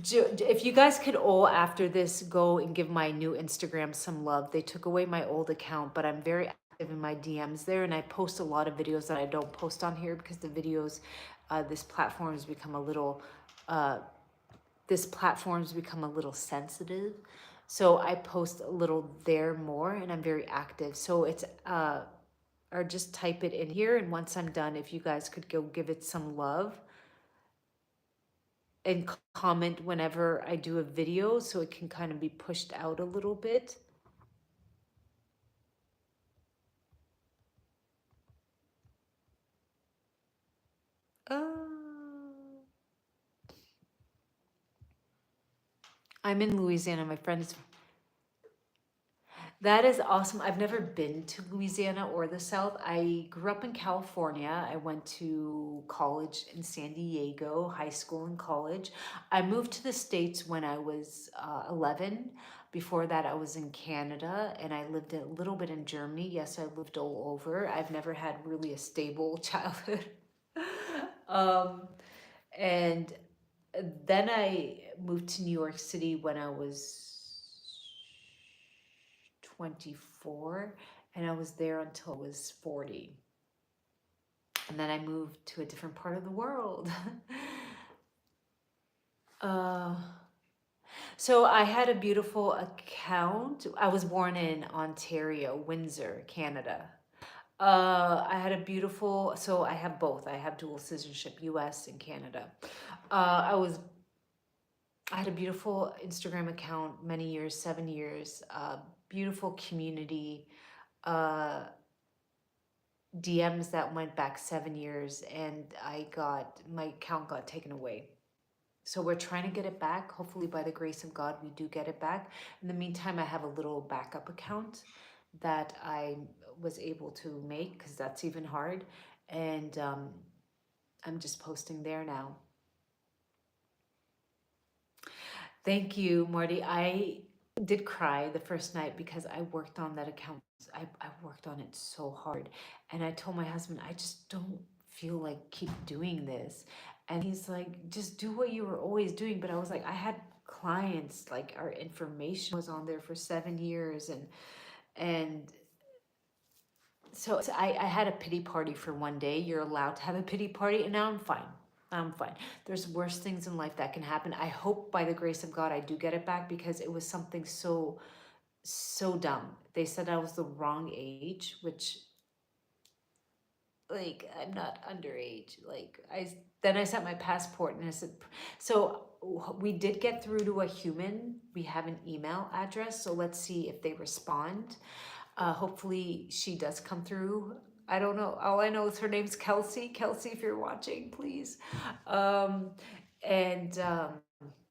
If you guys could all after this go and give my new Instagram some love. They took away my old account, but I'm very active in my DMs there, and I post a lot of videos that I don't post on here because the videos this platform has become a little uh, this platform's become a little sensitive. So I post a little there more, and I'm very active. So it's or just type it in here, and once I'm done, if you guys could go give it some love and comment whenever I do a video so it can kind of be pushed out a little bit. I'm in Louisiana. My friends. That is awesome. I've never been to Louisiana or the South. I grew up in California. I went to college in San Diego, high school and college. I moved to the States when I was 11. Before that, I was in Canada, and I lived a little bit in Germany. Yes, I lived all over. I've never had really a stable childhood. um, and then I moved to New York City when I was 24, and I was there until I was 40. And then I moved to a different part of the world. uh, so I had a beautiful account. I was born in Ontario, Windsor, Canada. I had a beautiful, so I have both. I have dual citizenship, US and Canada. I had a beautiful Instagram account many years, 7 years, beautiful community, uh, DMs that went back 7 years, and my account got taken away. So we're trying to get it back. Hopefully, by the grace of God, we do get it back. In the meantime, I have a little backup account that I was able to make, because that's even hard. And I'm just posting there now. Thank you, Marty. I did cry the first night because I worked on that account. I worked on it so hard. And I told my husband, I just don't feel like keep doing this. And he's like, just do what you were always doing. But I was like, I had clients, like our information was on there for 7 years. And so I had a pity party for one day. You're allowed to have a pity party, and now I'm fine. I'm fine. There's worse things in life that can happen. I hope by the grace of God I do get it back, because it was something so dumb. They said I was the wrong age, which, like, I'm not underage. Like, then I sent my passport, and I said, so we did get through to a human. We have an email address, so let's see if they respond. Hopefully she does come through. I don't know. All I know is her name's Kelsey. Kelsey, if you're watching, please. Um, and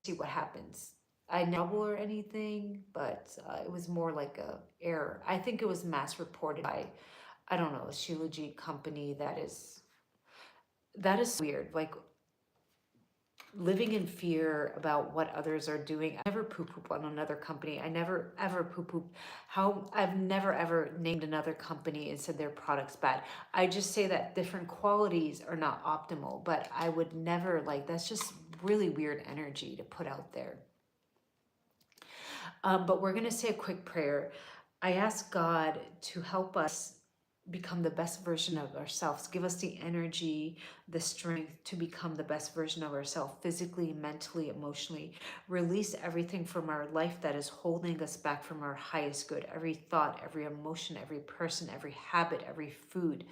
see what happens. I never trouble or anything, but it was more like a error. I think it was mass reported by, I don't know, a Shilajit company. That is weird. Like, living in fear about what others are doing. I never poo-poop on another company. I never ever poo-poop. I've never ever named another company and said their product's bad. I just say that different qualities are not optimal, but I would never, like, that's just really weird energy to put out there. But we're going to say a quick prayer. I ask God to help us become the best version of ourselves. Give us the energy, the strength to become the best version of ourselves, physically, mentally, emotionally. Release everything from our life that is holding us back from our highest good, every thought, every emotion, every person, every habit, every food,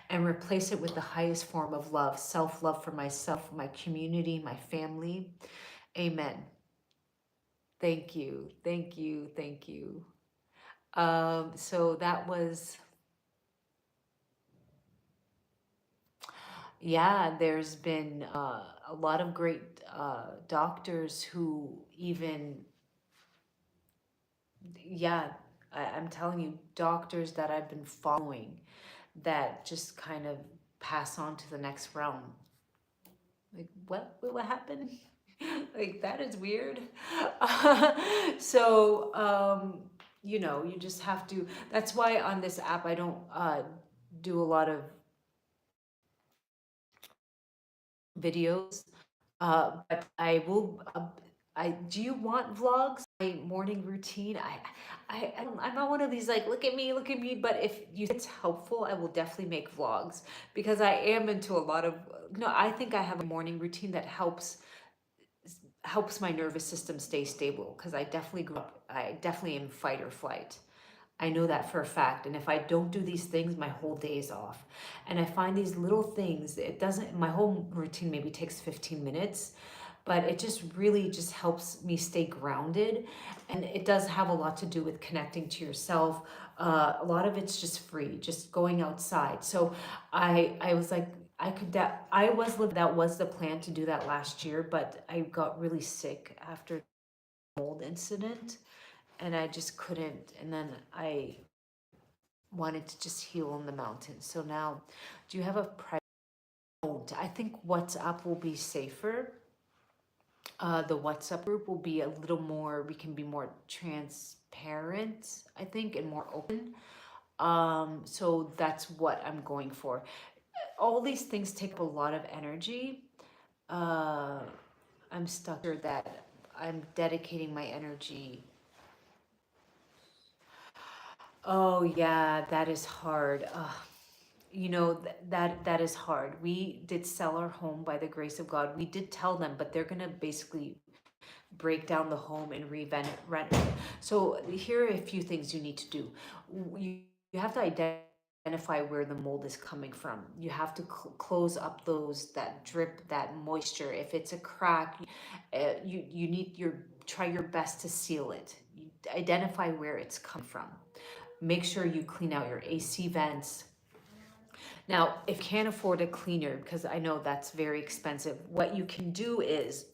and replace it with the highest form of love, self-love for myself, my community, my family. Amen. Thank you. Thank you. Thank you. So that was, yeah, there's been a lot of great doctors who even, yeah, I'm telling you, doctors that I've been following that just kind of pass on to the next realm. Like, what happened? Like, that is weird. So, you just have to, that's why on this app, I don't do a lot of videos, but I will, do you want vlogs? morning routine. I'm not one of these like look at me. But if you think it's helpful, I will definitely make vlogs because I am into a lot of. No, I think I have a morning routine that helps my nervous system stay stable because I definitely grew up. I definitely am fight or flight. I know that for a fact. And if I don't do these things, my whole day is off. And I find these little things, it doesn't, my whole routine maybe takes 15 minutes, but it just really just helps me stay grounded. And it does have a lot to do with connecting to yourself. A lot of it's just free, just going outside. So I was like, that was the plan to do that last year, but I got really sick after the mold incident and I just couldn't. And then I wanted to just heal in the mountains. So now, do you have a private? I think WhatsApp will be safer. The WhatsApp group will be a little more. We can be more transparent, I think, and more open. So that's what I'm going for. All these things take up a lot of energy. Uh, I'm stuck here that I'm dedicating my energy. Oh yeah, that is hard. You know, that is hard. We did sell our home by the grace of God. We did tell them, but they're gonna basically break down the home and rent it. So here are a few things you need to do. You have to identify where the mold is coming from. You have to close up those that drip, that moisture. If it's a crack, you need your try your best to seal it. You identify where it's come from. Make sure you clean out your AC vents. Now, if you can't afford a cleaner, because I know that's very expensive, what you can do is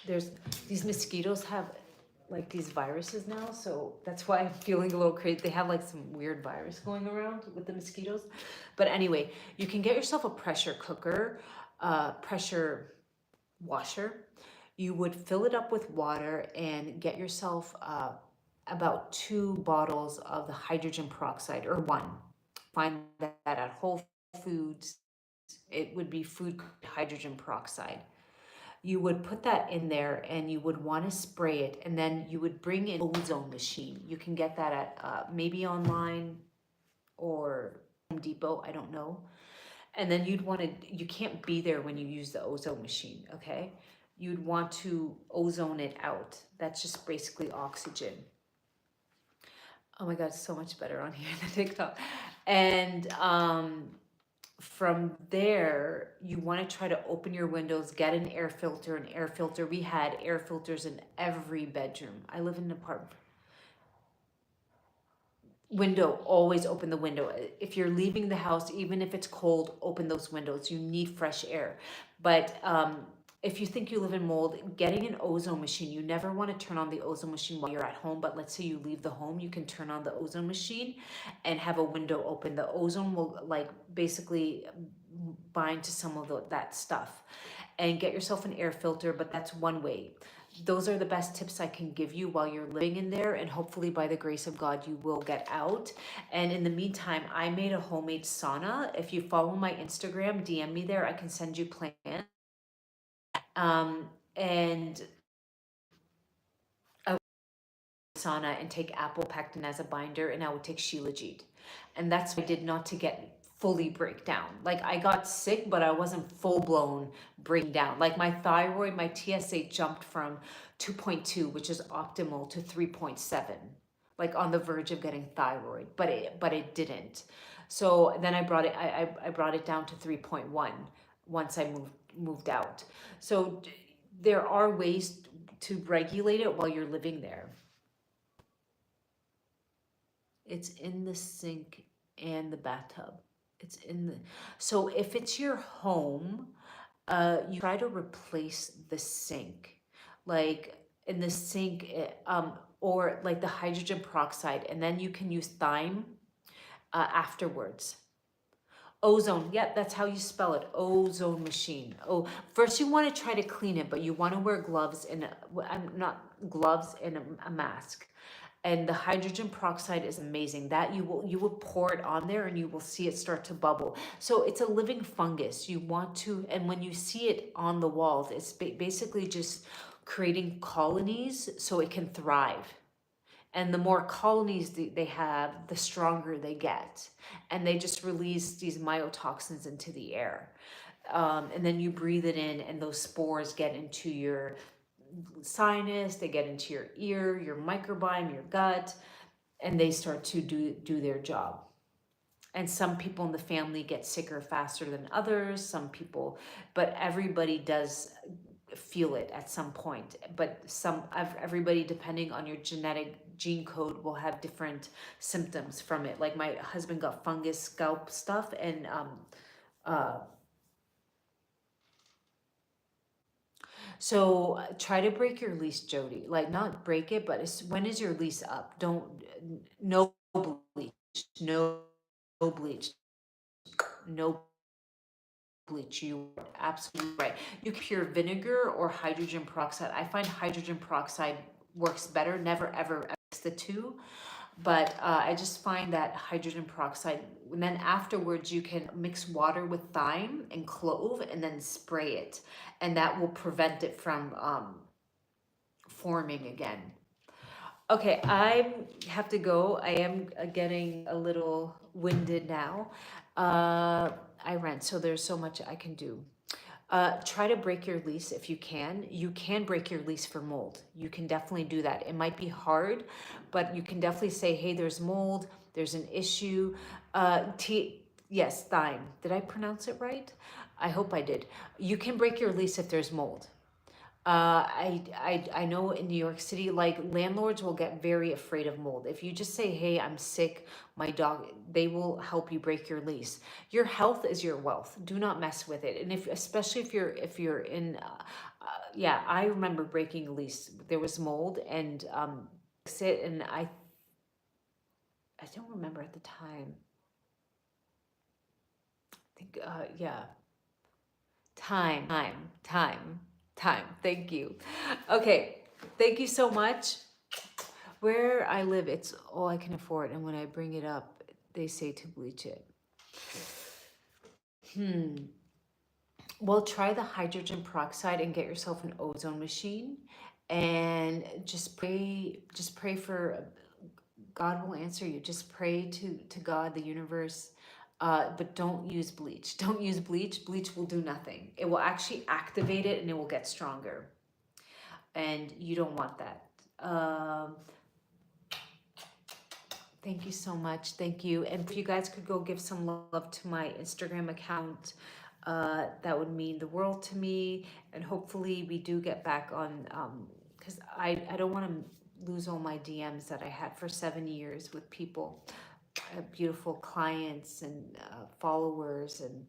there's these mosquitoes have like these viruses now, so that's why I'm feeling a little crazy. They have like some weird virus going around with the mosquitoes. But anyway, you can get yourself a pressure cooker, pressure washer. You would fill it up with water and get yourself about 2 bottles of the hydrogen peroxide or one. Find that at Whole Foods. It would be food hydrogen peroxide. You would put that in there and you would want to spray it, and then you would bring in ozone machine. You can get that at maybe online or Home Depot, I don't know. And then you can't be there when you use the ozone machine, okay? You'd want to ozone it out. That's just basically oxygen. Oh my God, so much better on here than TikTok. And from there, you want to try to open your windows, get an air filter. We had air filters in every bedroom. I live in an apartment. Window, always open the window. If you're leaving the house, even if it's cold, open those windows. You need fresh air. But if you think you live in mold, getting an ozone machine, you never want to turn on the ozone machine while you're at home. But let's say you leave the home, you can turn on the ozone machine and have a window open. The ozone will like basically bind to some of that stuff. And get yourself an air filter, but that's one way. Those are the best tips I can give you while you're living in there, and hopefully by the grace of God you will get out. And in the meantime, I made a homemade sauna. If you follow my Instagram, DM me there, I can send you plans. And I would sauna and take apple pectin as a binder, and I would take Shilajit. And that's what I did, not to get fully break down. Like I got sick, but I wasn't full blown breaking down. Like my thyroid, my TSH jumped from 2.2, which is optimal, to 3.7, like on the verge of getting thyroid, but it didn't. So then I brought it down to 3.1 once I moved out. So there are ways to regulate it while you're living there. It's in the sink and the bathtub. It's in the, so if it's your home, you try to replace the sink, like in the sink, or like the hydrogen peroxide, and then you can use thyme afterwards. Ozone, yeah, that's how you spell it. Ozone machine. Oh, first you want to try to clean it, but you want to wear gloves and I'm not gloves and a mask. And the hydrogen peroxide is amazing. That you will pour it on there and you will see it start to bubble. So it's a living fungus. You want to, and when you see it on the walls, it's basically just creating colonies so it can thrive. And the more colonies they have, the stronger they get. And they just release these myotoxins into the air. And then you breathe it in, and those spores get into your sinus, they get into your ear, your microbiome, your gut, and they start to do their job. And some people in the family get sicker faster than others, some people, but everybody does feel it at some point. But everybody, depending on your genetic gene code, will have different symptoms from it. Like my husband got fungus scalp stuff, and uh so try to break your lease, Jody. Like, not break it, but when is your lease up? Don't, no bleach, no bleach, no bleach. You are absolutely right. You can pure vinegar or hydrogen peroxide. I find hydrogen peroxide works better. Never ever mix the two, but I just find that hydrogen peroxide. And then afterwards, you can mix water with thyme and clove, and then spray it, and that will prevent it from forming again. Okay, I have to go. I am getting a little winded now. I rent, so there's so much I can do. Try to break your lease if you can. You can break your lease for mold. You can definitely do that. It might be hard, but you can definitely say, hey, there's mold, there's an issue. Yes, thyme. Did I pronounce it right? I hope I did. You can break your lease if there's mold. I know in New York City, like, landlords will get very afraid of mold. If you just say, hey, I'm sick, my dog, they will help you break your lease. Your health is your wealth. Do not mess with it. And especially if you're in, yeah, I remember breaking a lease. There was mold, and sit, and I don't remember at the time. I think, yeah, time. Thank you. Okay, thank you so much. Where I live, it's all I can afford, and when I bring it up, they say to bleach it. Well, try the hydrogen peroxide and get yourself an ozone machine, and just pray. Just pray for God will answer you. Just pray to God, the universe. But don't use bleach. Don't use bleach. Bleach will do nothing. It will actually activate it, and it will get stronger. And you don't want that. Thank you so much. Thank you. And if you guys could go give some love to my Instagram account, that would mean the world to me. And hopefully we do get back on, because I don't want to lose all my DMs that I had for 7 years with people, beautiful clients and followers. And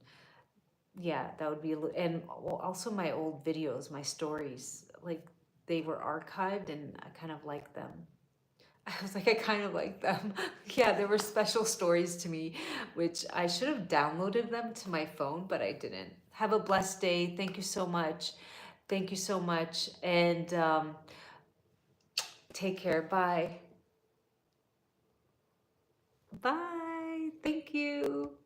yeah, that would be, and also my old videos, my stories, like, they were archived, and I kind of like them. I was like, I kind of like them. Yeah, there were special stories to me, which I should have downloaded them to my phone, but I didn't. Have a blessed day. Thank you so much. Thank you so much. And take care. Bye. Bye. Thank you.